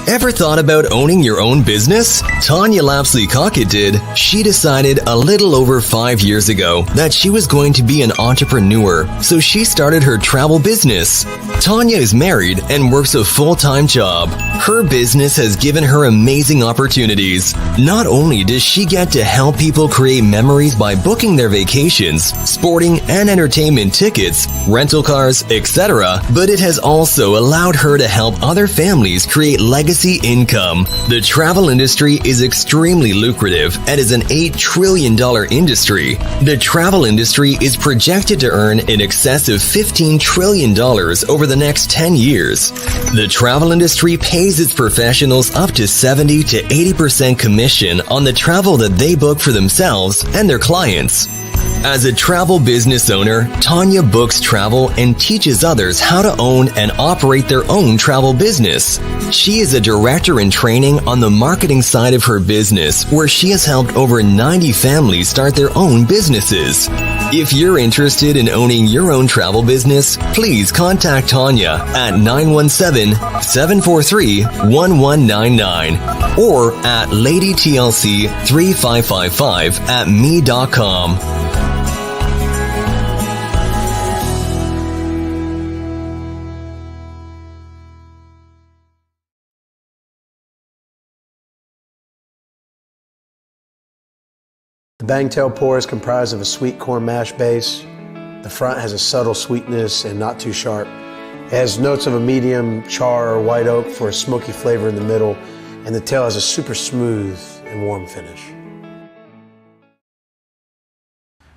Ever thought about owning your own business? Tanya Lapsley-Cockett did. She decided a little over 5 years ago that she was going to be an entrepreneur, so she started her travel business. Tanya is married and works a full-time job. Her business has given her amazing opportunities. Not only does she get to help people create memories by booking their vacations, sporting and entertainment tickets, rental cars, etc., but it has also allowed her to help other families create legacy income. The travel industry is extremely lucrative and is an $8 trillion industry. The travel industry is projected to earn in excess of $15 trillion over the next 10 years. The travel industry pays its professionals up to 70 to 80% commission on the travel that they book for themselves and their clients. As a travel business owner, Tanya books travel and teaches others how to own and operate their own travel business. She is a director in training on the marketing side of her business, where she has helped over 90 families start their own businesses. If you're interested in owning your own travel business, please contact Tanya at 917-743-1199 or at ladytlc3555@me.com. The Bangtail pour is comprised of a sweet corn mash base. The front has a subtle sweetness and not too sharp. It has notes of a medium char or white oak for a smoky flavor in the middle, and the tail has a super smooth and warm finish.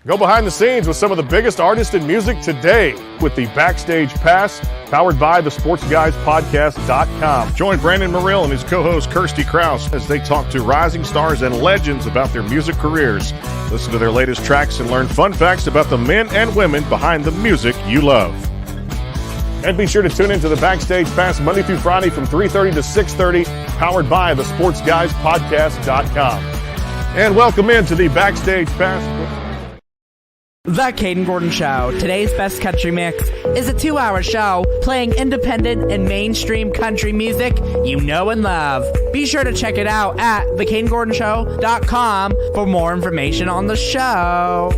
Go behind the scenes with some of the biggest artists in music today with the Backstage Pass, powered by the SportsGuysPodcast.com. Join Brandon Morrill and his co-host Kirsty Krause as they talk to rising stars and legends about their music careers. Listen to their latest tracks and learn fun facts about the men and women behind the music you love. And be sure to tune into the Backstage Pass Monday through Friday from 3:30 to 6:30, powered by the SportsGuysPodcast.com. And welcome into the Backstage Pass. The Caden Gordon Show. Today's best country mix is a 2-hour show playing independent and mainstream country music you know and love. Be sure to check it out at thecadengordonshow.com for more information on the show.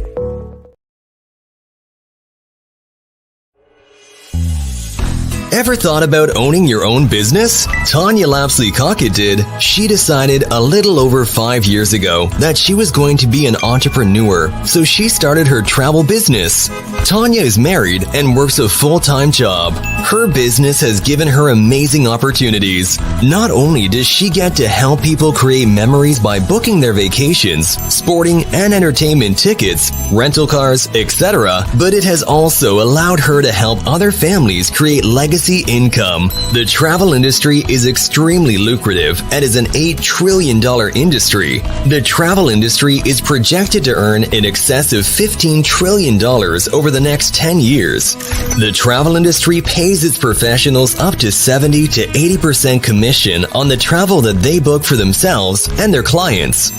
Ever thought about owning your own business? Tanya Lapsley-Cockett did. She decided a little over 5 years ago that she was going to be an entrepreneur, so she started her travel business. Tanya is married and works a full-time job. Her business has given her amazing opportunities. Not only does she get to help people create memories by booking their vacations, sporting and entertainment tickets, rental cars, etc., but it has also allowed her to help other families create legacy emergency income. The travel industry is extremely lucrative and is an $8 trillion industry. The travel industry is projected to earn in excess of $15 trillion over the next 10 years. The travel industry pays its professionals up to 70 to 80% commission on the travel that they book for themselves and their clients.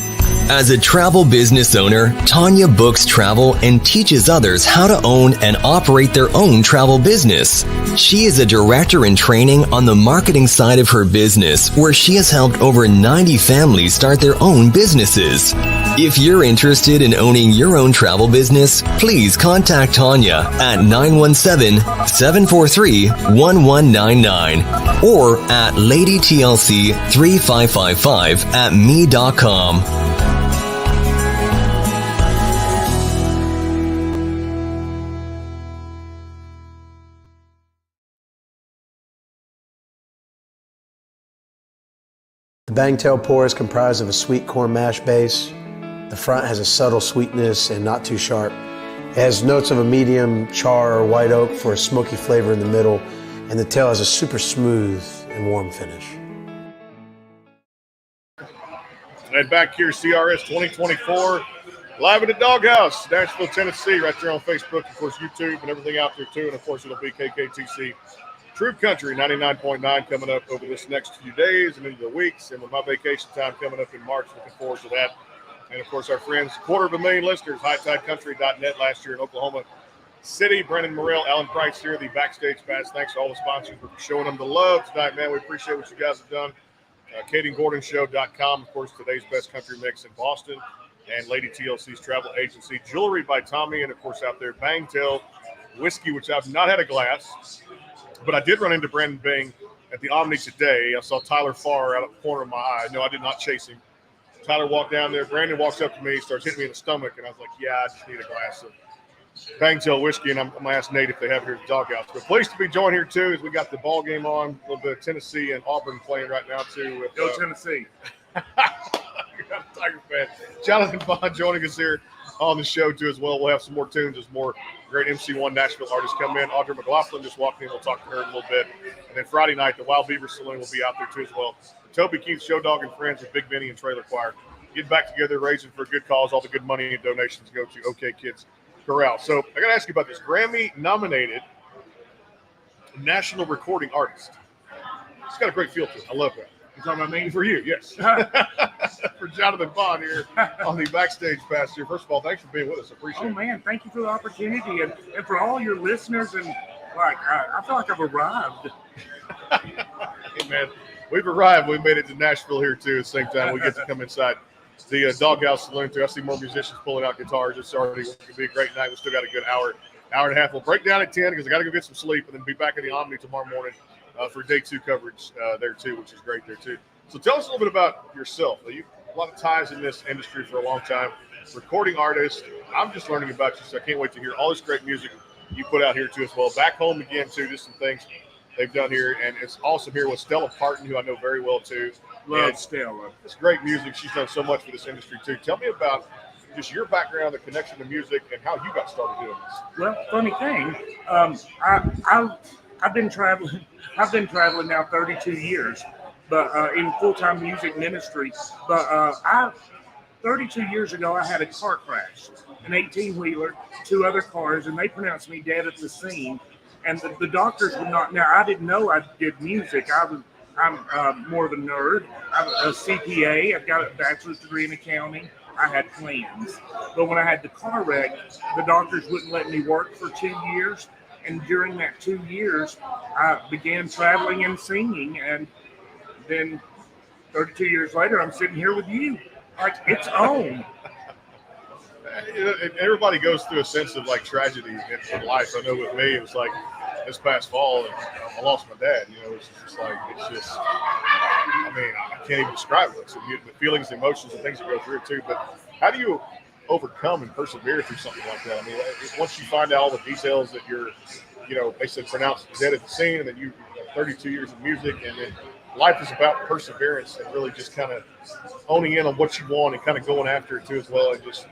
As a travel business owner, Tanya books travel and teaches others how to own and operate their own travel business. She is a director in training on the marketing side of her business, where she has helped over 90 families start their own businesses. If you're interested in owning your own travel business, please contact Tanya at 917-743-1199 or at ladytlc3555@me.com. The Bangtail pour is comprised of a sweet corn mash base. The front has a subtle sweetness and not too sharp. It has notes of a medium char or white oak for a smoky flavor in the middle, and the tail has a super smooth and warm finish. And back here, CRS 2024, live at the Doghouse, Nashville, Tennessee, right there on Facebook, of course, YouTube, and everything out there too. And of course, it'll be KKTC True Country 99.9 coming up over this next few days and into the weeks. And with my vacation time coming up in March, looking forward to that. And of course, our friends, 250,000 listeners, HighTideCountry.net last year in Oklahoma City. Brendan Morrell, Alan Price here, the Backstage Pass. Thanks to all the sponsors for showing them the love tonight, man. We appreciate what you guys have done. KatieGordonShow.com, of course, today's best country mix in Boston, and Lady TLC's travel agency. Jewelry by Tommy, and of course out there, Bangtail Whiskey, which I've not had a glass, but I did run into Brandon Bing at the Omni today. I saw Tyler Farr out of the corner of my eye. No, I did not chase him. Tyler walked down there. Brandon walks up to me, starts hitting me in the stomach, and I was like, yeah, I just need a glass of Bangtail whiskey, and I'm going to ask Nate if they have it here at the Doghouse. But pleased to be joined here, too, as we got the ball game on. A little bit of Tennessee and Auburn playing right now, too. With, Go Tennessee. You're not a Tiger fan. Jonathan Bond joining us here on the show, too, as well. We'll have some more tunes as more great MC1 Nashville artists come in. Audra McLaughlin just walked in. We'll talk to her in a little bit. And then Friday night, the Wild Beaver Saloon will be out there, too, as well. Toby Keith, Show Dog, and Friends with Big Benny and Trailer Choir. Get back together, raising for a good cause. All the good money and donations go to OK Kids Corral. So I got to ask you about this Grammy-nominated national recording artist. It's got a great feel to it. I love that. You talking about me? For you, yes. For Jonathan Bond here on the Backstage Pass here. First of all, thanks for being with us. I appreciate it. Oh, man, thank you for the opportunity. And for all your listeners, and like I feel like I've arrived. Hey, man, we've arrived. We made it to Nashville here, too, at the same time. We get to come inside the Doghouse Saloon, too. I see more musicians pulling out guitars. It's already going to be a great night. We still got a good hour and a half. We'll break down at 10 because I got to go get some sleep and then be back in the Omni tomorrow morning for day 2 coverage there, too, which is great there, too. So tell us a little bit about yourself. You have a lot of ties in this industry for a long time. Recording artist. I'm just learning about you, so I can't wait to hear all this great music you put out here, too, as well. Back home again, too, just some things they've done here. And it's awesome here with Stella Parton, who I know very well, too. Love Stella. It's great music. She's done so much for this industry, too. Tell me about just your background, the connection to music, and how you got started doing this. Well, funny thing, I've been traveling. I've been traveling now 32 years, but in full-time music ministry. But 32 years ago, I had a car crash, an 18-wheeler, 2 other cars, and they pronounced me dead at the scene. And the doctors would not. Now, I didn't know I did music. I'm more of a nerd. I'm a CPA. I've got a bachelor's degree in accounting. I had plans. But when I had the car wreck, the doctors wouldn't let me work for 2 years. And during that 2 years, I began traveling and singing. And then 32 years later, I'm sitting here with you. Like, it's on. Everybody goes through a sense of like tragedy in life. I know with me, it was like this past fall, and I lost my dad. It's just like, I mean, I can't even describe it. So the feelings, the emotions, and things that go through it too. But how do you overcome and persevere through something like that? I mean, once you find out all the details that you're, they said pronounced dead at the scene, and then you 32 years of music, and then life is about perseverance and really just kind of owning in on what you want and kind of going after it too as well, and just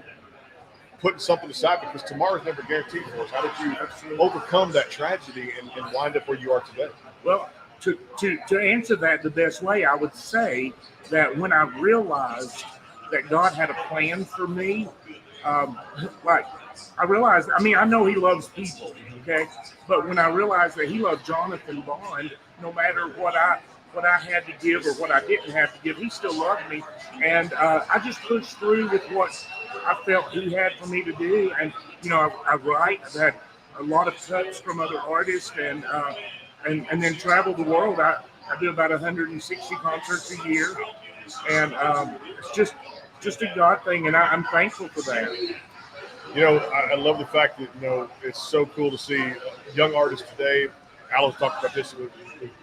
putting something aside because tomorrow's never guaranteed for us. How did you overcome that tragedy and wind up where you are today? Well, to answer that the best way, I would say that when I realized that God had a plan for me, like I realized, I mean, I know He loves people, okay, but when I realized that He loved Jonathan Bond, no matter what I had to give or what I didn't have to give, He still loved me, and I just pushed through with what I felt He had for me to do. And I write. I've had a lot of touch from other artists, and then travel the world. I do about 160 concerts a year, and it's just a God thing, and I'm thankful for that. I love the fact that it's so cool to see young artists today. Alan's talked about this. We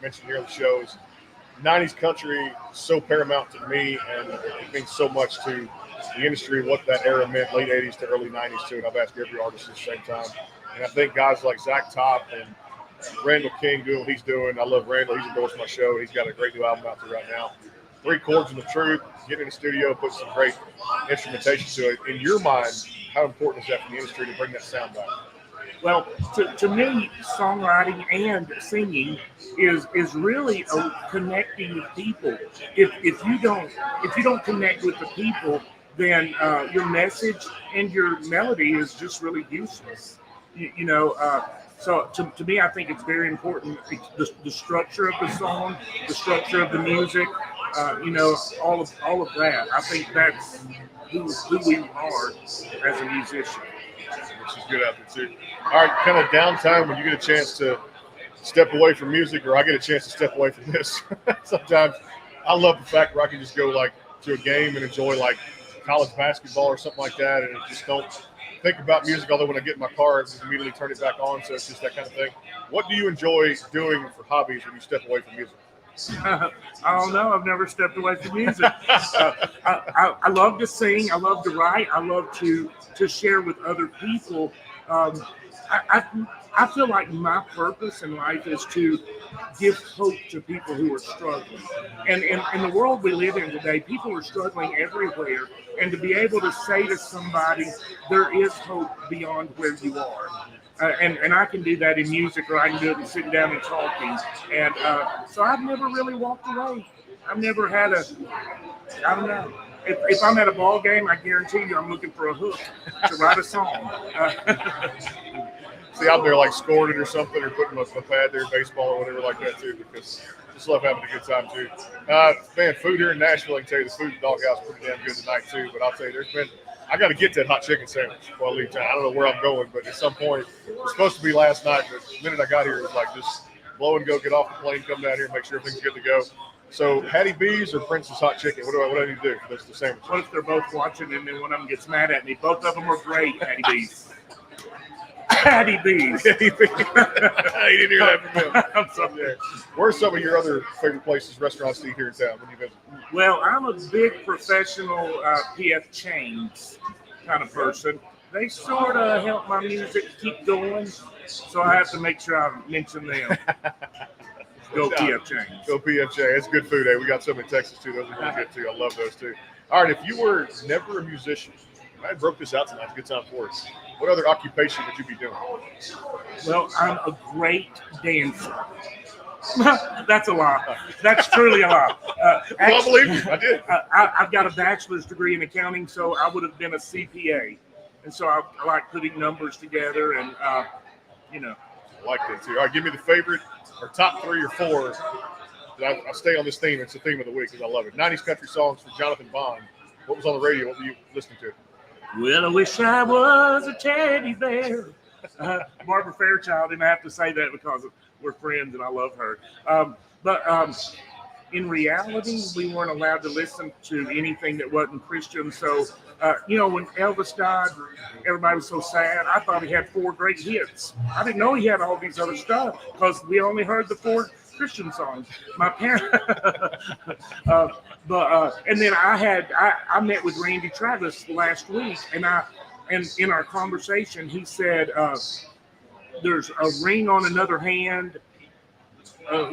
mentioned here on the show. Is 90s country so paramount to me, and it means so much to the industry and what that era meant, late 80s to early 90s too. And I've asked every artist at the same time. And I think guys like Zach Top and Randall King doing what he's doing. I love Randall. He's endorsed my show. He's got a great new album out there right now. 3 Chords in the Truth. Get in the studio, put some great instrumentation to it. In your mind, how important is that for the industry to bring that sound back? Well, to me, songwriting and singing is really connecting with people. If you don't connect with the people, then your message and your melody is just really useless. So to me, I think it's very important. The structure of the song, the structure of the music, all of that. I think that's who we are as a musician. Which is good out there too. All right, kind of downtime when you get a chance to step away from music, or I get a chance to step away from this. Sometimes I love the fact where I can just go like to a game and enjoy like college basketball or something like that, and just don't think about music. Although when I get in my car, I just immediately turn it back on. So it's just that kind of thing. What do you enjoy doing for hobbies when you step away from music? I don't know. I've never stepped away from music. I love to sing. I love to write. I love to share with other people. I feel like my purpose in life is to give hope to people who are struggling. And in the world we live in today, people are struggling everywhere. And to be able to say to somebody, there is hope beyond where you are. And I can do that in music, or I can do it in sitting down and talking. And so I've never really walked away. I've never had I don't know. If I'm at a ball game, I guarantee you I'm looking for a hook to write a song. See, out there like scoring it or something, or putting a pad there, baseball or whatever like that too, because I just love having a good time too. Man, food here in Nashville, I can tell you the food at Dawg House is pretty damn good tonight too. But I'll tell you, I got to get that hot chicken sandwich before I leave town. I don't know where I'm going, but at some point, it was supposed to be last night, but the minute I got here, it was like just blow and go, get off the plane, come down here, and make sure everything's good to go. So, Hattie B's or Prince's Hot Chicken? What do I need to do? That's the sandwich. What if they're both watching and then one of them gets mad at me? Both of them are great, Hattie B's. Hattie B's. I didn't hear that from him. I'm sorry. Yeah. Where's some of your other favorite places, restaurants to eat here in town when you visit? Well, I'm a big professional PF Chang's kind of person. They sort of help my music keep going, so I have to make sure I mention them. Go PF Chang's. Go PF Chang's. It's good food, eh? We got some in Texas, too. Those are really good, too. I love those, too. All right, if you were never a musician, I broke this out tonight. It's a good time for us. What other occupation would you be doing? Well, I'm a great dancer. That's a lie. That's truly a lie. I believe you. I did. I've got a bachelor's degree in accounting, so I would have been a CPA. And so I like putting numbers together and, I like that, too. All right, give me the favorite or top 3 or 4. I stay on this theme. It's the theme of the week because I love it. 90s country songs for Jonathan Bond. What was on the radio? What were you listening to? Well, I wish I was a teddy bear. Barbara Fairchild, and I have to say that because we're friends and I love her. But in reality, we weren't allowed to listen to anything that wasn't Christian. So, when Elvis died, everybody was so sad. I thought he had 4 great hits. I didn't know he had all these other stuff because we only heard the 4 Christian songs. My parents, and then I met with Randy Travis last week, and in our conversation, he said, "There's a ring on another hand,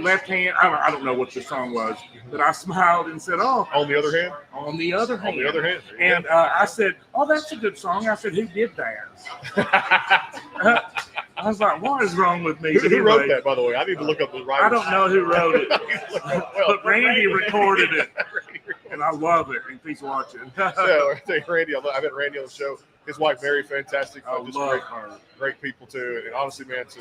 left hand. I don't know what the song was, but I smiled and said, "Oh, On the other hand, on the other hand." on the other hand, And I said, "Oh, that's a good song." I said, "Who did that?" I was like, "What is wrong with me?" who wrote that, by the way? I need to look up the writer. I don't know who wrote it, but Randy recorded it, and I love it. If he's watching, Yeah, I think Randy. I've had Randy on the show. His wife, Mary, fantastic. I Just love great, her. great people too. And honestly, man, so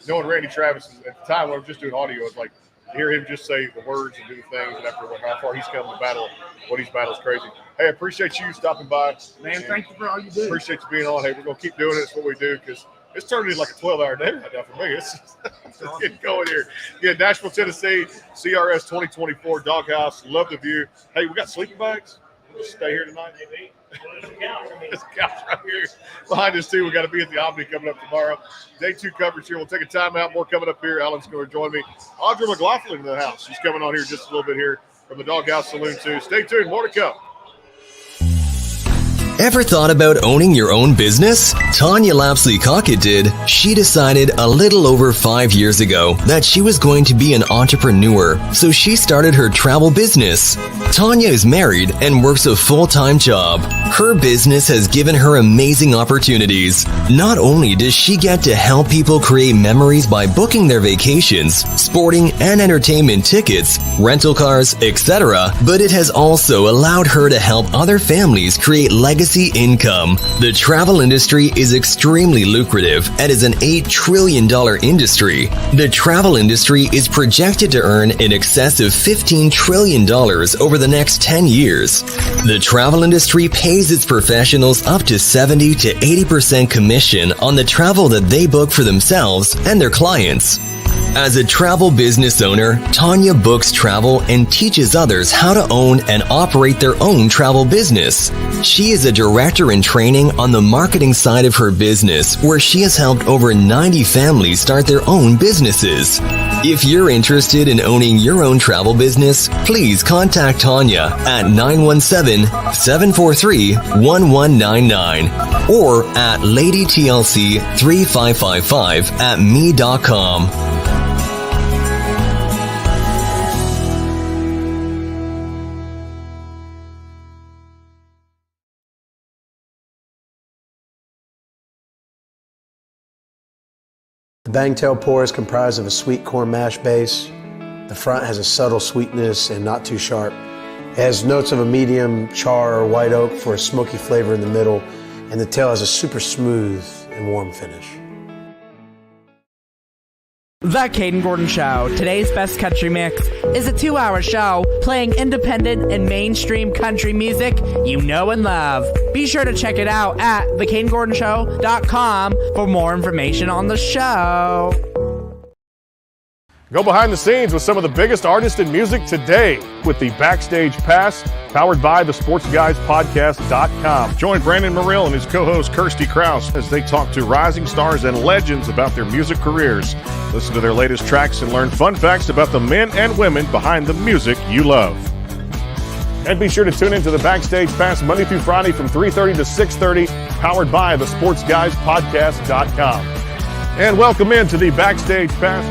knowing Randy Travis at the time when I was just doing audio, it's like to hear him just say the words and do the things, and after how far he's come to battle, what he's battled is crazy. Hey, I appreciate you stopping by, Man, thank you for all you do. Appreciate you being on. Hey, we're gonna keep doing it. It's what we do because it's turning into like a 12-hour day right now for me. It's getting going here. Yeah, Nashville, Tennessee, CRS 2024 Doghouse. Love the view. Hey, we got sleeping bags. We'll just stay here tonight. This couch right here behind us too. We got to be at the Omni coming up tomorrow. Day 2 coverage here. We'll take a time out. More coming up here. Alan's going to join me. Audra McLaughlin in the house. She's coming on here just a little bit here from the Doghouse Saloon too. Stay tuned. More to come. Ever thought about owning your own business? Tanya Lapsley-Cockett did. She decided a little over 5 years ago that she was going to be an entrepreneur, so she started her travel business. Tanya is married and works a full-time job. Her business has given her amazing opportunities. Not only does she get to help people create memories by booking their vacations, sporting and entertainment tickets, rental cars, etc., but it has also allowed her to help other families create legacy income. The travel industry is extremely lucrative and is an $8 trillion industry. The travel industry is projected to earn in excess of $15 trillion over the next 10 years. The travel industry pays its professionals up to 70 to 80% commission on the travel that they book for themselves and their clients. As a travel business owner, Tanya books travel and teaches others how to own and operate their own travel business. She is a director in training on the marketing side of her business, where she has helped over 90 families start their own businesses. If you're interested in owning your own travel business, please contact Tanya at 917-743-1199 or at ladytlc3555@me.com. The Bangtail pour is comprised of a sweet corn mash base. The front has a subtle sweetness and not too sharp. It has notes of a medium char or white oak for a smoky flavor in the middle, and the tail has a super smooth and warm finish. The Caden Gordon Show, today's best country mix, is a 2-hour show playing independent and mainstream country music you know and love. Be sure to check it out at thecadengordonshow.com for more information on the show. Go behind the scenes with some of the biggest artists in music today with the Backstage Pass, powered by the SportsGuysPodcast.com. Join Brandon Morrill and his co-host Kirsty Krause as they talk to rising stars and legends about their music careers. Listen to their latest tracks and learn fun facts about the men and women behind the music you love. And be sure to tune into the Backstage Pass Monday through Friday from 3:30 to 6:30, powered by the SportsGuysPodcast.com. And welcome into the Backstage Pass.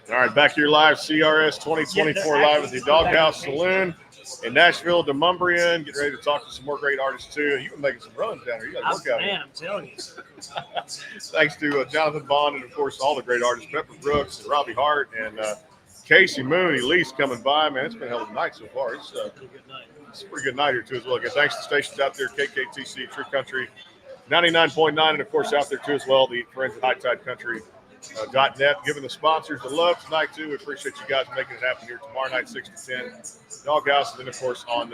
All right, back here live, CRS 2024 live at the Doghouse Saloon in Nashville, Demumbrian. Getting ready to talk to some more great artists, too. You've been making some runs down here. You got to work out here. Man, I'm telling you. Thanks to Jonathan Bond and, of course, all the great artists, Pepper Brooks and Robbie Hart and Casey Moon, Elise coming by. Man, it's been a hell of a night so far. It's a pretty good night here, too, as well. Again, thanks to stations out there, KKTC, True Country, 99.9, and, of course, out there, too, as well, the friends at High Tide Country. .net, giving the sponsors the love tonight too. We appreciate you guys making it happen here tomorrow night 6 to 10 Doghouse, and then of course on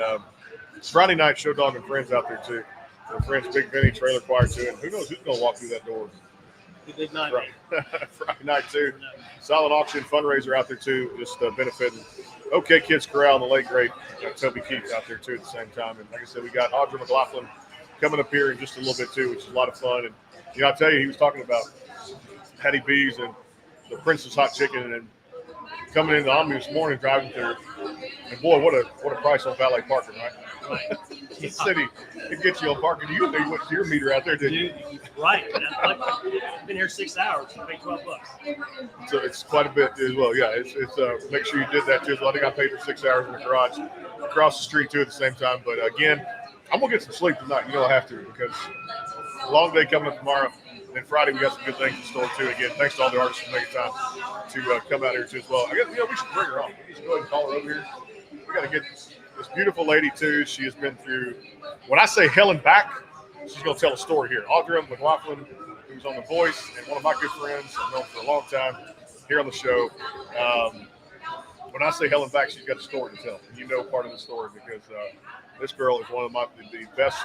Friday night Show Dog and Friends out there too. Our friends Big Vinny, Trailer Choir too, and who knows who's going to walk through that door. Big night. Friday night too. Silent auction fundraiser out there too, just benefiting OK Kids Corral and the late great Toby Keith out there too at the same time. And like I said, we got Audra McLaughlin coming up here in just a little bit too, which is a lot of fun. And I'll tell you, he was talking about Hattie B's and the Princess Hot Chicken, and coming into Omni this morning, driving through, and boy, what a price on valet parking, right? the city to get you on parking. You went to your meter out there, didn't you? Right. I've been here 6 hours. I paid $12. So it's quite a bit as well. Yeah, it's make sure you did that too as well. I think I paid for 6 hours in the garage across the street too at the same time. But again, I'm gonna get some sleep tonight. You know I have to because a long day coming up tomorrow. And then Friday we got some good things in store too. Again, thanks to all the artists for making time to come out here too as well. I guess we should bring her on. We should go ahead and call her over here. We got to get this beautiful lady too. She has been through. When I say hell and back, she's gonna tell a story here. Audra McLaughlin, who's on The Voice and one of my good friends. I've known for a long time here on the show. When I say hell and back, she's got a story to tell. And you know part of the story because this girl is one of the best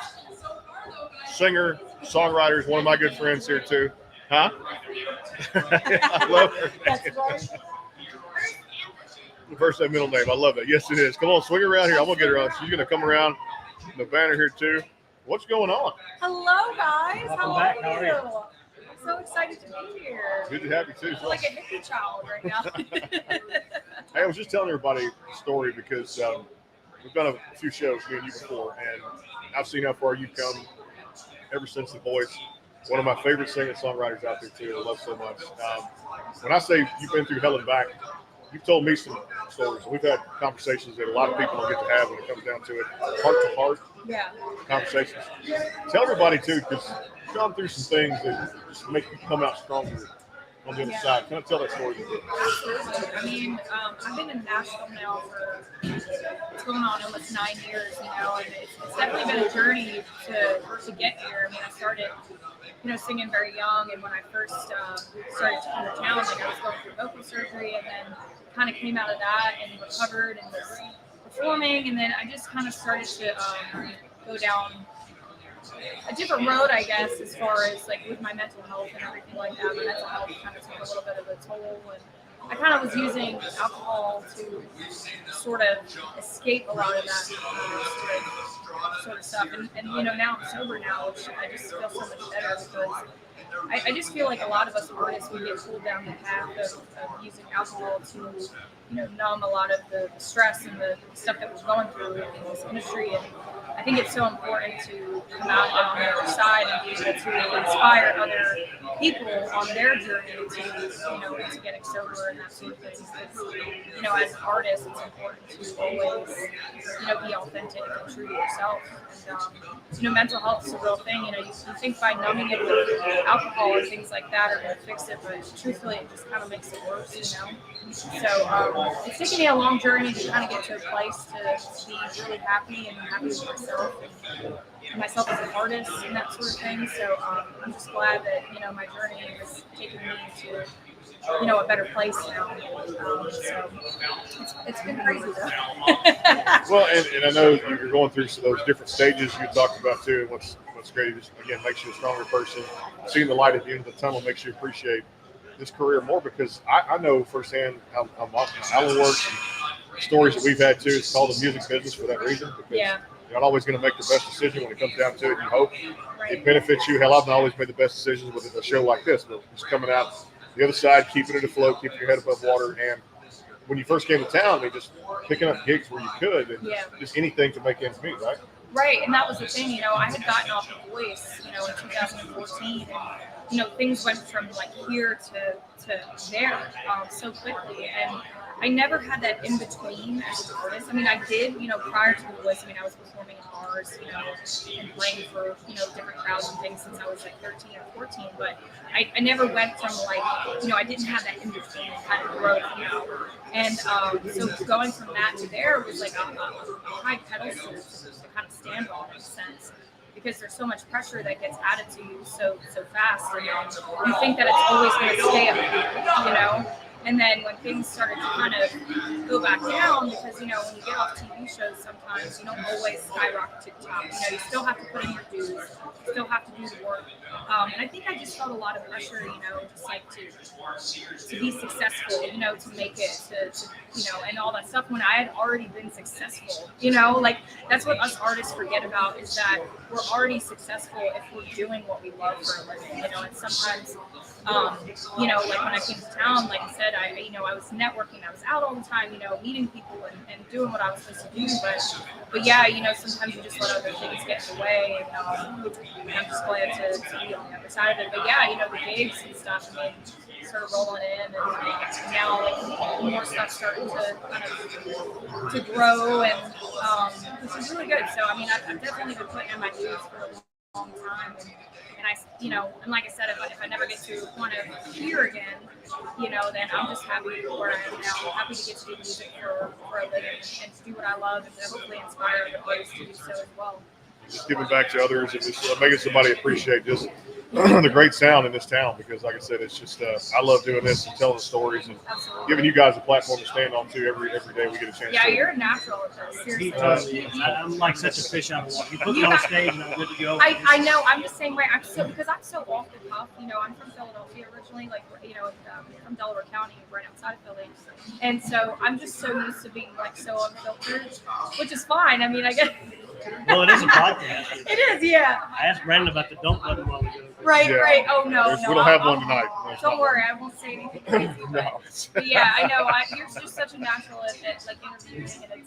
singer, songwriters, one of my good friends here too. Huh? I love her. First and middle name. I love it. Yes, it is. Come on, swing her around here. I'm going to get her on. She's going to come around the banner here too. What's going on? Hello, guys. Welcome How back. are How are you? you? I'm so excited to be here. Good to have you too. I feel like a hippie child right now. Hey, I was just telling everybody a story because we've done a few shows, me and you before, and I've seen how far you've come ever since The Voice. One of my favorite singer-songwriters out there too. I love so much. When I say you've been through hell and back, you've told me some stories. We've had conversations that a lot of people don't get to have when it comes down to it, heart-to-heart conversations. Tell everybody too, because you've gone through some things that just make you come out stronger on the other side. Kind of tell that story. Absolutely. I mean, I've been in Nashville now for it's going on almost 9 years, and it's definitely been a journey to get here. I mean, I started, singing very young, and when I first started to come to town, like I was going through vocal surgery, and then kind of came out of that and recovered and was performing, and then I just kind of started to go down a different road, I guess, as far as like with my mental health and everything like that. My mental health kind of took a little bit of a toll, and I kind of was using alcohol to sort of escape a lot of that sort of stuff. And now I'm sober now, which I just feel so much better because I just feel like a lot of us artists, we get pulled down the path of using alcohol to, numb a lot of the stress and the stuff that we're going through in this industry. And I think it's so important to come out on the other side and be able to inspire other people on their journey to getting sober and that sort of thing. Because, as an artist, it's important to always, be authentic and true to yourself. And, mental health is a real thing. You think by numbing it with alcohol or things like that are going to fix it, but truthfully, it just kind of makes it worse, So it's taken me a long journey to kind of get to a place to be really happy and happy with myself and myself as an artist and that sort of thing. So I'm just glad that, my journey has taken me to, a better place now. So it's been crazy though. Well, and I know you're going through those different stages you talked about too. And what's great is, again, makes you a stronger person. Seeing the light at the end of the tunnel makes you appreciate this career more because I know firsthand how Alan works and stories that we've had too. It's called the music business for that reason. Because you're not always going to make the best decision when it comes down to it. You hope it benefits you. Hell, I've not always made the best decisions with a show like this, but just coming out the other side, keeping it afloat, keeping your head above water. And when you first came to town, they just picking up gigs where you could and just anything to make ends meet, right? Right, and that was the thing, I had gotten off The Voice, in 2014, and, things went from, like, here to there so quickly, and I never had that in between as an artist. I mean, I did, prior to The Voice, I was performing in bars, and playing for, different crowds and things since I was, like, 13 or 14, but I never went from, like, I didn't have that in between kind of growth, and so going from that to there was, like, a high pedestal to kind of stand on in a sense. Because there's so much pressure that gets added to you so fast, and you think that it's always going to stay up here, And then when things started to kind of go back down, because when you get off TV shows, sometimes you don't always skyrocket to the top. You still have to put in your dues, you still have to do the work. And I think I just felt a lot of pressure, just like to be successful, to make it, to and all that stuff when I had already been successful. Like that's what us artists forget about is that we're already successful if we're doing what we love for a living. And sometimes, like when I came to town, like I said, I was networking, I was out all the time, meeting people. people and doing what I was supposed to do. But yeah, you know, sometimes you just let other things get in the way. And I'm just glad to be on the other side of it. But yeah, you know, the gigs and stuff, I mean, started rolling in, and now like more stuff starting to kind of to grow, and which is really good. So I mean, I've definitely been putting in my dues for a long time, and I, you know, and like I said, if I never get to want to hear again, you know, then I'm just happy where I am now. I'm happy to get to do music for a living and to do what I love, and to hopefully inspire other others to do so as well. Just giving back to others and just making somebody appreciate just the great sound in this town, because like I said, it's just I love doing this and telling the stories and giving you guys a platform to stand on too every day we get a chance. Yeah, to. you're a natural at this. He Seriously. totally is. I'm like such a fish out of water. You put me on stage and I'm good to go. I know. I'm the same way. Because I'm so off the cuff. You know, I'm from Philadelphia originally, like, you know, from Delaware County, right outside of Philly. And so I'm just so used to being like so unfiltered, which is fine. I mean, I guess. Well, it is a podcast. It is, yeah. I asked Brandon about the dump button while ago. Right, Yeah. right. Oh no, We don't have one tonight. Don't worry, I won't say anything crazy. But yeah, I know. You're just such a natural at like interviewing, and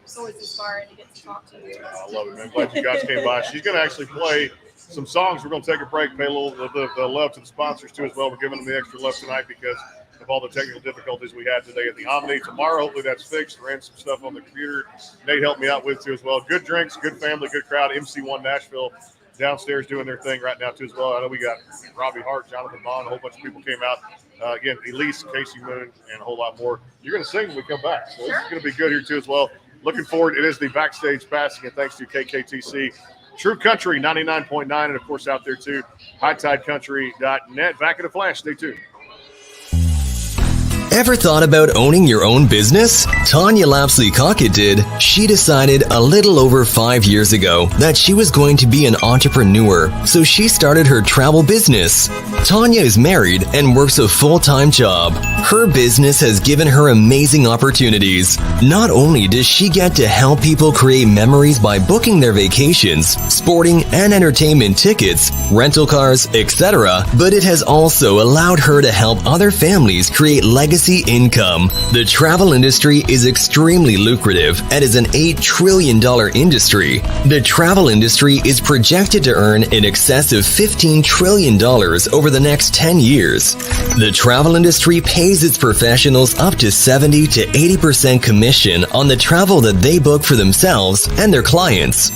it's always inspiring to get to talk to you. I love it, man. Glad you guys came by. She's going to actually play some songs. We're going to take a break, pay a little the love to the sponsors too as well. We're giving them the extra love tonight because of all the technical difficulties we had today at the Omni. Tomorrow, hopefully that's fixed. Ran some stuff on the computer. Nate helped me out with too as well. Good drinks, good family, good crowd. MC1 Nashville downstairs doing their thing right now too as well. I know we got Robbie Hart, Jonathan Bond, a whole bunch of people came out. Again, Elise, Casey Moon, and a whole lot more. You're going to sing when we come back, so it's going to be good here too as well. Looking forward. It is the Backstage Passing, and thanks to KKTC. True Country 99.9, and of course out there too, hightidecountry.net. Back in a flash. Stay tuned. Ever thought about owning your own business? Tanya Lapsley-Cockett did. She decided a little over 5 years ago that she was going to be an entrepreneur, so she started her travel business. Tanya is married and works a full-time job. Her business has given her amazing opportunities. Not only does she get to help people create memories by booking their vacations, sporting and entertainment tickets, rental cars, etc., but it has also allowed her to help other families create legacy income. The travel industry is extremely lucrative and is an $8 trillion industry. The travel industry is projected to earn in excess of $15 trillion over the next 10 years. The travel industry pays its professionals up to 70 to 80% commission on the travel that they book for themselves and their clients.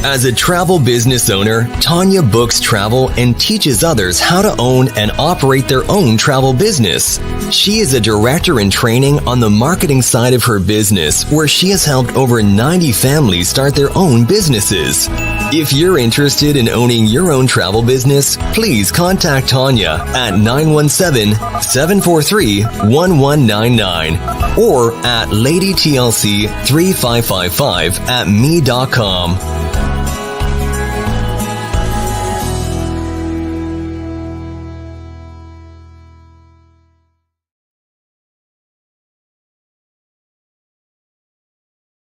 As a travel business owner, Tanya books travel and teaches others how to own and operate their own travel business. She is a director in training on the marketing side of her business, where she has helped over 90 families start their own businesses. If you're interested in owning your own travel business, please contact Tanya at 917-743-1199 or at ladytlc3555@me.com.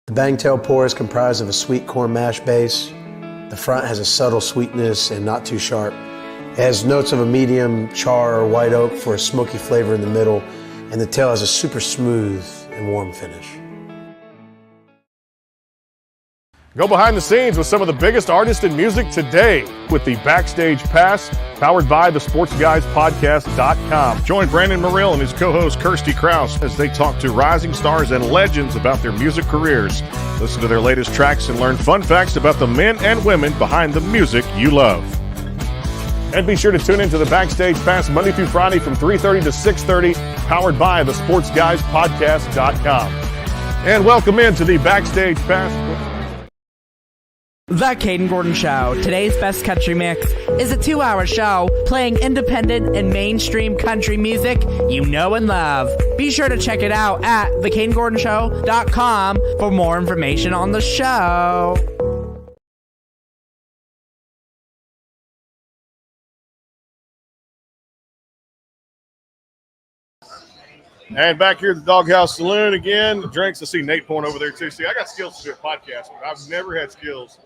The Bangtail Pour is comprised of a sweet corn mash base. The front has a subtle sweetness and not too sharp. It has notes of a medium char or white oak for a smoky flavor in the middle, and the tail has a super smooth and warm finish. Go behind the scenes with some of the biggest artists in music today with the Backstage Pass, powered by the SportsGuysPodcast.com. Join Brandon Morrill and his co-host Kirsty Krause as they talk to rising stars and legends about their music careers. Listen to their latest tracks and learn fun facts about the men and women behind the music you love. And be sure to tune into the Backstage Pass Monday through Friday from 3:30 to 6:30, powered by the SportsGuysPodcast.com. And welcome into the Backstage Pass. The Caden Gordon Show. Today's best country mix is a 2-hour show playing independent and mainstream country music you know and love. Be sure to check it out at thecadengordonshow.com for more information on the show. And back here at the Doghouse Saloon again, drinks. I see Nate pouring over there too. See, I got skills to be a podcast, but I've never had skills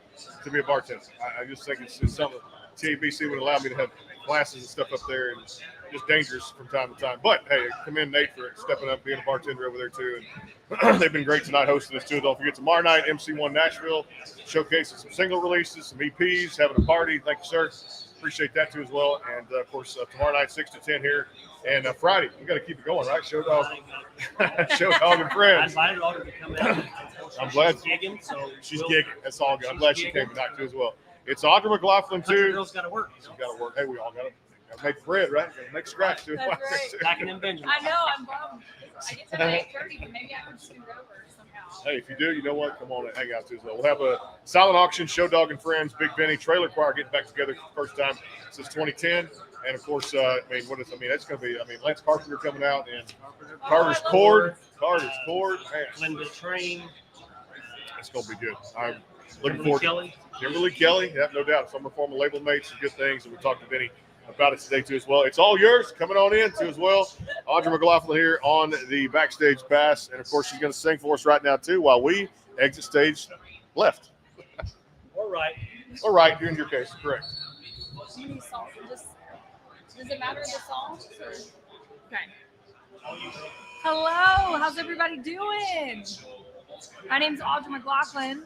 to be a bartender. I just think it's something TABC would allow me to have classes and stuff up there, and just dangerous from time to time. But hey, commend Nate for stepping up, being a bartender over there too. And they've been great tonight hosting us too. Don't forget tomorrow night, MC1 Nashville, showcasing some single releases, some EPs, having a party. Thank you, sir. Appreciate that too as well. And of course, tomorrow night 6 to 10 here, and Friday we got to keep it going, right? Show Dawg, Show Dawg and I Friends. invited her to come out. I'm glad she's gigging. So she's gigging. That's all good. I'm glad she came tonight too as well. It's Audra McLaughlin too. Girls got to work. She's got to work. Hey, we all got to make bread, right? Gotta make scratch too. That's right. Back in them Benjamin. I know, I'm bummed. I get to 8:30, but maybe I can scoot over somehow. Hey, if you do, you know what? Come on and hang out too as well. We'll have a silent auction, Show Dawg and Friends, Big Benny, Trailer Choir getting back together for the first time since 2010. And of course, it's going to be, Lance Carpenter coming out and Carter's Chord. Man, Linda Train. it's going to be good. I'm looking forward to Kimberly Kelly. Yeah, no doubt. Some of her former label mates and good things. And we talked to Benny about it today too as well. It's all yours. Coming on in too as well. Audra McLaughlin here on the Backstage Pass. And of course, she's going to sing for us right now too while we exit stage left. All right. All right, in your case, correct. How many songs? Does it matter the songs? Okay. Hello, how's everybody doing? My name's Audra McLaughlin.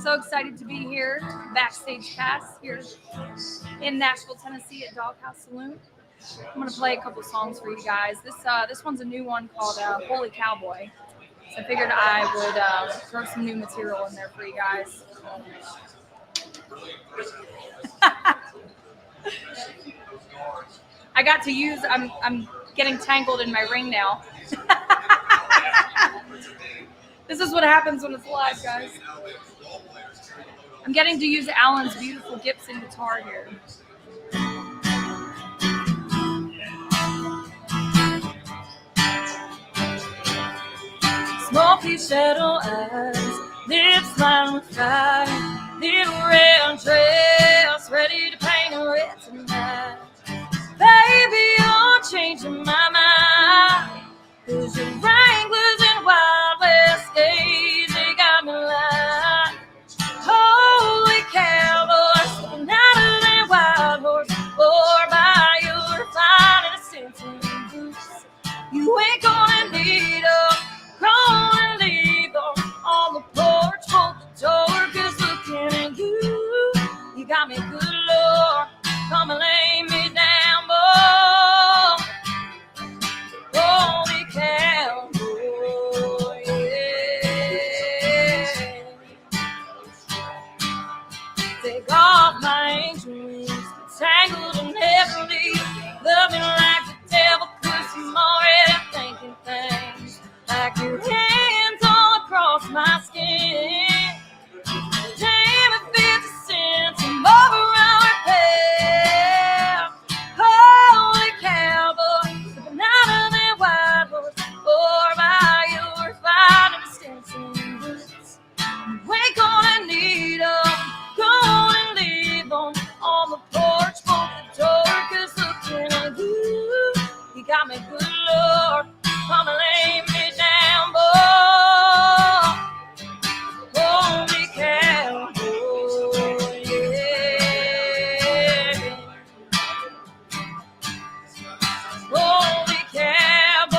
So excited to be here, Backstage Pass here in Nashville, Tennessee at Dawg Saloon. I'm gonna play a couple songs for you guys. This one's a new one called Holy Cowboy. So I figured I would throw some new material in there for you guys. I got to use. I'm getting tangled in my ring now. This is what happens when it's live, guys. I'm getting to use Alan's beautiful Gibson guitar here. Smoky shadow eyes, lips lined with fire, little red dress, ready to paint a red tonight. Baby, you're changing my mind, 'cause your Wranglers and Wild West gaze, they got me like holy cowboy, stepping out of that wild horse, or by your finest scented boots. You ain't gonna need them, gonna leave them on the porch, bolt the door, 'cause looking at you, you got me good, Lord. Come and lay me down, boy. Holy cowboy, yeah. Take off my angel wings, tangled and heavily, loving like the devil, 'cause I'm already thinking things like your hands all across my skin. Damn, it feels a sense I'm over our path. Holy cowboy, stepping out of that wild horse, or by your finest Stetson boots. You ain't gonna need them, gonna leave them on the porch, bolt the door, 'cause looking at you, you got me good, Lord. Come and lay me down, boy. Holy cowboy, yeah. Holy cowboy,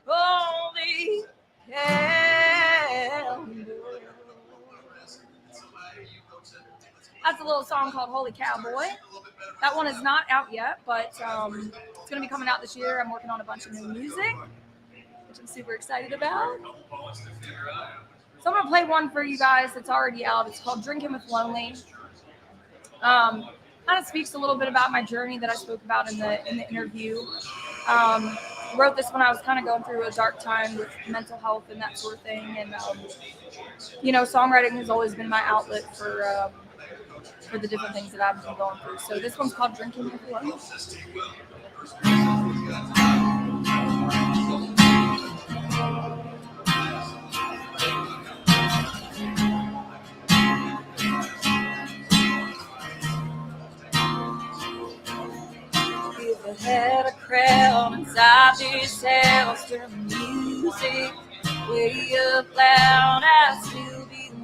holy cowboy. That's a little song called Holy Cowboy. That one is not out yet, but it's going to be coming out this year. I'm working on a bunch of new music, which I'm super excited about. So I'm going to play one for you guys that's already out. It's called Drinking with Lonely. Kind of speaks a little bit about my journey that I spoke about in the interview. Wrote this when I was kind of going through a dark time with mental health and that sort of thing. And, songwriting has always been my outlet for the different things that I've been going through. So this one's called Drinking with Lonely. If I had a crowd inside this house, turn the music way up loud, I'd still be the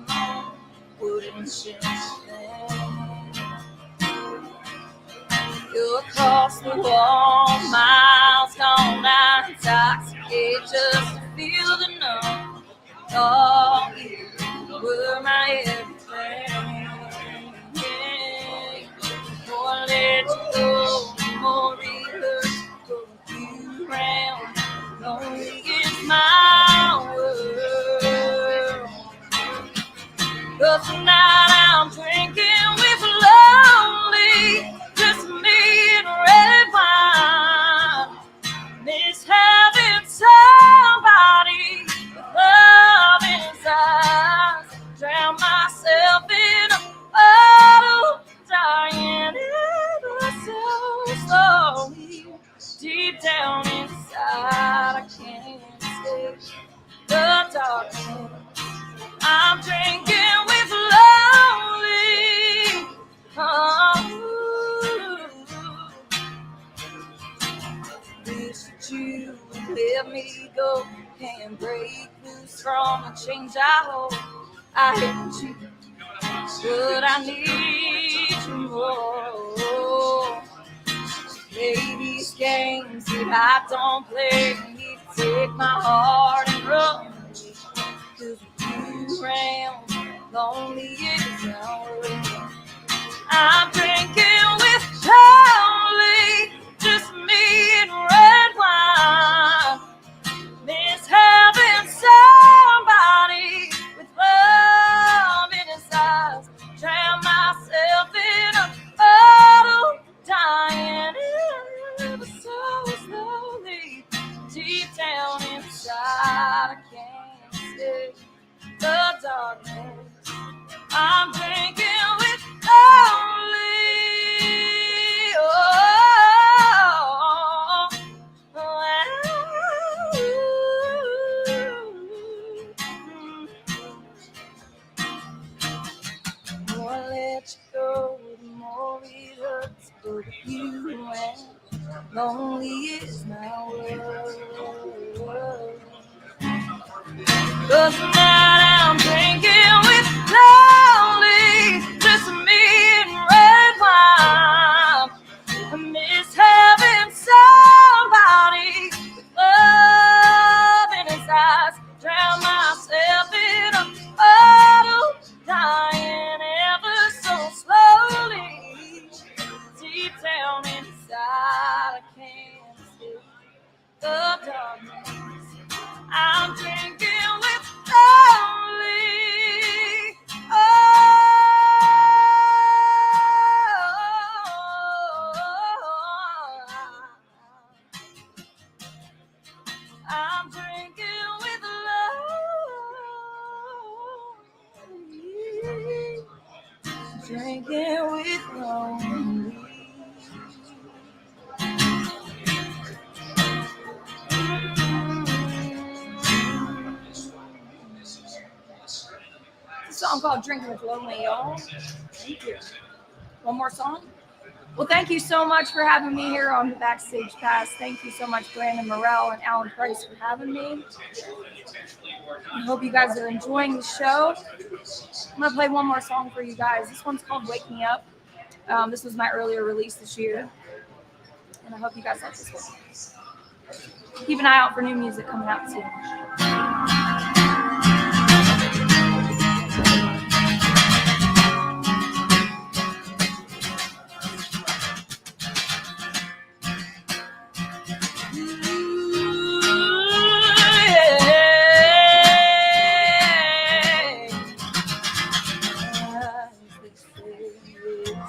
wouldn't change things. You're across the wall, miles gone, I'm intoxicated just to feel the numb. Oh, you were my everything. The more I let you go, the more it hurts. Go you round, lonely is my world. But tonight I'm drinking with lonely, just me and red wine. Miss having somebody with love in his eyes. Drown myself in a bottle, dying ever so slowly. Deep down inside, I can't escape the darkness. I'm drinking with lonely. Oh, wish that you would let me go. Can't break loose from a change I hold. I hate you, but I need you more. Play these games that I don't play. You take my heart and run. 'Cause you round, lonely is our way. I'm drinking with lonely, just me and red wine. Miss having somebody with love in his eyes. Drown myself in a bottle, dying ever so slowly. Deep down inside, I can't escape the darkness. I'm drinking with lonely. The more I let you go, the more it hurts. Go with you and lonely is my world. 'Cause tonight I'm drinking with lonely, just me and red wine. I miss having somebody with love in his eyes. Drown myself in a bottle, dying ever so slowly. Deep down inside, I can't escape the darkness. I'm drinking with lonely. I'm drinking with lonely. Drinking with lonely. A song called Drinking with Lonely, y'all. Thank you. One more song? Well, thank you so much for having me here on the Backstage Pass. Thank you so much, Brandon Morrell and Alan Price, for having me. I hope you guys are enjoying the show. I'm going to play one more song for you guys. This one's called Wake Me Up. This was my earlier release this year. And I hope you guys like this one. Keep an eye out for new music coming out soon.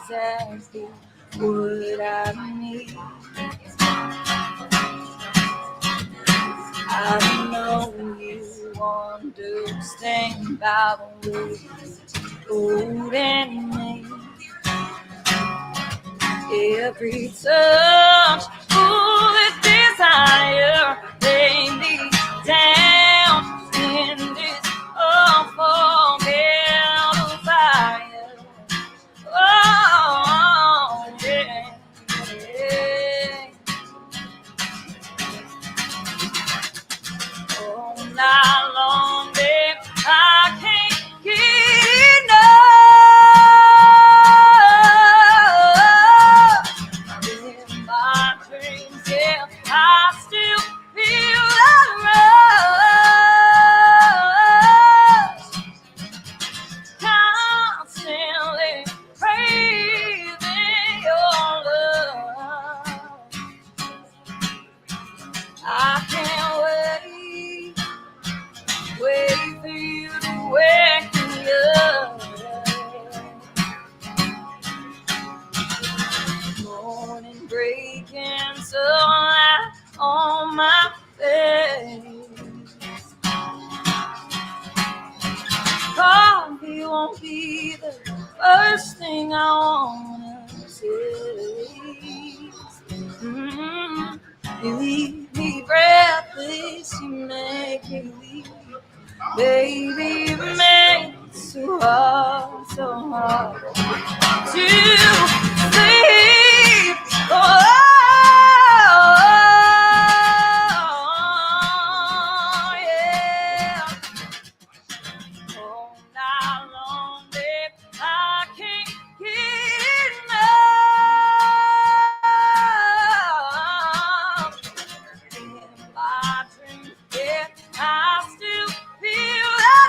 Exactly what I need. I know you understand by the way it's holding me. Every touch, full of desire, lay me down in this unforgettable fire. Oh, yeah, yeah. All night long, babe, I can't get enough. breaking sunlight on my face. Coffee won't be the first thing I wanna say. You leave me breathless, you make me weak. Baby, you make it so hard to sleep. Oh, yeah. All night long, babe, I can't get enough. In my dreams, yeah, I still feel that rush.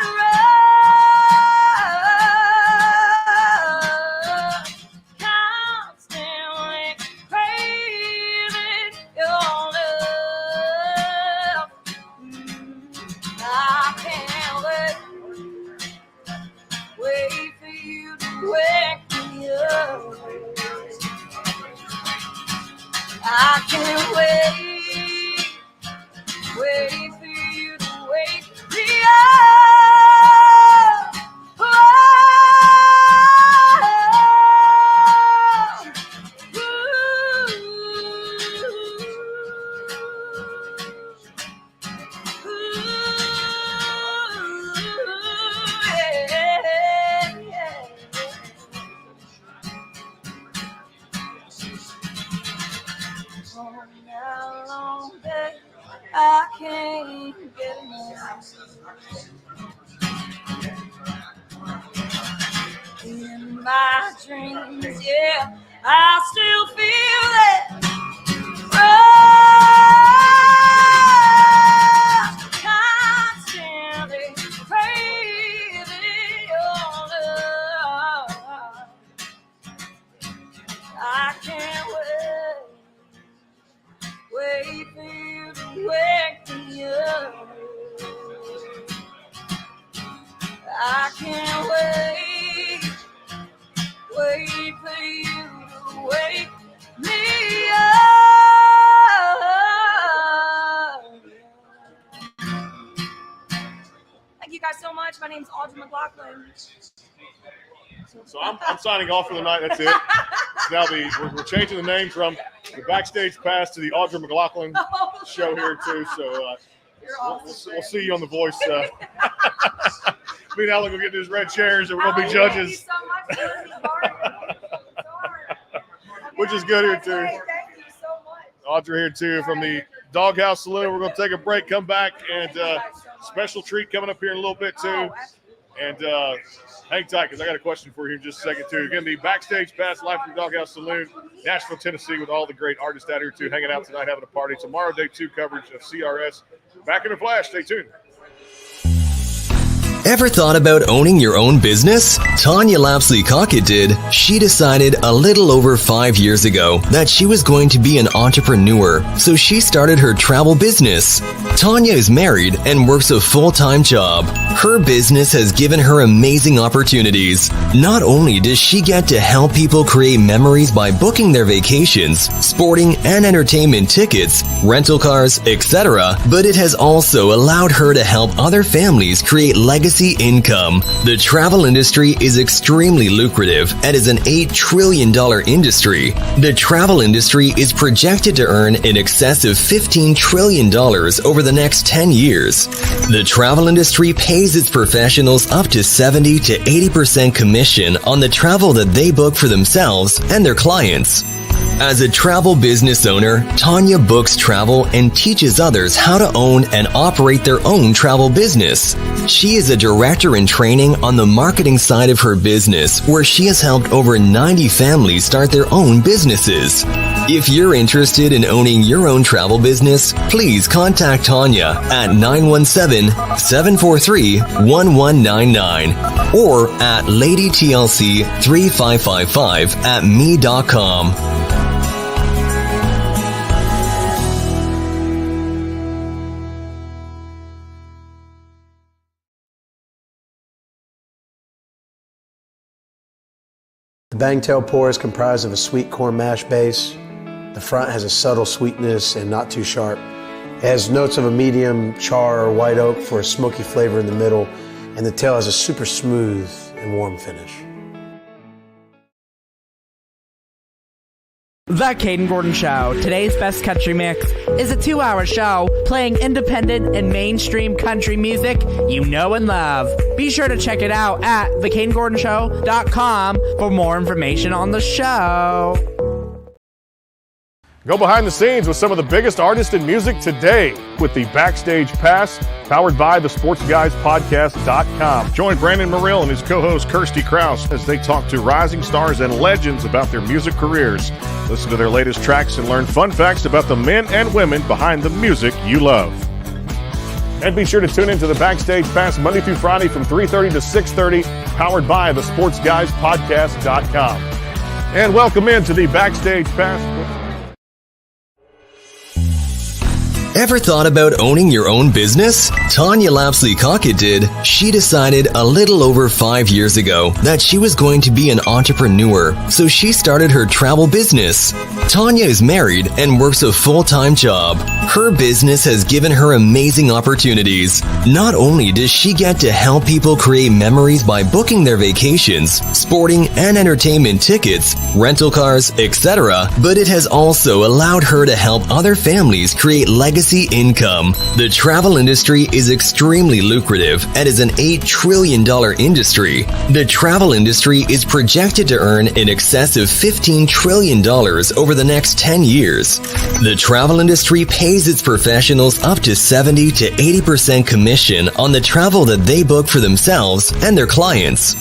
Constantly craving your love. I can't wait for you to wake me up. I can't wait for you to wake me up. All night long, babe, I can't get enough. In my dreams, yeah, I still feel that rush. Constantly craving your love. I can't wait for you to wake me up. I can't wait for you to wake me up. Thank you guys so much. My name's Audrey McLaughlin. So I'm signing off for the night. That's it. Now we're changing the name from the Backstage Pass to the Audrey McLaughlin show here too. So we'll see you on The Voice. Me and Alan will get these red chairs and we're gonna be judges. Which is good here too. Thank you so much. Audrey here too from the Doghouse Saloon. We're gonna take a break, come back, and special treat coming up here in a little bit too. And hang tight because I got a question for you in just a second too. Again, the Backstage Pass live from Doghouse Saloon, Nashville, Tennessee, with all the great artists out here too, hanging out tonight, having a party. Tomorrow, day 2 coverage of CRS. Back in a flash. Stay tuned. Ever thought about owning your own business? Tanya Lapsley-Cockett did. She decided a little over 5 years ago that she was going to be an entrepreneur, so she started her travel business. Tanya is married and works a full-time job. Her business has given her amazing opportunities. Not only does she get to help people create memories by booking their vacations, sporting and entertainment tickets, rental cars, etc., but it has also allowed her to help other families create legacy income. The travel industry is extremely lucrative and is an $8 trillion industry. The travel industry is projected to earn in excess of $15 trillion over the next 10 years. The travel industry pays its professionals up to 70 to 80% commission on the travel that they book for themselves and their clients. As a travel business owner, Tanya books travel and teaches others how to own and operate their own travel business. She is a director in training on the marketing side of her business, where she has helped over 90 families start their own businesses. If you're interested in owning your own travel business, please contact Tanya at 917-743-1199 or at ladytlc3555@me.com. The Bangtail pour is comprised of a sweet corn mash base, The front has a subtle sweetness and not too sharp. It has notes of a medium char or white oak for a smoky flavor in the middle, and the tail has a super smooth and warm finish. The Caden Gordon Show. Today's best country mix is a 2-hour show playing independent and mainstream country music you know and love. Be sure to check it out at thecadengordonshow.com for more information on the show. Go behind the scenes with some of the biggest artists in music today with the Backstage Pass, powered by the SportsGuysPodcast.com. Join Brandon Morrill and his co-host Kirsty Krause as they talk to rising stars and legends about their music careers. Listen to their latest tracks and learn fun facts about the men and women behind the music you love. And be sure to tune into the Backstage Pass Monday through Friday from 3:30 to 6:30, powered by the SportsGuysPodcast.com. And welcome into the Backstage Pass. Ever thought about owning your own business? Tanya Lapsley-Cockett did. She decided a little over 5 years ago that she was going to be an entrepreneur, so she started her travel business. Tanya is married and works a full-time job. Her business has given her amazing opportunities. Not only does she get to help people create memories by booking their vacations, sporting and entertainment tickets, rental cars, etc., but it has also allowed her to help other families create legacy income. The travel industry is extremely lucrative and is an $8 trillion industry. The travel industry is projected to earn in excess of $15 trillion over the next 10 years. The travel industry pays its professionals up to 70 to 80% commission on the travel that they book for themselves and their clients.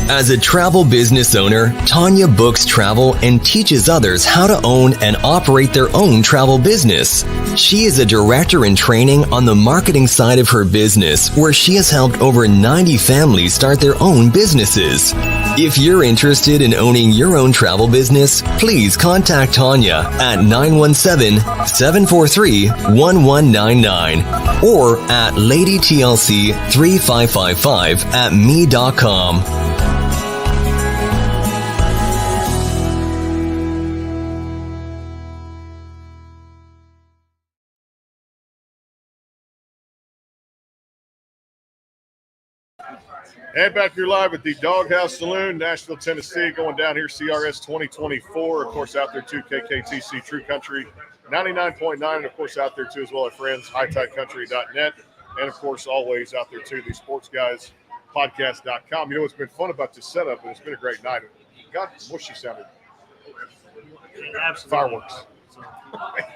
As a travel business owner, Tanya books travel and teaches others how to own and operate their own travel business. She is a director in training on the marketing side of her business, where she has helped over 90 families start their own businesses. If you're interested in owning your own travel business, please contact Tanya at 917-743-1199 or at ladytlc3555@me.com. And back here live at the Dawg Saloon, Nashville, Tennessee, going down here, CRS 2024. Of course, out there too, KKTC True Country 99.9, and of course out there too as well, our friends, hightidecountry.net, and of course always out there too, the SportsGuysPodcast.com. You know what's been fun about this setup, and it's been a great night. God, mushy sounded. Absolutely. Fireworks. So,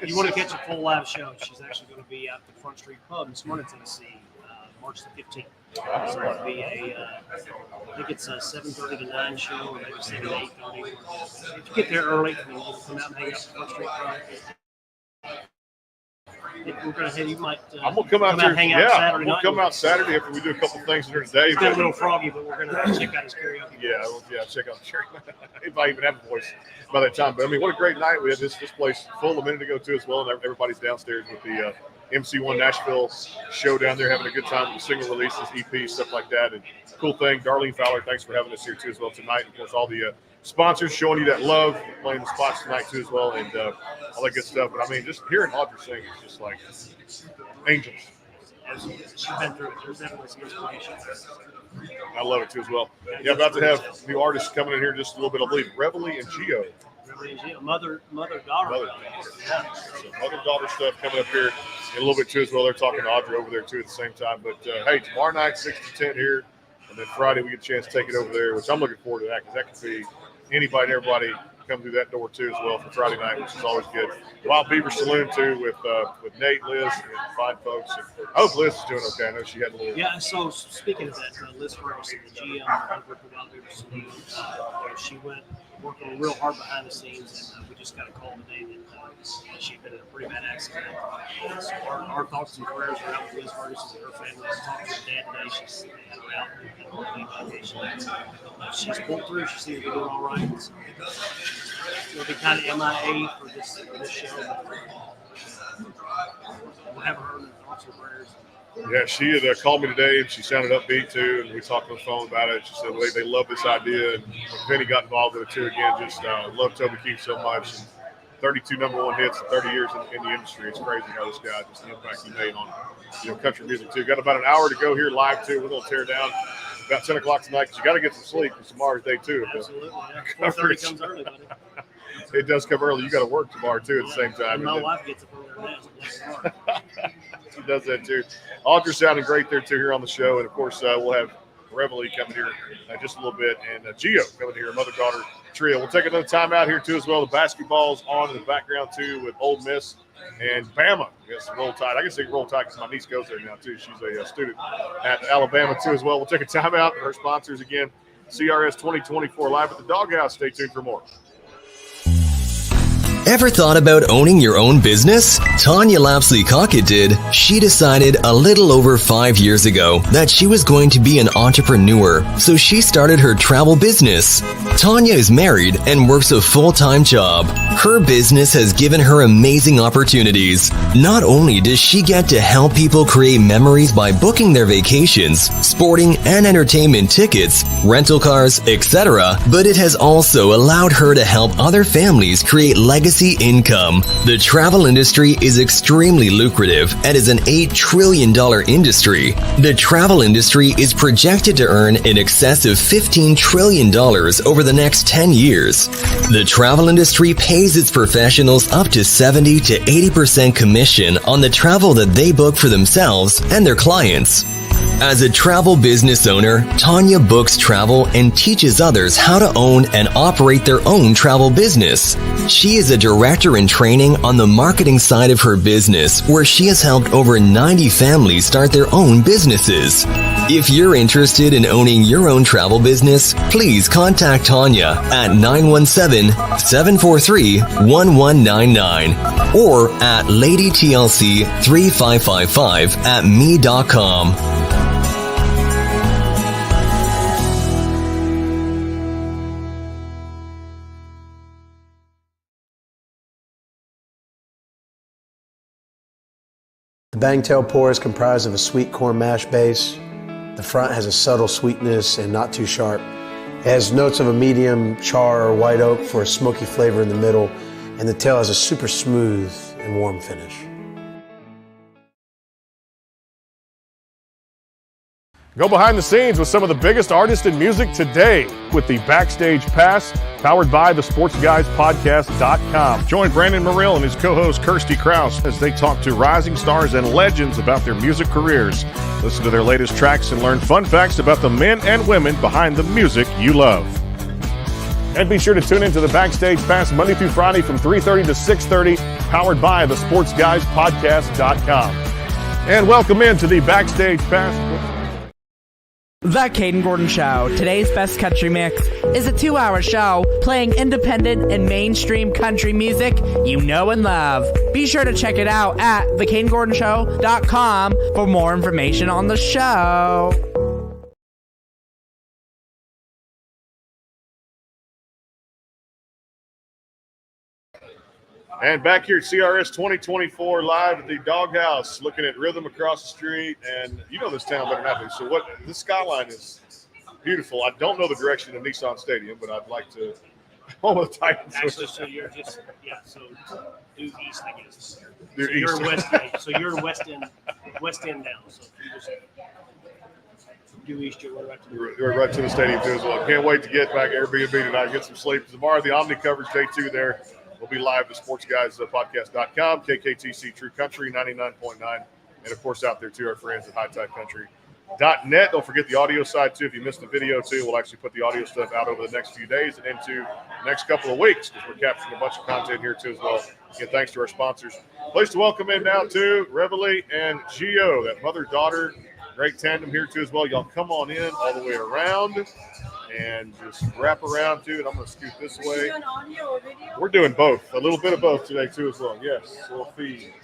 you want to catch a full live show, she's actually going to be at the Front Street Pub in Smyrna, Tennessee, March the 15th. So it'll be I think it's a 7:30 to 9 show, or maybe 7 to 8:30. If you get there early, you can come out and hang out at the Front Street Pub. We're going to have, you might I'm going to come out there. hang out Saturday night. We'll come out Saturday after we do a couple things here today. It's got a little froggy, but we're going to check out his karaoke. Yeah, check out the karaoke. If I even have a voice by that time. But I mean, what a great night. We had this place full a minute ago too as well, and everybody's downstairs with the MC1 Nashville show down there, having a good time with the single releases, EP, stuff like that. And cool thing, Darlene Fowler, thanks for having us here too as well tonight. And of course, all the sponsors showing you that love, playing the spots tonight too as well, and all that good stuff. But I mean, just hearing Audrey sing is just like angels. She's been through it. There's definitely some inspiration. I love it too as well. Yeah, about to have new artists coming in here in just a little bit, I believe. Reveille and Gio. Mother-daughter. So mother-daughter stuff coming up here in a little bit too as well. They're talking to Audrey over there too at the same time. But hey, tomorrow night 6 to 10 here, and then Friday we get a chance to take it over there, which I'm looking forward to that, because that could be anybody and everybody come through that door too as well for Friday night, which is always good. Wild Beaver Saloon too with Nate, Liz, and fine folks. And I hope Liz is doing okay. I know she had a little. Yeah. So speaking of that, Liz Ferguson, the GM over at Wild Beaver Saloon, she went working real hard behind the scenes, and we just got a call today that she'd been in a pretty bad accident. So our thoughts and prayers are out with Liz Ferguson and her family. I talked to her dad today. She's had her out on vacation. She's pulled through. She seems to be doing all right. So it'll be kind of MIA for this show. We'll have her in thoughts and prayers. Yeah, she had called me today, and she sounded upbeat too, and we talked on the phone about it. She said they love this idea, and Penny got involved with it too. Again, just love Toby Keith so much. And 32 number one hits in 30 years in the industry. It's crazy how this guy, just the impact he made on country music too. Got about an hour to go here live too. We're going to tear down about 10 o'clock tonight because you got to get some sleep because tomorrow's day two. Absolutely, yeah. 4:30 comes early, buddy. It does come early. You got to work tomorrow too at the same time. And my wife gets up earlier than that. She does that too. Audra sounding great there too here on the show, and of course we'll have Reveille coming here just a little bit, and Gio coming here, mother-daughter trio. We'll take another time out here too as well. The basketball's on in the background too with Ole Miss and Bama. Yes, Roll Tide. I can say Roll Tide because my niece goes there now too. She's a student at Alabama too as well. We'll take a time out. Our sponsors again, CRS 2024 live at the Doghouse. Stay tuned for more. Ever thought about owning your own business? Tanya Lapsley-Cockett did. She decided a little over 5 years ago that she was going to be an entrepreneur, so she started her travel business. Tanya is married and works a full-time job. Her business has given her amazing opportunities. Not only does she get to help people create memories by booking their vacations, sporting and entertainment tickets, rental cars, etc., but it has also allowed her to help other families create legacy income. The travel industry is extremely lucrative and is an $8 trillion industry. The travel industry is projected to earn in excess of $15 trillion over the next 10 years. The travel industry pays its professionals up to 70 to 80% commission on the travel that they book for themselves and their clients. As a travel business owner, Tanya books travel and teaches others how to own and operate their own travel business. She is a director in training on the marketing side of her business, where she has helped over 90 families start their own businesses. If you're interested in owning your own travel business, please contact Tanya at 917-743-1199 or at ladytlc3555@me.com. The Bangtail Pour is comprised of a sweet corn mash base. The front has a subtle sweetness and not too sharp. It has notes of a medium char or white oak for a smoky flavor in the middle, and the tail has a super smooth and warm finish. Go behind the scenes with some of the biggest artists in music today with the Backstage Pass, powered by the SportsGuysPodcast.com. Join Brandon Morrill and his co-host Kirsty Krause as they talk to rising stars and legends about their music careers. Listen to their latest tracks and learn fun facts about the men and women behind the music you love. And be sure to tune into the Backstage Pass Monday through Friday from 3:30 to 6:30, powered by the SportsGuysPodcast.com. And welcome into the Backstage Pass. The Caden Gordon Show. Today's best country mix is a 2-hour show playing independent and mainstream country music you know and love. Be sure to check it out at thecadengordonshow.com for more information on the show. And back here at CRS 2024 live at the Doghouse, looking at Rhythm across the street. And you know this town better than I do. So this skyline is beautiful. I don't know the direction of Nissan Stadium, but I'd like to. Oh, the Titans. Actually, so you're just so due east, I guess. Due so you're east. west. So you're west end now. So if you just due east, you're right to the stadium too as well. Can't wait to get back Airbnb tonight, get some sleep. Tomorrow, the Omni coverage day 2 there. We'll be live at SportsGuysPodcast.com, KKTC True Country 99.9, and of course out there too, our friends at HighTideCountry.net. Don't forget the audio side too. If you missed the video too, we'll actually put the audio stuff out over the next few days and into the next couple of weeks because we're capturing a bunch of content here too as well. Again, thanks to our sponsors. Place to welcome in now too, Reveille and Gio, that mother-daughter, great tandem here too as well. Y'all come on in all the way around. And just wrap around too, and I'm going to scoot this way. Are you doing audio or video? We're doing both, a little bit of both today too as well. Yes, a little feed.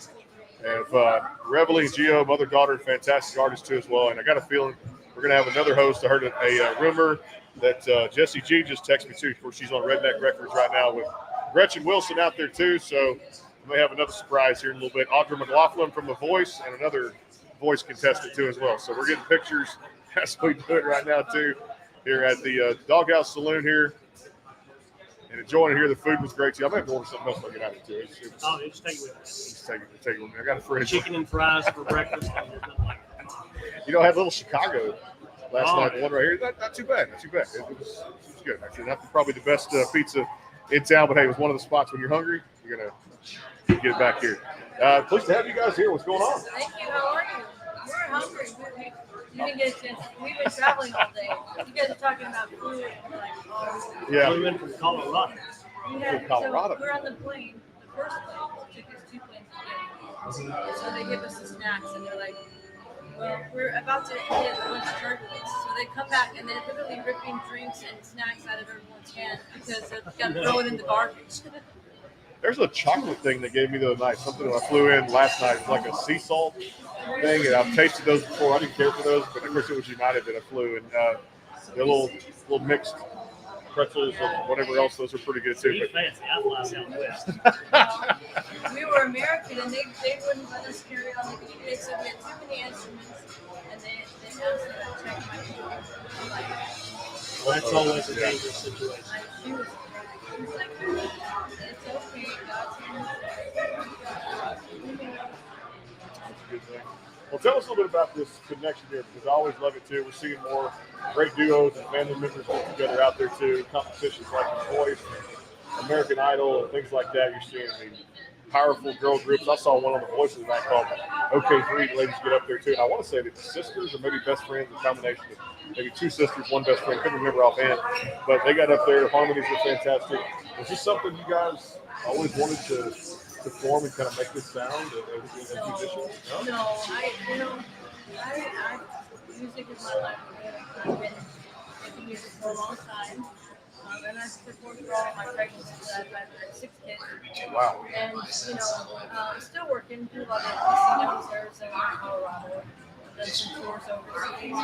And Reveille and Gio, mother-daughter, fantastic artists too as well. And I got a feeling we're going to have another host. I heard a rumor that Jessie G just texted me too. Of course, she's on Redneck Records right now with Gretchen Wilson out there too. So we may have another surprise here in a little bit. Audra McLaughlin from The Voice and another Voice contestant too as well. So we're getting pictures as we do it right now too. Here at the Doghouse Saloon here and enjoying it here. The food was great too. I might have to order something else when I get out of here too. Just take it with us. Just take it with me. I got a fridge. Chicken and fries for breakfast. You know, I had a little Chicago last night. The one right here. Not too bad. Not too bad. It was good. Actually, that's probably the best pizza in town. But hey, it was one of the spots when you're hungry, you're gonna get it back here. Pleased to have you guys here. What's going on? Thank you. How are you? We're hungry. You didn't get a chance. We've been traveling all day. You guys are talking about food. Yeah. We went from Colorado. Colorado. So we're on the plane. The first plane took us 2 planes to get. So they give us the snacks, and they're like, well, we're about to hit a bunch of turbulence. So they come back, and they're literally ripping drinks and snacks out of everyone's hand because they've got to throw it in the garbage. There's a chocolate thing they gave me the other night. Something that I flew in last night. It's like a sea salt thing, and I've tasted those before. I didn't care for those, but of course it was United that I flew, and they're little mixed pretzels and whatever else. Those are pretty good too. But fancy. I fly Southwest. We were American, and they wouldn't let us carry on. They said we had too many instruments, and they asked us to check my phone. Like, well, that's always a dangerous situation. She was like, it's okay, Good thing. Well, tell us a little bit about this connection here, because I always love it too. We're seeing more great duos and family members get together out there too. Competitions like The Voice, American Idol, and things like that. You're seeing the powerful girl groups. I saw one on The Voice tonight called OK3. The ladies get up there too. And I want to say that the sisters or maybe best friends, a combination of maybe two sisters, one best friend. Couldn't remember offhand, but they got up there. The harmonies were fantastic. Was this something you guys always wanted to form and kind of make this sound as musicians? No, music is my life. I've been making music for a long time. And I've performed for all my pregnancies. I've had 6 kids. Wow. And, still working. Do a lot of casinos, Arizona, Colorado. Done some tours overseas.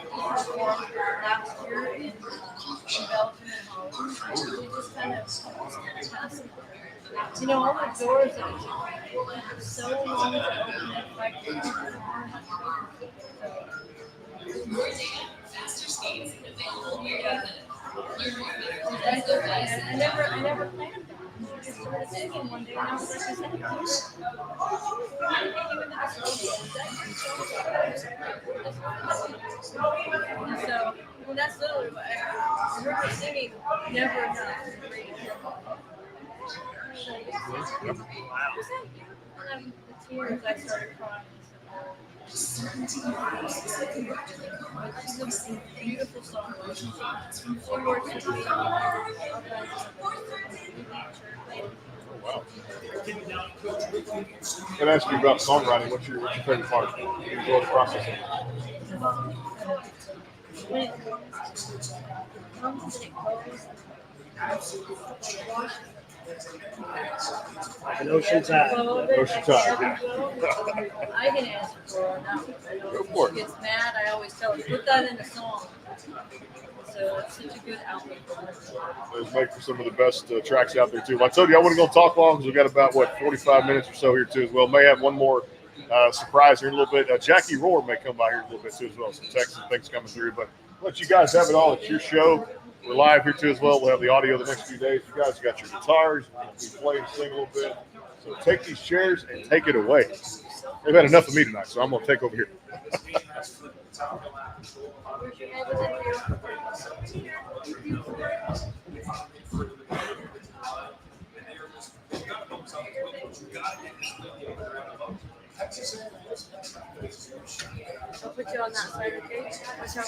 Performed last year in Belgium and Holland. And we just kind of fantastic. All the doors that it took so long to open it. Like, I never planned that. I just started singing one day, and I was like, is that even so, that's literally what I heard her singing, never enough. And the tears, I started crying. She's a beautiful songwriter. She works with me. Wow. I'd ask you about songwriting. What's your favorite part? You enjoy the process? When it comes and it goes, Like an ocean tide. Ocean tide, I can answer for her now. When she gets mad, I always tell her, put that in a song. So it's such a good outlet for her. Those make for some of the best tracks out there too. Like I told you, I wasn't going to talk long because we've got about 45 minutes or so here too as well. May have one more surprise here in a little bit. Jackie Rohr may come by here in a little bit too as well. Some texts and things coming through, but I'll let you guys have it all. It's your show. We're live here too as well. We'll have the audio the next few days. You guys got your guitars. You play and sing a little bit. So take these chairs and take it away. They've had enough of me tonight, so I'm going to take over here. I'll put you on that side, okay? Watch out.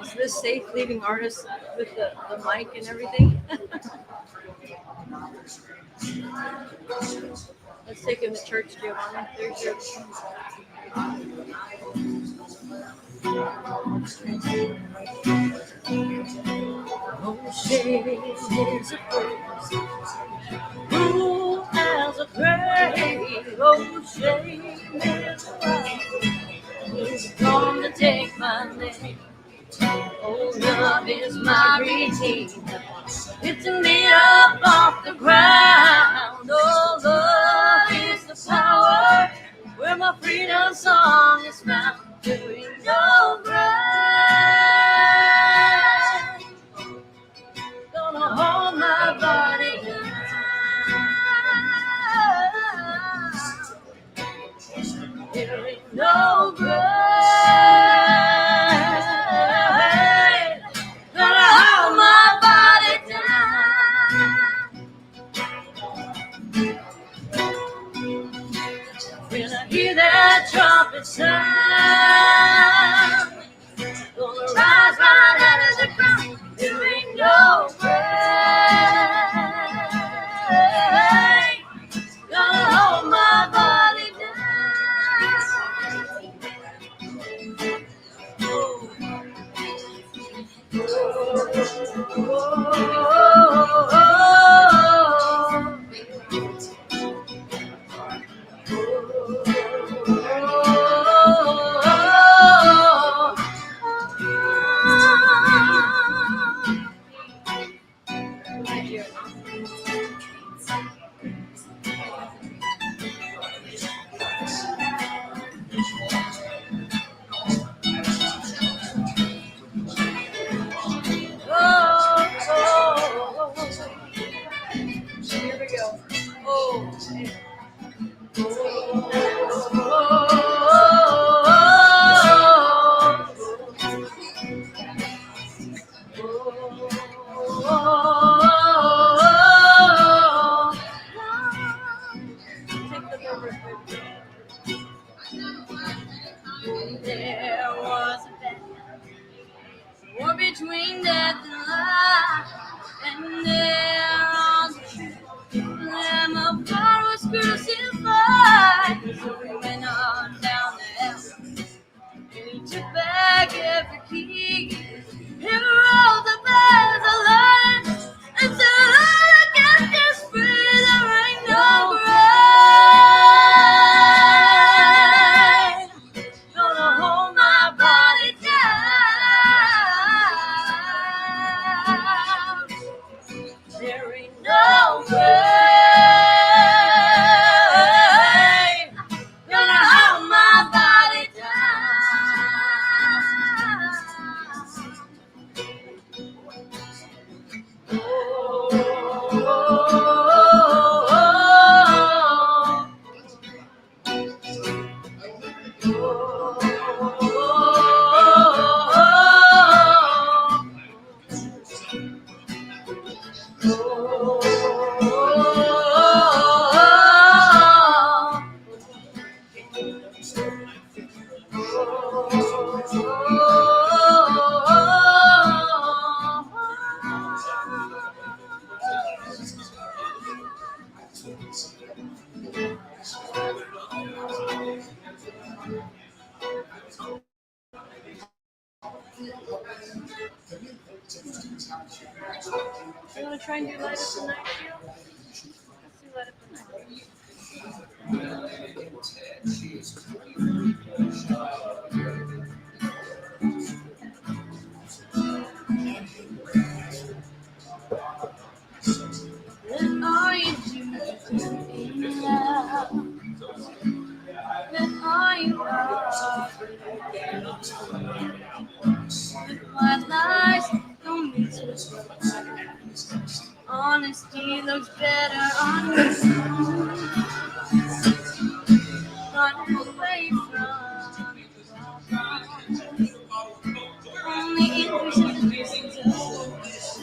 Is this safe leaving artists with the mic and everything? Let's take him to church, Giovanni. There's your... Oh, shame is a place. Who has a grave? Oh, shame is a place. He's come to take my name. Oh, love is my routine. Lifting me up off the ground. Oh, love is power, where my freedom song is found. Doing no right, gonna hold my body down. There ain't no grave, gonna hold my body down. When I hear that trumpet sound, gonna rise right out of the ground. There ain't no grave, gonna hold my body down. Here we go. There was a battle, war between death and life, and there on the tree, the Lamb of God was crucified. So we went on down the hill, and he took back every key. He rolled the bells of light, and said, "Look at this free, there ain't no grave, gonna hold my body down. There ain't no grave, gonna hold my body You want to try and do light up the night here? Let's do light up the night. What are you doing now? What are you with white lies? Don't need to. Honesty looks better on you. Running away from only increases the distance.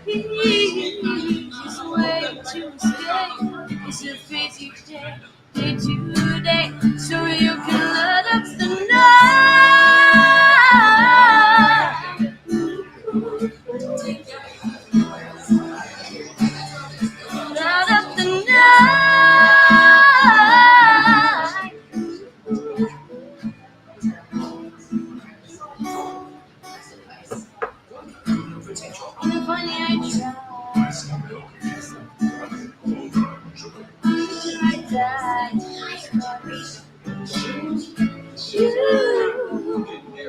Easiest way to escape is to face each day, day to day, so you can light up the night. Light up the night. And funny, I try until I die. You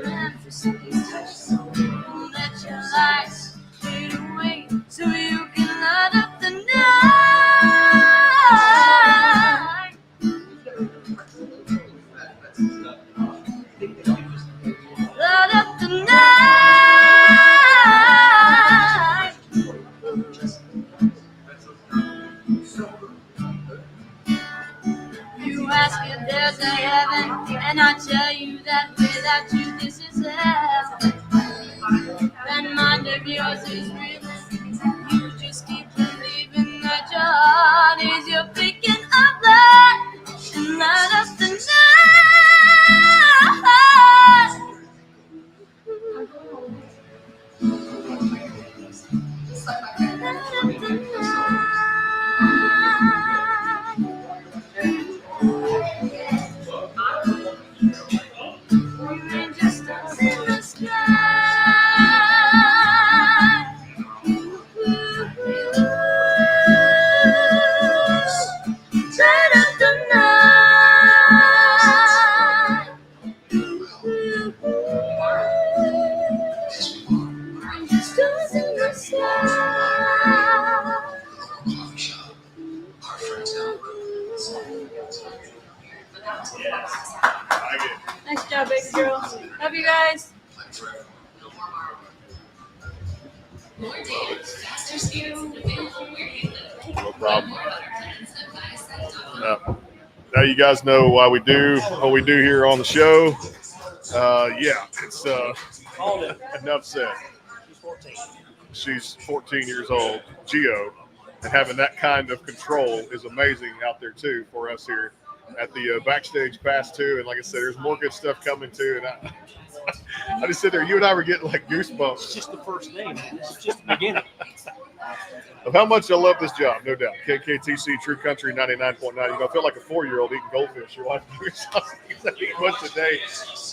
and for some reason, don't let your lights fade away, so you can light up the night. ask if there's a heaven, and I tell you that without you this is hell. That mind of yours is real. You just keep believing that your heart is your picking up light and light up the night. Nice job, baby girl. Love you guys. No problem. Now you guys know why we do what we do here on the show. Yeah, it's enough said. She's 14 years old, Gio, and having that kind of control is amazing out there too for us here at the Backstage Pass 2. And like I said, there's more good stuff coming too. And I just sit there, you and I were getting like goosebumps. It's just the first day, man. It's just the beginning. Of how much I love this job, no doubt. KKTC True Country 99.9. I feel like a 4-year-old eating goldfish. Your wife eat once a day,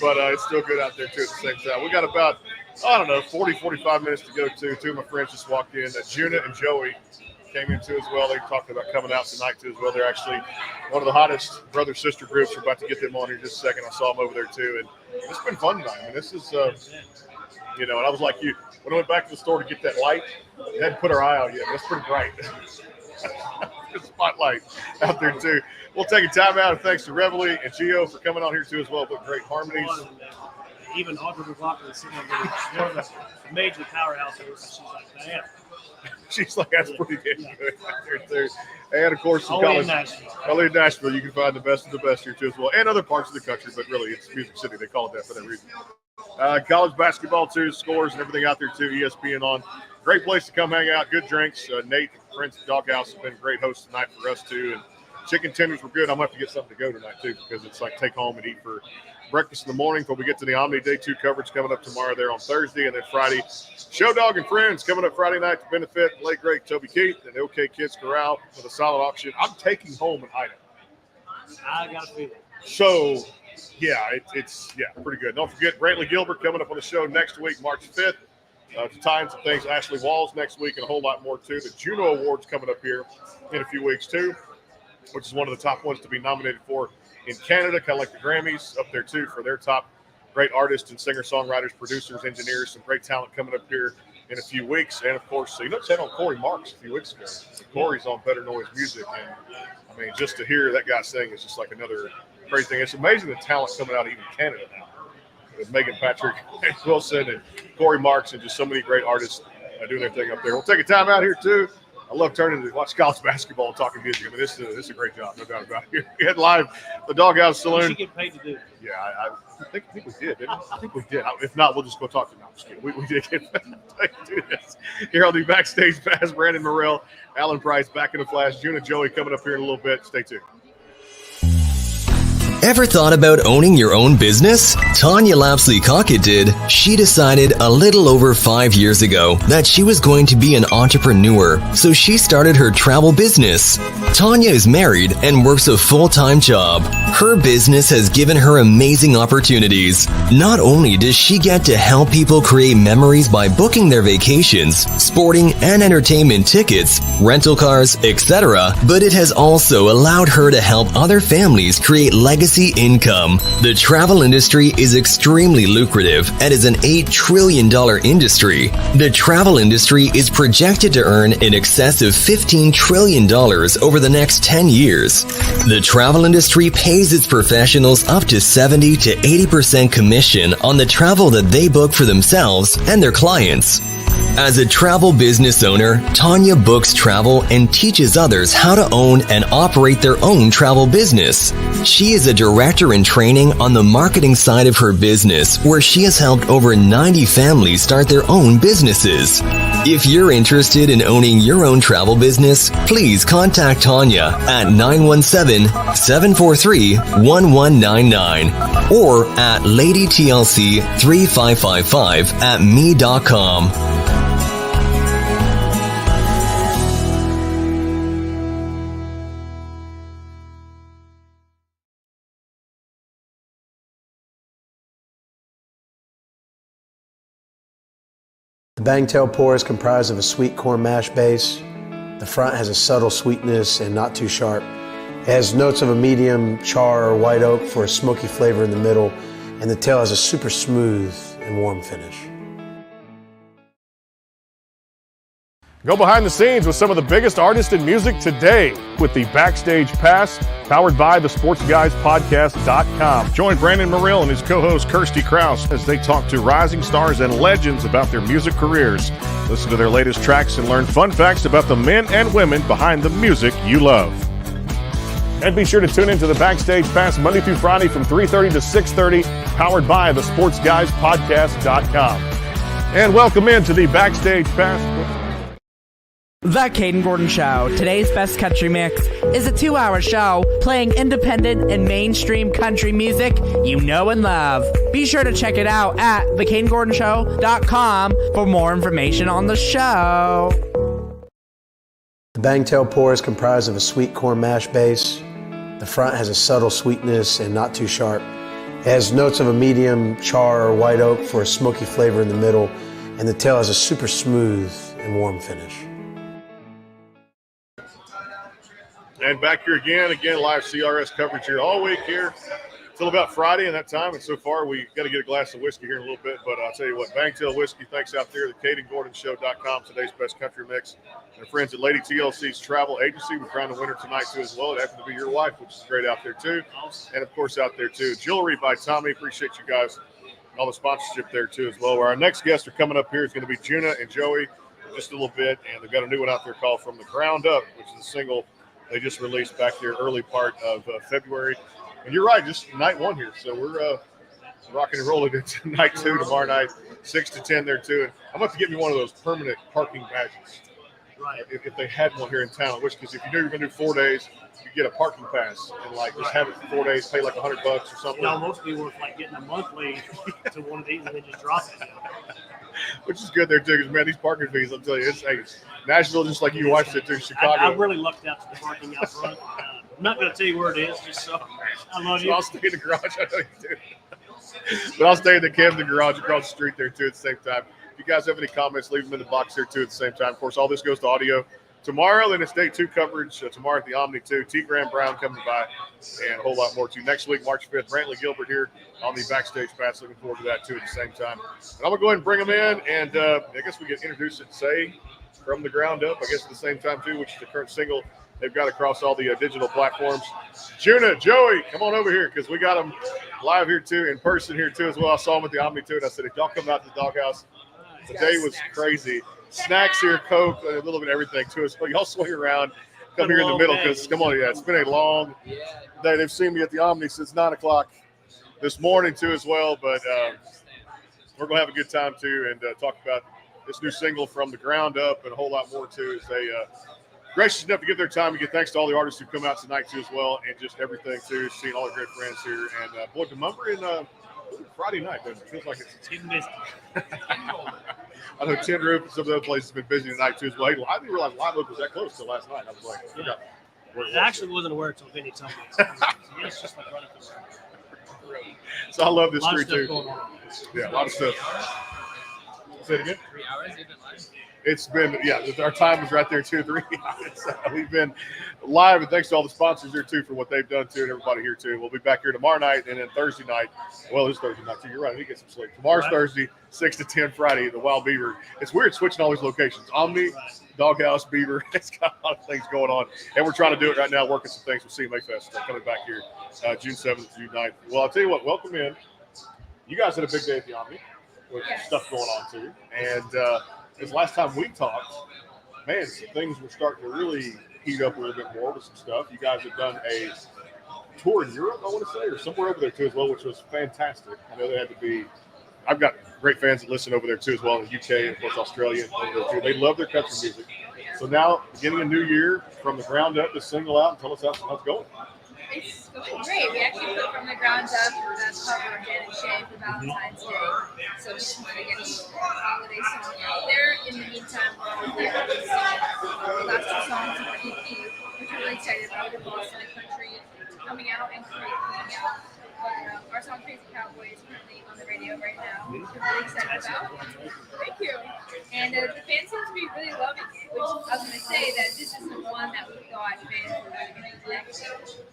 but it's still good out there too at the same time. We got about, 40-45 minutes to go to. Two of my friends just walked in. Juna and Joey came in too as well. They talked about coming out tonight too as well. They're actually one of the hottest brother-sister groups. We're about to get them on here in just a second. I saw them over there too, and it's been fun tonight. I mean, this is, and I was like you. When I went back to the store to get that light, we hadn't put our eye out yet. That's pretty bright. Good spotlight out there too. We'll take a time out, and thanks to Reveille and Gio for coming on here too as well. But great harmonies. Even Audrey McLaughlin is sitting over there. One of the major powerhouses. She's like, damn. She's like, that's pretty damn good out there too. And of course, only in Nashville. Only in Nashville, you can find the best of the best here too as well, and other parts of the country. But really, it's Music City. They call it that for that reason. College basketball too, scores and everything out there too. ESPN on. Great place to come hang out. Good drinks. Nate and Prince Doghouse have been great hosts tonight for us too. And chicken tenders were good. I'm gonna have to get something to go tonight too, because it's like take home and eat for breakfast in the morning before we get to the Omni Day 2 coverage coming up tomorrow there on Thursday, and then Friday, Show Dog and Friends coming up Friday night to benefit late great Toby Keith and OK Kids Corral with a solid auction. I'm taking home an item. I got a feeling. So, yeah, it's pretty good. Don't forget Brantley Gilbert coming up on the show next week, March 5th. To time some things, Ashley Walls next week, and a whole lot more too. The Juno Awards coming up here in a few weeks too, which is one of the top ones to be nominated for in Canada, kind of like the Grammys up there too for their top great artists and singer-songwriters, producers, engineers, some great talent coming up here in a few weeks. And of course, you noticed that on Corey Marks a few weeks ago. Corey's on Better Noise Music, and I mean, just to hear that guy sing is just like another great thing. It's amazing the talent coming out of even Canada now. With Megan Patrick, Wilson, and Corey Marks, and just so many great artists doing their thing up there. We'll take a time out here too. I love turning to watch college basketball and talking music. I mean, this is a great job, no doubt about it. We had live the Doghouse Saloon. You get paid to do it. Yeah, I think we did, didn't we? I think we did. If not, we'll just go talk to them. I'm just kidding. We did get paid to do this. Here on the Backstage Pass, Brandon Morrell, Alan Price, back in the flash. June and Joey coming up here in a little bit. Stay tuned. Ever thought about owning your own business? Tanya Lapsley-Cockett did. She decided a little over 5 years ago that she was going to be an entrepreneur, so she started her travel business. Tanya is married and works a full-time job. Her business has given her amazing opportunities. Not only does she get to help people create memories by booking their vacations, sporting and entertainment tickets, rental cars, etc., but it has also allowed her to help other families create legacy income. The travel industry is extremely lucrative and is an $8 trillion industry. The travel industry is projected to earn in excess of $15 trillion over the the next 10 years. The travel industry pays its professionals up to 70 to 80% commission on the travel that they book for themselves and their clients. As a travel business owner, Tanya books travel and teaches others how to own and operate their own travel business. She is a director in training on the marketing side of her business, where she has helped over 90 families start their own businesses. If you're interested in owning your own travel business, please contact Tanya at 917-743-1199 or at ladytlc3555@me.com. The Bangtail pour is comprised of a sweet corn mash base. The front has a subtle sweetness and not too sharp. It has notes of a medium char or white oak for a smoky flavor in the middle, and the tail has a super smooth and warm finish. Go behind the scenes with some of the biggest artists in music today with the Backstage Pass, powered by the SportsGuysPodcast.com. Join Brandon Morrill and his co-host Kirsty Krause as they talk to rising stars and legends about their music careers. Listen to their latest tracks and learn fun facts about the men and women behind the music you love. And be sure to tune into the Backstage Pass Monday through Friday from 3:30 to 6:30, powered by the SportsGuysPodcast.com. And welcome into the Backstage Pass. The Caden Gordon Show. Today's best country mix is a 2-hour show playing independent and mainstream country music you know and love. Be sure to check it out at thecadengordonshow.com for more information on the show. The Bangtail pour is comprised of a sweet corn mash base. The front has a subtle sweetness and not too sharp. It has notes of a medium char or white oak for a smoky flavor in the middle, and the tail has a super smooth and warm finish. And back here again, live CRS coverage here all week here till about Friday and that time. And so far, we got to get a glass of whiskey here in a little bit. But I'll tell you what, Bangtail Whiskey, thanks out there, the CadenGordonShow.com, today's best country mix. Their friends at Lady TLC's travel agency. We crowned the winner tonight, too, as well. It happened to be your wife, which is great out there, too. And, of course, out there, too. Jewelry by Tommy. Appreciate you guys and all the sponsorship there, too, as well. Our next guests are coming up here is going to be Juna and Joey in just a little bit. And they've got a new one out there called From the Ground Up, which is a single they just released back there early part of February. And you're right, just night one here. So we're rocking and rolling into night two tomorrow night, 6 to 10 there too. And I'm about to get me one of those permanent parking badges. Right. If they had one here in town, which, because if you knew you were going to do 4 days, you get a parking pass and just have it for 4 days, pay like $100 or something. It almost be worth getting a monthly to one of these and then just drop it. Which is good there too, because man, these parking fees, I'll tell you, it's Nashville, just like your wife said too, Chicago. I really lucked out to the parking out front. I'm not going to tell you where it is, just so I love you. I'll stay in the garage, I know you do. But I'll stay in the Camden garage across the street there too at the same time. If you guys have any comments, leave them in the box there too at the same time. Of course, all this goes to audio. Tomorrow, then it's day 2 coverage. Tomorrow at the Omni 2. T. Graham Brown coming by and a whole lot more too. Next week, March 5th, Brantley Gilbert here on the Backstage Pass. Looking forward to that too at the same time. And I'm going to go ahead and bring them in, and I guess we can introduce it, say, From the Ground Up, I guess at the same time too, which is the current single they've got across all the digital platforms. Juna, Joey, come on over here because we got them live here too, in person here too as well. I saw them at the Omni 2, and I said, if y'all come out to the Doghouse, the day was crazy. Snacks here, Coke, a little bit of everything too. So y'all swing around, come here in the middle because, come on, it's been a long day. They've seen me at the Omni since 9 o'clock this morning too as well. But we're going to have a good time too and talk about this new single From the Ground Up and a whole lot more too as they gracious enough to give their time. Again, thanks to all the artists who come out tonight too as well, and just everything too, seeing all the great friends here. And boy, Demumber in Friday night, doesn't it? Feels like it's busy. I know Tin Roof and some of the other places have been busy tonight too as well. I didn't realize Live Oak was that close till last night. I was like, I actually wasn't aware until Vinny told me. It's just like right up the road. So I love this street too. Yeah, a lot of stuff. Say it again. 3 hours you've been live? It's been, our time is right there, 2 or 3 hours. We've been live, and thanks to all the sponsors here, too, for what they've done, too, and everybody here, too. We'll be back here tomorrow night, and then Thursday night. Well, it's Thursday night, too. You're right. I need to get some sleep. Tomorrow's Thursday, 6 to 10 Friday, the Wild Beaver. It's weird switching all these locations. Omni, Doghouse, Beaver. It's got a lot of things going on, and we're trying to do it right now, working some things with CMA Fest coming back here June 7th, June 9th. Well, I'll tell you what, welcome in. You guys had a big day at the Omni with stuff going on, too. And this last time we talked, man, some things were starting to really heat up a little bit more with some stuff. You guys have done a tour in Europe, I want to say, or somewhere over there too as well, which was fantastic. I know they had to be. I've got great fans that listen over there too as well in the UK and of course Australia over there too. They love their country music. So now, beginning a new year from the ground up, to single out and tell us how it's going. It's going great. We actually put from the ground up the cover of Dan and Shay for Valentine's Day. So we just want to get a holiday song out there. In the meantime, we're releasing the last 2 songs of our EP, which we're really excited about. We're Boston and country coming out and Korea coming out. But our song Crazy Cowboy is currently on the radio right now, which we're really excited about. Thank you. And the fans seem to be really loving it, which I was going to say that this is the one that we thought fans were really going to connect to,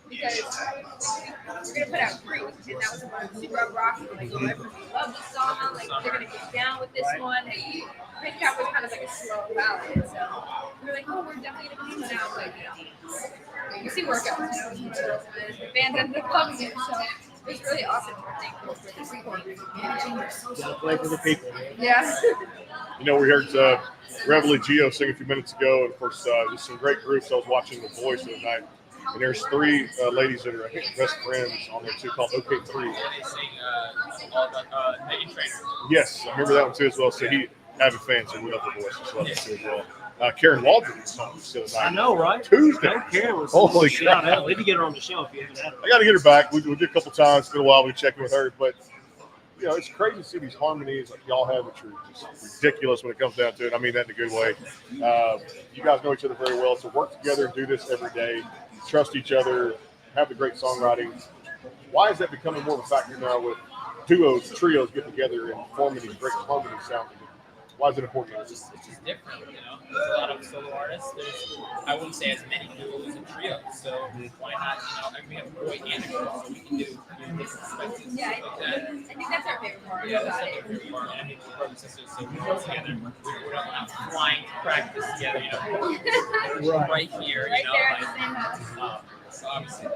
because we're going to put out 3, and that was one super up rocking. Like, everybody loves the song, like, they're going to get down with this one. And Crazy Cowboy is kind of like a slow ballad, so we were like, oh, we're definitely going to put it out, like, you see workouts, the fans ended up loving it, so it's really awesome. We're thankful for this recording. Gotta play for the people. Yeah. You know, we heard Reveille Geo sing a few minutes ago, and of course, just some great groups. I was watching The Voice the other night, and there's 3 ladies that are, I think, best friends on there too, called OK3. They sing all about Megan Trainor. Yes, I remember that one too as well. So he avid fan, so we love The Voice as well too as well. Karen Waldron was on the other night. I know, right? Tuesday. No, Karen was Holy shout crap. out. We need to get her on the show if you haven't had her. I got to get her back. We did a couple times. It's been a while. We checked in with her, but you know, it's crazy to see these harmonies like y'all have, which are just ridiculous when it comes down to it. I mean that in a good way. You guys know each other very well, so work together and do this every day. Trust each other. Have the great songwriting. Why is that becoming more of a factor now with duos, trios get together and forming these great harmony sounds? Why is it important? It's just different, you know. There's a lot of solo artists. I wouldn't say as many duos and trios. So why not, you know, we have a boy and a girl, so we can do different perspectives. Yeah, like that. I think that's our favorite part Yeah, about that's it. our favorite part. And I mean, we're brothers and sisters, so we work together. We're not flying to practice together, you know. Right here, Right you know. there at the same house. So obviously,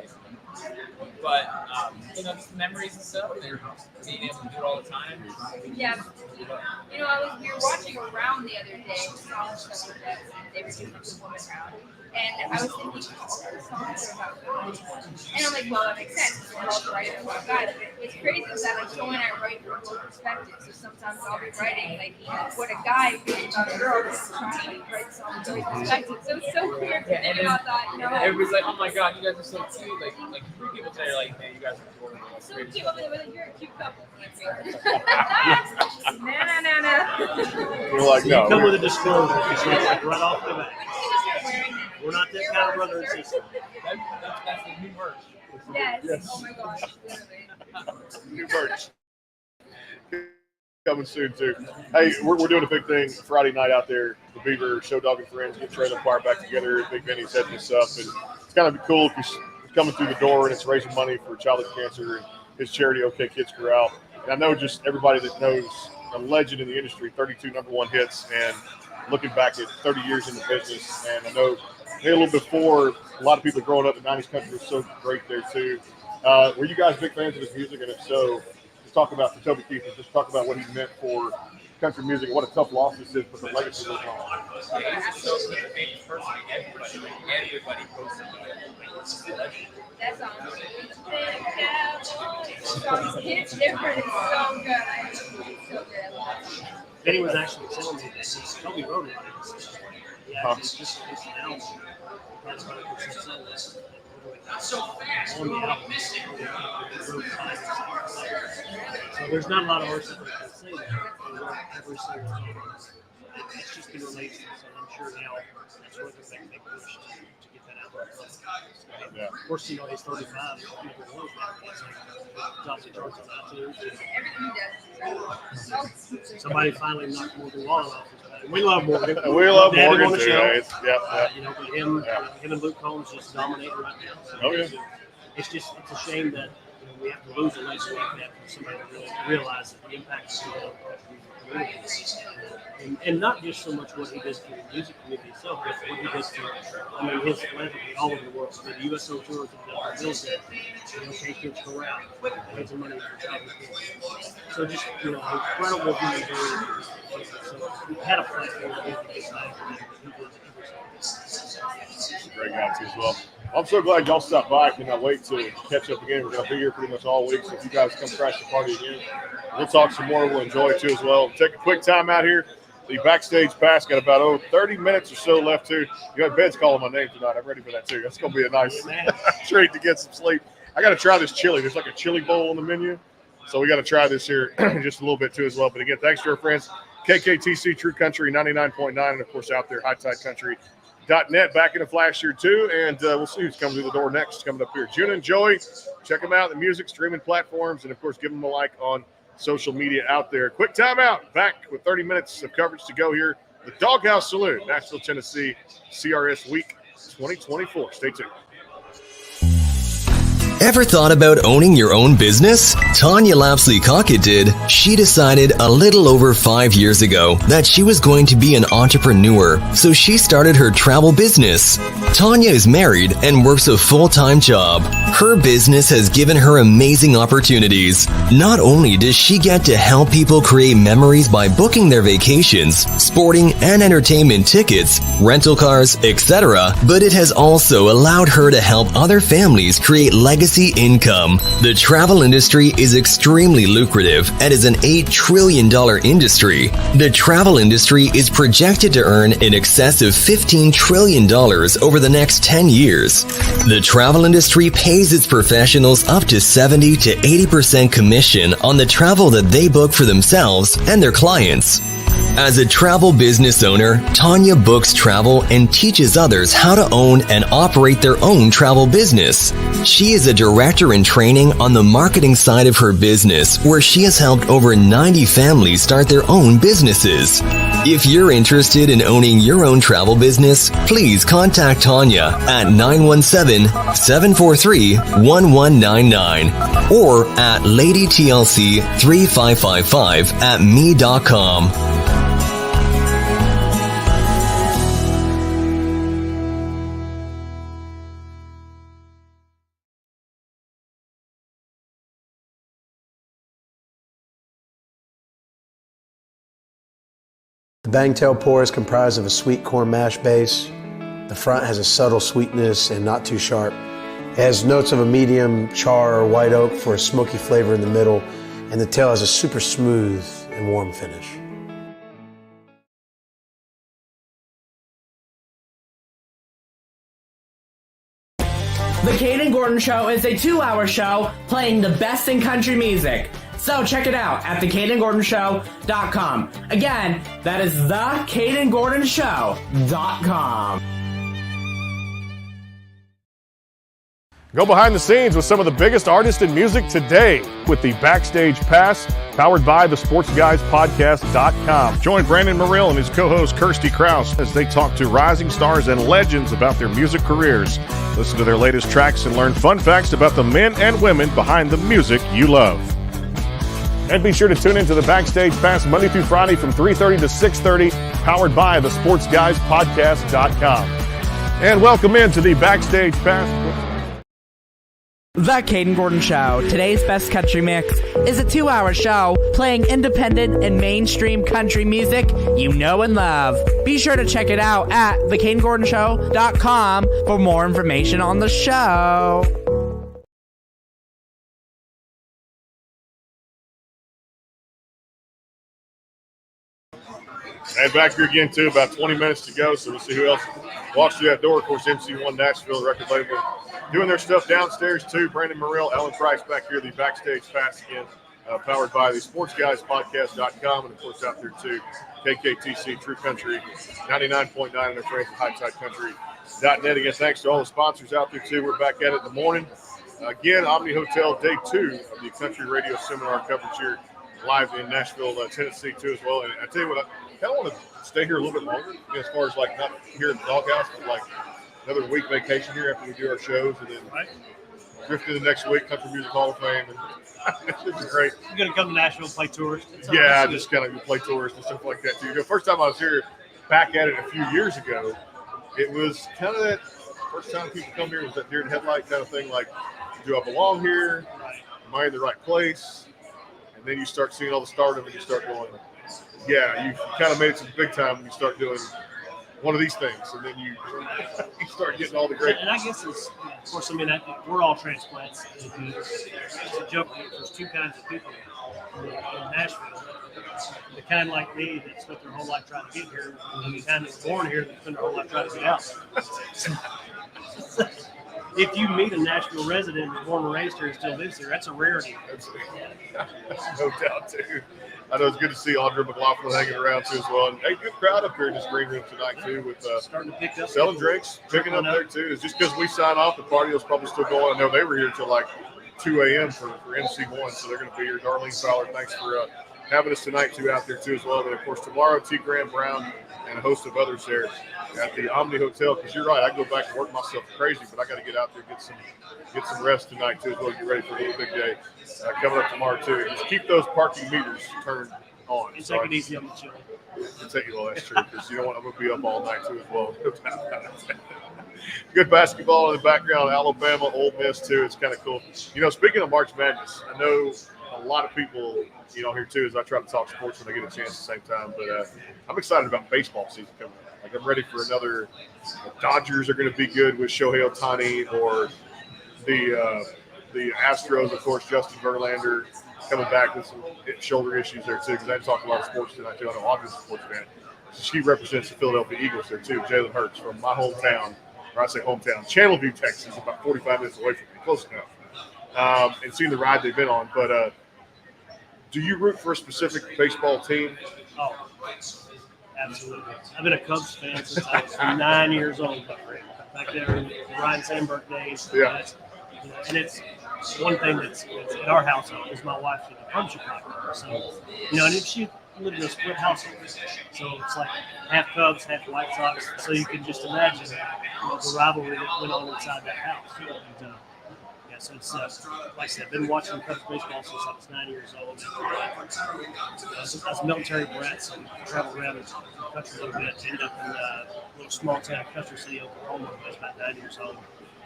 but you know, just memories and stuff. They're being able to do it all the time. Yeah. You know, we were watching Around the other day, songs stuff like that, and they were doing like the woman round. And I was thinking, all the songs are about guys. And I'm like, well, that makes sense. We're all writing about guys. But what's crazy is that like Joe and I write from both perspectives. So sometimes I'll be writing like what a guy feels about a girl, but trying to write the song from both perspectives. So it's so weird to think about that, you know. Everybody's like, oh my god, you guys are so cute. Like 3 people today are like, man, you guys are cool. So cute. You're a cute couple. No. We're like, no. Come with a disclosure. It's like right off the bat. We're not that kind of brother and sister. That's the new merch. Yes. Oh my gosh. New merch. Coming soon too. Hey, we're doing a big thing Friday night out there. The Beaver Show Dog and Friends get Trailer Choir back together. Big Benny's heading this up, and it's kind of cool if you're coming through the door and it's raising money for childhood cancer and his charity OK Kids Corral. And I know just everybody that knows a legend in the industry, 32 #1 hits, and looking back at 30 years in the business. And I know a little before, a lot of people growing up in 90s country was so great there too. Were you guys big fans of his music? And if so, just talk about, for Toby Keith, just talk about what he meant for country music, what a tough loss this is, but the legacy lives on. Yeah, he's so such a famous person. Everybody posted about it. That song hits different. It's so good. It's so good. I love that song. Benny was actually telling me that Toby wrote it. Yeah, it's just an album. That's 100% so fast. On the album. So there's not a lot of artists that can say that. Every single time. It's just been released, so I'm sure now that's what they're making push to get that out. Yeah. Of course, you know, he's 35. People know that. top of the charts on iTunes. Somebody finally knocked Morgan Wallen off. We love Morgan. We love Had him Morgan on the too. show. Yep. But him and Luke Combs just dominating right now. So it's a shame that we have to lose a legend like that for somebody to really realize the impact of the community. And not just so much what he does for the music community itself, but what he does for, his philanthropy all over the world. So the USO tours have done bills that, take kids around, raise some money for travel. So just, incredible human being. So we had a platform to get back. Great guy too as well. I'm so glad y'all stopped by. I cannot wait to catch up again. We're going to be here pretty much all week. So if you guys come crash the party again, we'll talk some more. We'll enjoy it too as well. Take a quick time out here. The backstage pass got about 30 minutes or so left too. You got Ben's calling my name tonight. I'm ready for that too. That's going to be a nice treat to get some sleep. I got to try this chili. There's like a chili bowl on the menu. So we got to try this here just a little bit too as well. But again, thanks to our friends, KKTC True Country 99.9, and of course out there, HighTideCountry.net. Back in a flash here too, and we'll see who's coming through the door next. Coming up here, June and Joey. Check them out, the music streaming platforms, and of course, give them a like on social media out there. Quick timeout. Back with 30 minutes of coverage to go here. The Doghouse Saloon, Nashville, Tennessee, CRS Week 2024. Stay tuned. Ever thought about owning your own business? Tanya Lapsley-Cockett did. She decided a little over 5 years ago that she was going to be an entrepreneur, so she started her travel business. Tanya is married and works a full-time job. Her business has given her amazing opportunities. Not only does she get to help people create memories by booking their vacations, sporting and entertainment tickets, rental cars, etc., but it has also allowed her to help other families create legacy income. The travel industry is extremely lucrative and is an $8 trillion industry. The travel industry is projected to earn in excess of $15 trillion over the next 10 years. The travel industry pays its professionals up to 70 to 80% commission on the travel that they book for themselves and their clients. As a travel business owner, Tanya books travel and teaches others how to own and operate their own travel business. She is a director in training on the marketing side of her business, where she has helped over 90 families start their own businesses. If you're interested in owning your own travel business, please contact Tanya at 917-743-1199 or at ladytlc3555@me.com. The Bangtail Pour is comprised of a sweet corn mash base. The front has a subtle sweetness and not too sharp. It has notes of a medium char or white oak for a smoky flavor in the middle, and the tail has a super smooth and warm finish. The Kane & Gordon Show is a 2-hour show playing the best in country music. So check it out at theCadenGordonShow.com. Again, that is theCadenGordonShow.com. Go behind the scenes with some of the biggest artists in music today with the Backstage Pass, powered by the SportsGuysPodcast.com. Join Brandon Morrill and his co-host Kirsty Krause as they talk to rising stars and legends about their music careers. Listen to their latest tracks and learn fun facts about the men and women behind the music you love. And be sure to tune into the Backstage Pass Monday through Friday from 3:30 to 6:30, powered by the SportsGuysPodcast.com. And welcome into the Backstage Pass. The Kane Gordon Show. Today's best country mix is a 2-hour show playing independent and mainstream country music you know and love. Be sure to check it out at theCadenGordonShow.com for more information on the show. And back here again, too, about 20 minutes to go, so we'll see who else walks through that door. Of course, MC1 Nashville record label doing their stuff downstairs, too. Brandon Morrill, Ellen Price back here, the Backstage Pass again, powered by the SportsGuysPodcast.com, and, of course, out there, too, KKTC True Country 99.9 and their friends at HighTideCountry.net. Again, thanks to all the sponsors out there, too. We're back at it in the morning. Again, Omni Hotel, day 2 of the Country Radio Seminar coverage here live in Nashville, Tennessee, too, as well. And I tell you what, I kind of want to stay here a little bit longer, as far as like not here at the Doghouse, but like another week vacation here after we do our shows, and then drift into next week, Country Music Hall of Fame. And this is great. You're going to come to Nashville and play tourist? Yeah, just kind of play tourist and stuff like that, too. First time I was here back at it a few years ago, it was kind of that first time people come here was that deer in headlight kind of thing, like, do I belong here? Am I in the right place? And then you start seeing all the stardom and you start going, yeah, you kind of made it to the big time when you start doing one of these things. And then you start getting all the great. And I guess it's, of course, I mean, we're all transplants. It's a joke. There's two kinds of people in Nashville. The kind like me that spent their whole life trying to get here, and the kind that was born here that spent their whole life trying to get out. If you meet a Nashville resident who's born and raised here and still lives here, that's a rarity. No doubt, too. I know it's good to see Audra McLaughlin hanging around, too, as well. And, hey, good crowd up here in this green room tonight, too, with starting to pick up, selling drinks, picking up there, too. It's just because we sign off, the party was probably still going. I know they were here until like 2 a.m. for MC1, so they're going to be here. Darlene Fowler, thanks for having us tonight, too, out there, too, as well. But, of course, tomorrow, T. Graham Brown and a host of others there at the Omni Hotel, because you're right, I go back and work myself crazy, but I got to get out there and get some rest tonight, too, as well. Get ready for a little big day coming up tomorrow, too. Just keep those parking meters turned on. And take it easy on the children. Well, that's true, because you know what, I'm going to be up all night, too, as well. Good basketball in the background, Alabama, Ole Miss, too. It's kind of cool. Speaking of March Madness, I know a lot of people, here, too, as I try to talk sports when I get a chance at the same time, but I'm excited about baseball season coming up. Like, I'm ready for another. The Dodgers are going to be good with Shohei Ohtani, or the Astros, of course, Justin Verlander coming back with some shoulder issues there, too, because I talk a lot of sports tonight, too. I know Audra's a sports fan. She represents the Philadelphia Eagles there, too. Jalen Hurts from my hometown, or I say hometown, Channelview, Texas, about 45 minutes away from me, close enough, and seeing the ride they've been on. But do you root for a specific baseball team? Oh, absolutely. I've been a Cubs fan since I was 9 years old. Back there in the Ryan Sandberg days. Yeah. And it's one thing that's in our household is my wife's from Chicago. So, and if she lived in a split household, so it's like half Cubs, half White Sox. So you can just imagine the rivalry that went on inside that house. And, so it's, like I said, I've been watching Cubs baseball since I was 9 years old. As military brats, and traveled around the country a little bit. Ended up in a little small town, Country City, Oklahoma, when I was about 9 years old.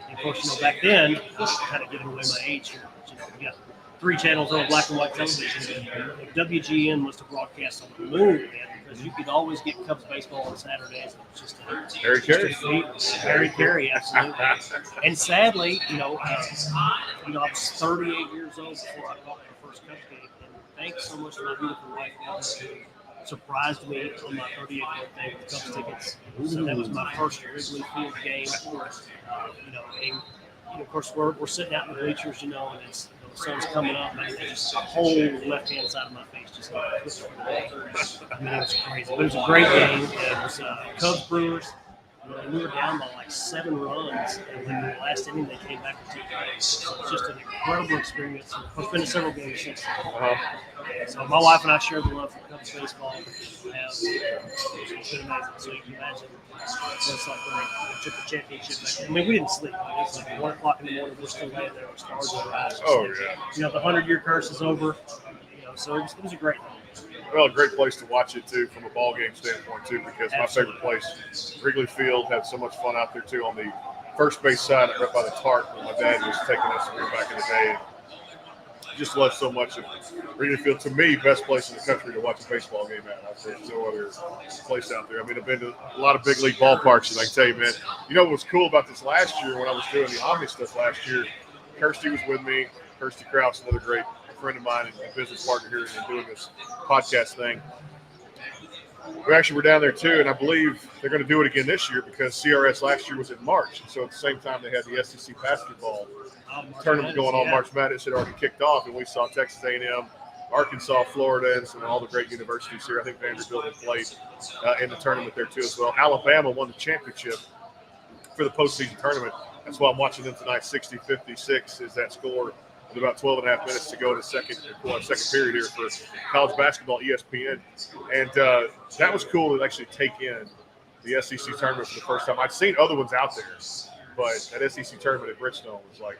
And of course, back then, I was kind of giving away my age here. But, we got 3 channels on black and white television. WGN was to broadcast on the moon, man, because you could always get Cubs baseball on Saturdays. It was just Harry Carey. Harry Carey, absolutely. And sadly, I was 38 years old before I caught my first Cubs game. And thanks so much to my beautiful wife, who surprised me on my 38th birthday with Cubs tickets. So that was my first Wrigley Field game. And of course, we're sitting out in the bleachers, and it's the sun's coming up, and just the whole left-hand side of my face just it was crazy. But it was a great game. It was Cubs Brewers. We were down by like 7 runs, and then in the last inning they came back and took it. So it was just an incredible experience. I've been to several games since. So my wife and I share the love for Cubs baseball. It's been amazing. So you can imagine it's like when they took the championship back. I mean, we didn't sleep. It's like 1 o'clock in the morning. We're still laying there with stars in our eyes. Oh yeah. The 100-year curse is over. So it was a great night. Well, a great place to watch it, too, from a ball game standpoint, too, because my favorite place, Wrigley Field, had so much fun out there, too, on the first base side right by the tarp when my dad was taking us here back in the day. Just love so much of Wrigley Field. To me, best place in the country to watch a baseball game at. I've seen no other place out there. I mean, I've been to a lot of big league ballparks, and I can tell you, man, what was cool about this last year when I was doing the Omni stuff last year, Kirsty was with me, Kirsty Krause, another great friend of mine and business partner here in doing this podcast thing. We actually were down there too, and I believe they're going to do it again this year because CRS last year was in March. So at the same time, they had the SEC basketball tournament going on. March Madness had already kicked off, and we saw Texas A&M, Arkansas, Florida, and some all the great universities here. I think Vanderbilt had played in the tournament there too as well. Alabama won the championship for the postseason tournament. that's why I'm watching them tonight. 60-56 is that score with about 12 and a half minutes to go in the second period here for college basketball, ESPN. And that was cool to actually take in the SEC tournament for the first time. I'd seen other ones out there, but that SEC tournament at Bridgestone was like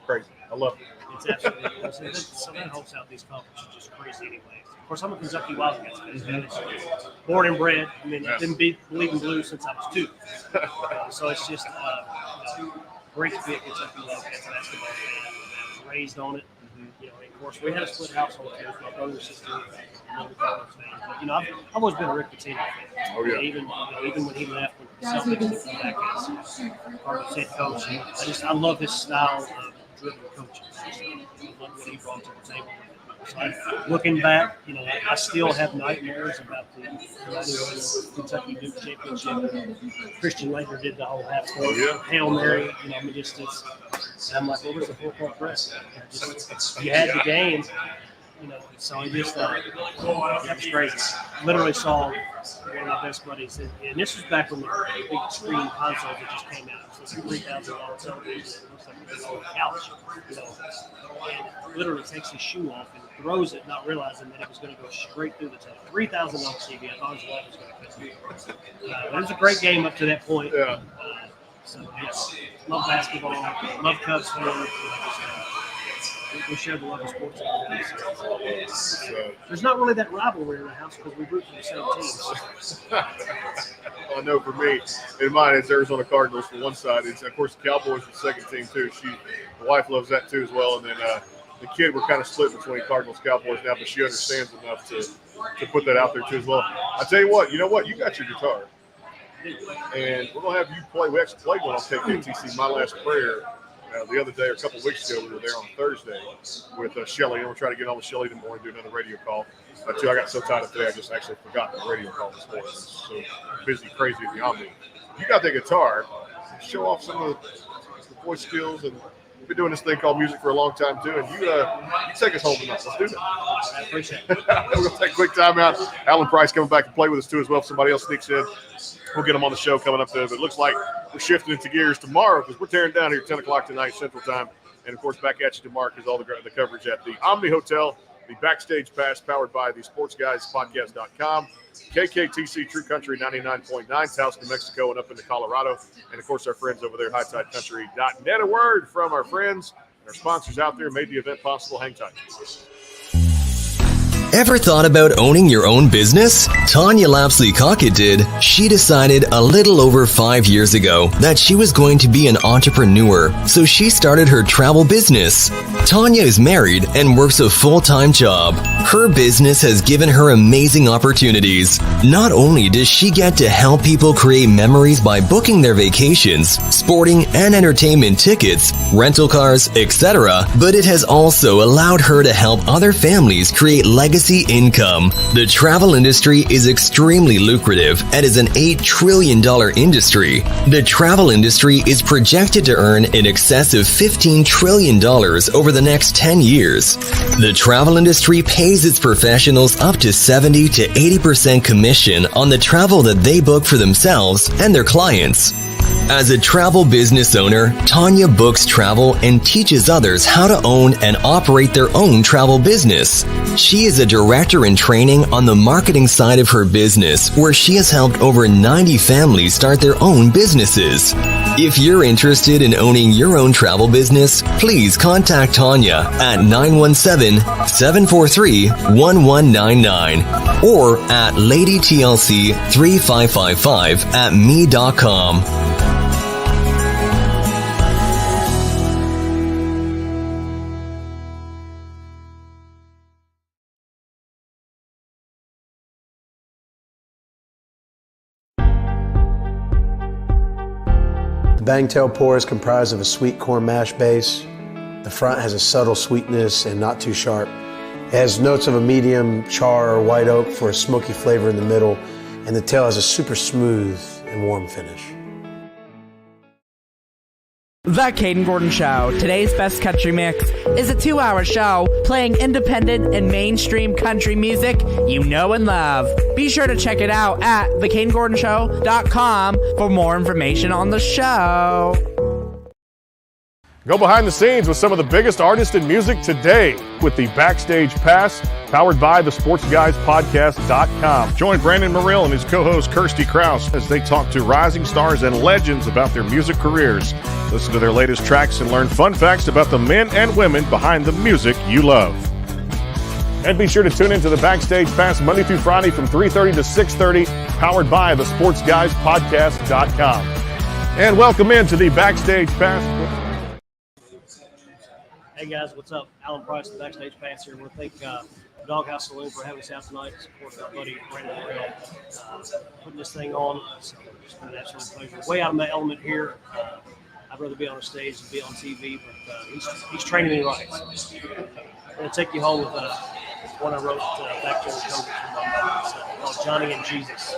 crazy. I love it. It's absolutely so that whole Southeast Conference is just crazy anyway. Of course, I'm a Kentucky Wildcats fan. Born and bred. I mean, I've been believing blue since I was 2. So it's just great to be a Kentucky Wildcats basketball fan. I was raised on it. You know, and of course, we had a split household too. My brother and sister, but, you know, I've always been a Rick Pitino fan. Oh yeah. Even when he left, when the Celtics came back as Cardinals head coach, I love his style of driven coaching. I love what he brought to the table. So looking back, you know, I still have nightmares about the 91 Kentucky Duke championship. Christian Laettner did the whole half court Hail Mary. You know, I mean, and I'm like, what was the 4-point press? You had the game. You know, so it just that was crazy. Literally saw one of my best buddies, and this was back when the big screen consoles that just came out. So it's a $3,000 television. It looks like a little couch, you know, and literally takes his shoe off and throws it, not realizing that it was going to go straight through the tape. $3,000 TV. I thought his wife was going to cut it. It was a great game up to that point. Yeah. So yes, love basketball, love Cubs fans. We share the love of sports. There's not really that rivalry in the house because we root for the same teams. I know for me, in mine, it's Arizona Cardinals for one side. It's, of course, the Cowboys for the second team, too. My wife loves that, too, as well. And then the kid, we're kind of split between Cardinals Cowboys now, but she understands enough to put that out there, too, as well. I tell you what, you got your guitar. And we're going to have you play. We actually played one on KKTC, My Last Prayer. The other day, or a couple of weeks ago, we were there on Thursday with Shelly, and we're trying to get on with Shelly in the morning, do another radio call. I got so tired of today, I just actually forgot the radio call this morning. I was so busy, crazy at the Omni. You got the guitar, show off some of the voice skills, and we've been doing this thing called music for a long time, too, and you take us home tonight. Let's do that. I appreciate it. We're going to take a quick time out. Alan Price coming back to play with us, too, as well. If somebody else sneaks in, we'll get them on the show coming up there. But it looks like we're shifting into gears tomorrow because we're tearing down here at 10 o'clock tonight Central Time. And, of course, back at you tomorrow because all the coverage at the Omni Hotel, the Backstage Pass powered by the SportsGuysPodcast.com, KKTC True Country 99.9, Taos, New Mexico, and up into Colorado. And, of course, our friends over there, HighTideCountry.net. A word from our friends and our sponsors out there made the event possible. Hang tight. Ever thought about owning your own business? Tanya Lapsley-Cockett did. She decided a little over 5 years ago that she was going to be an entrepreneur, so she started her travel business. Tanya is married and works a full-time job. Her business has given her amazing opportunities. Not only does she get to help people create memories by booking their vacations, sporting and entertainment tickets, rental cars, etc., but it has also allowed her to help other families create legacy income. The travel industry is extremely lucrative and is an $8 trillion industry. The travel industry is projected to earn in excess of $15 trillion over the next 10 years. The travel industry pays its professionals up to 70 to 80% commission on the travel that they book for themselves and their clients. As a travel business owner, Tanya books travel and teaches others how to own and operate their own travel business. She is a director in training on the marketing side of her business, where she has helped over 90 families start their own businesses. If you're interested in owning your own travel business, please contact Tanya at 917-743-1199 or at ladytlc3555@me.com. The Bangtail pour is comprised of a sweet corn mash base. The front has a subtle sweetness and not too sharp. It has notes of a medium char or white oak for a smoky flavor in the middle, and the tail has a super smooth and warm finish. The Caden Gordon Show, today's best country mix, is a 2-hour show playing independent and mainstream country music you know and love. Be sure to check it out at thecadengordonshow.com for more information on the show. Go behind the scenes with some of the biggest artists in music today with the Backstage Pass, powered by the SportsGuysPodcast.com. Join Brandon Morrill and his co-host Kirsty Krause as they talk to rising stars and legends about their music careers. Listen to their latest tracks and learn fun facts about the men and women behind the music you love. And be sure to tune into the Backstage Pass Monday through Friday from 3:30 to 6:30, powered by the SportsGuysPodcast.com. And welcome into the Backstage Pass. Hey guys, what's up? Alan Price, the Backstage Pass here. I want to thank Dawg Saloon for having us out tonight. Support our buddy Brandon Morrill putting this thing on. It's been an absolute pleasure. Way out of my element here. I'd rather be on a stage than be on TV, but he's training me right. So I'm going to take you home with one I wrote back to the coach from my mom, called Johnny and Jesus.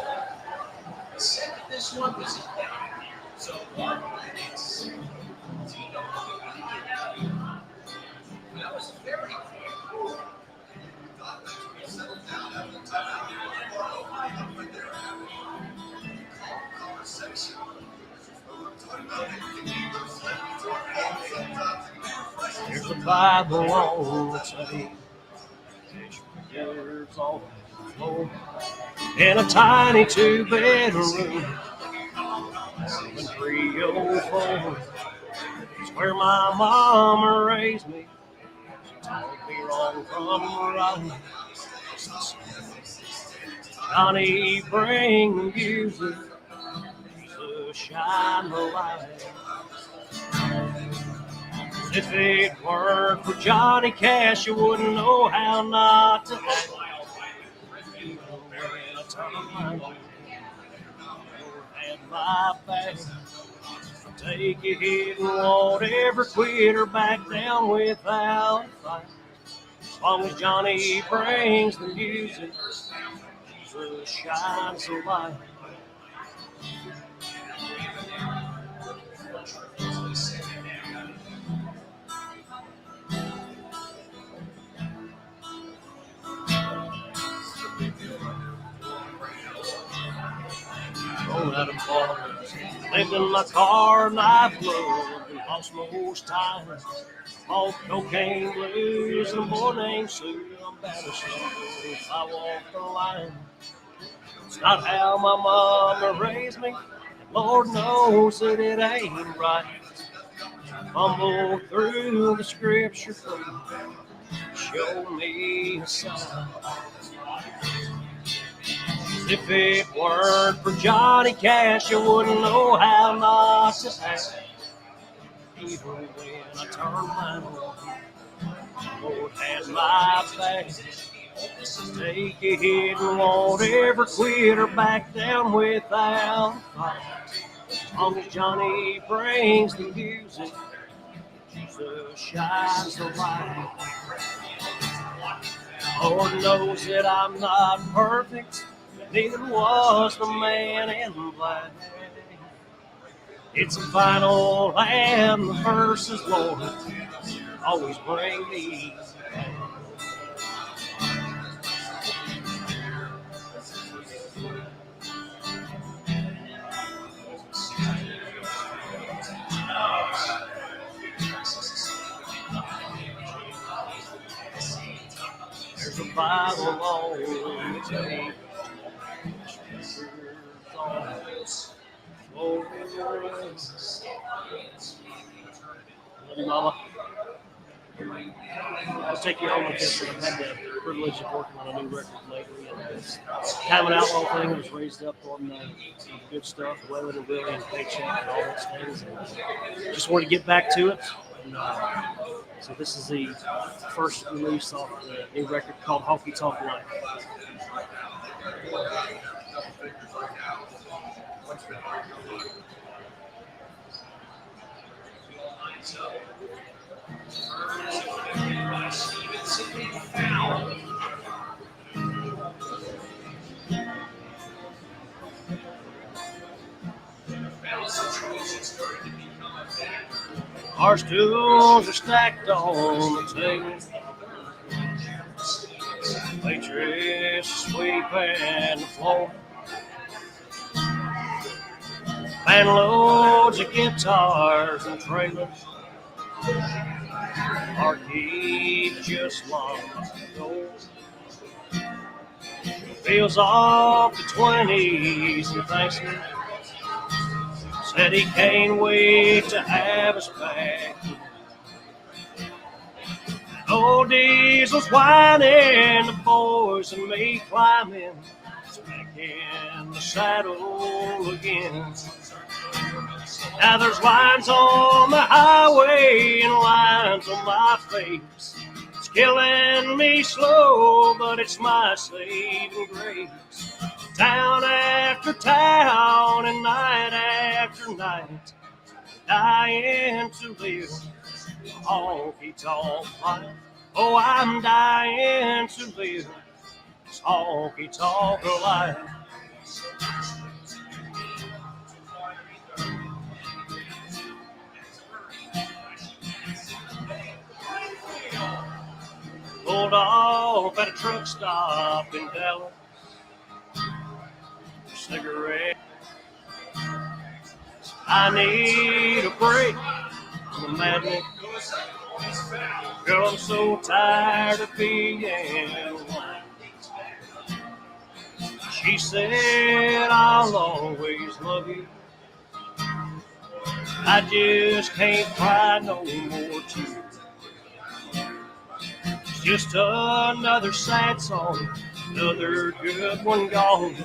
There's a Bible on the table, years on the floor, in a tiny two-bedroom, 304. It's where my mama raised me. She taught me wrong from right. Johnny, bring the music, Jesus, shine the light. If it weren't for Johnny Cash, you wouldn't know how not to act. Even when I turn around, and my back, take a hit and won't ever quit or back down without a fight. As long as Johnny brings the music, Jesus shines the light. Rolled out of bars, lived in my car, and I loved and lost most times. All cocaine blues and a boy named Sue. I'm banished if I walk the line. It's not how my mama raised me, and Lord knows that it ain't right. Fumble through the scripture, show me a sign. If it weren't for Johnny Cash, you wouldn't know how not to act. Even when I turned mine on, Lord had my back. Take a hit and won't ever quit or back down without a fight. As long as Johnny brings the music, Jesus shines the light. Lord knows that I'm not perfect, neither was the man in black. It's a final and the verse is Lord, always bring me back. There's a Bible on the table. Love you, Mama. I'll take you home with this. I've had the privilege of working on a new record lately. And this Time and Outlaw thing was raised up on some good stuff, Waylon and Willie and Paycheck and all those things. And just wanted to get back to it. And, so this is the first release off the new record called Honky Tonk Life. Our stools are stacked on the table. Waitress sweeping the floor. And loads of guitars and trailers Heartbeat just lost the door. Feels off the 20s and thanks me. Said he can't wait to have us back. Old Diesel's whining, the boys and me climbing. It's back in the saddle again. Now there's lines on the highway and lines on my face. It's killing me slow, but it's my saving grace. Town after town and night after night, dying to live honky-tonk life. Oh, I'm dying to live this honky-tonk life. Pulled off at a truck stop in Dallas. Cigarette. I need a break from the madness. Girl, I'm so tired of being alone. She said I'll always love you. I just can't cry no more tears. It's just another sad song, another good one gone.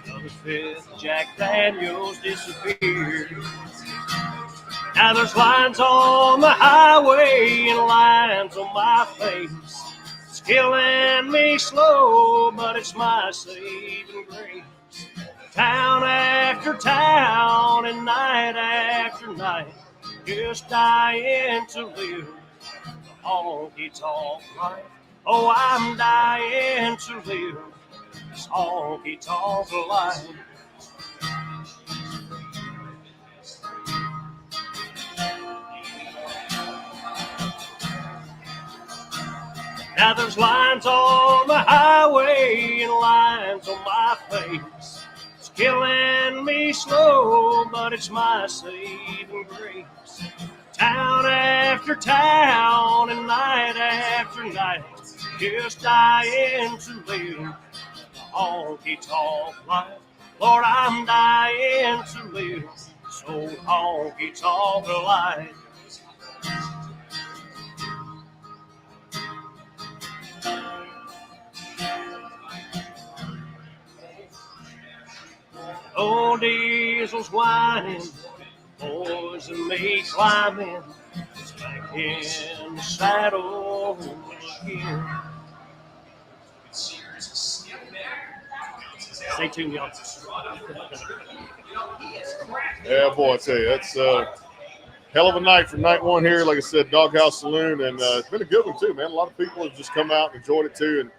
Another fifth Jack Daniels disappeared. Now there's lines on the highway and lines on my face. It's killing me slow, but it's my saving grace. Town after town and night after night, just dying to live the honky-tonk life. Oh, I'm dying to live this honky-tonk life. Now there's lines on the highway and lines on my face. It's killing me slow, but it's my saving grace. Town after town and night after night, just dying to live the honky-tonk life. Lord, I'm dying to live this old honky-tonk life. Old Diesel's whining, boys and me climbing. It's back in the saddle again. Stay tuned, y'all. Yeah, boy, I tell you, that's hell of a night for night one here. Like I said, Doghouse Saloon, and it's been a good one too, man. A lot of people have just come out and enjoyed it too. And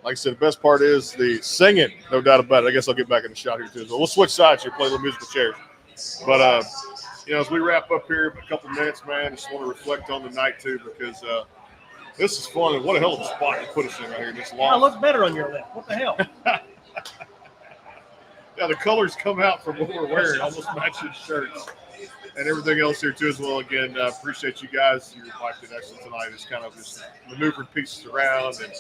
like I said, the best part is the singing, no doubt about it. I guess I'll get back in the shot here too. So we'll switch sides here, play a little musical chairs. But you know, as we wrap up here in a couple minutes, man, just want to reflect on the night too, because this is fun. And what a hell of a spot to put us in right here. This I look better on your left. What the hell? Yeah, the colors come out from what we're wearing, almost matching shirts and everything else here too as well. Again, appreciate you guys. Your wife did excellent tonight. It's kind of just maneuvering pieces around, and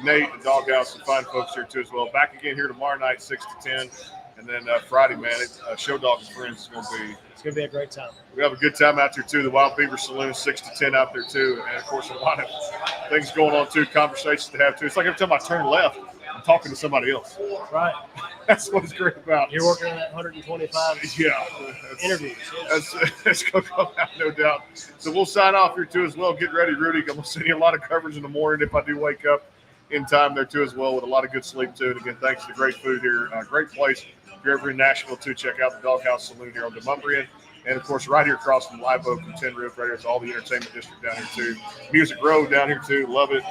Nate and Doghouse and fine folks here too as well. Back again here tomorrow night, 6 to 10, and then Friday, man, Show Dog and Friends is going to be. It's going to be a great time. We have a good time out there too. The Wild Beaver Saloon, 6 to 10 out there too, and of course a lot of things going on too, conversations to have too. It's like every time I turn left, I'm talking to somebody else. Right. That's what's great about it. You're working on that 125 interviews. That's going to come out, no doubt. So we'll sign off here too as well. Get ready, Rudy. I'm going to send you a lot of coverage in the morning if I do wake up in time there too as well, with a lot of good sleep too. And again, thanks to the great food here. Great place. If you're ever in Nashville too, check out the Doghouse Saloon here on Demumbrian. And of course, right here across from Live Oak and Tin Roof, right here, it's all the entertainment district down here too. Music Road down here too, love it.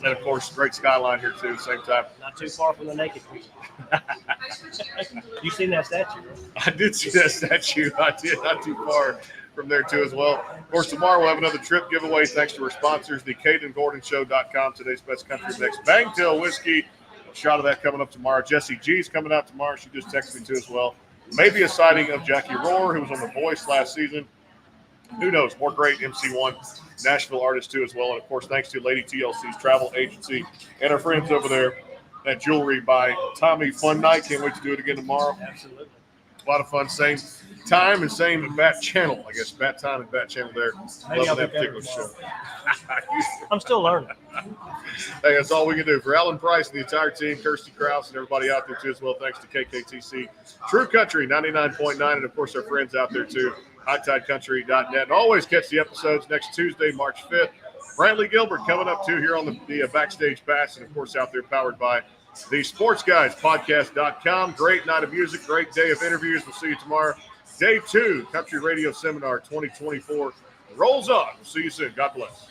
And of course, great skyline here too, same time. Not too far from the Naked Queen. You seen that statue, right? I did see that statue. I did, not too far from there too as well. Of course, tomorrow we'll have another trip giveaway thanks to our sponsors, the CadenGordonShow.com, today's best country mix, Bangtail Whiskey. A shot of that coming up tomorrow. Jessie G's coming out tomorrow. She just texted me too as well. Maybe a sighting of Jackie Rohr, who was on The Voice last season. who knows, more great MC1 Nashville artists too as well. And of course, thanks to Lady TLC's travel agency and our friends over there at Jewelry by Tommy. Fun night. Can't wait to do it again tomorrow. Absolutely. A lot of fun. Same time and same Bat channel. I guess Bat time and Bat channel there. Maybe I'll Loving be that particular better show. I'm still learning. Hey, that's all we can do. For Alan Price and the entire team, Kirsty Krause and everybody out there too as well, thanks to KKTC, True Country 99.9, and of course our friends out there too, HighTideCountry.net. And always catch the episodes next Tuesday, March 5th. Brantley Gilbert coming up too here on the Backstage Pass, and of course out there powered by the Sports Guys Podcast.com. Great night of music, great day of interviews. We'll see you tomorrow. Day 2, Country Radio Seminar 2024 rolls on. We'll see you soon. God bless.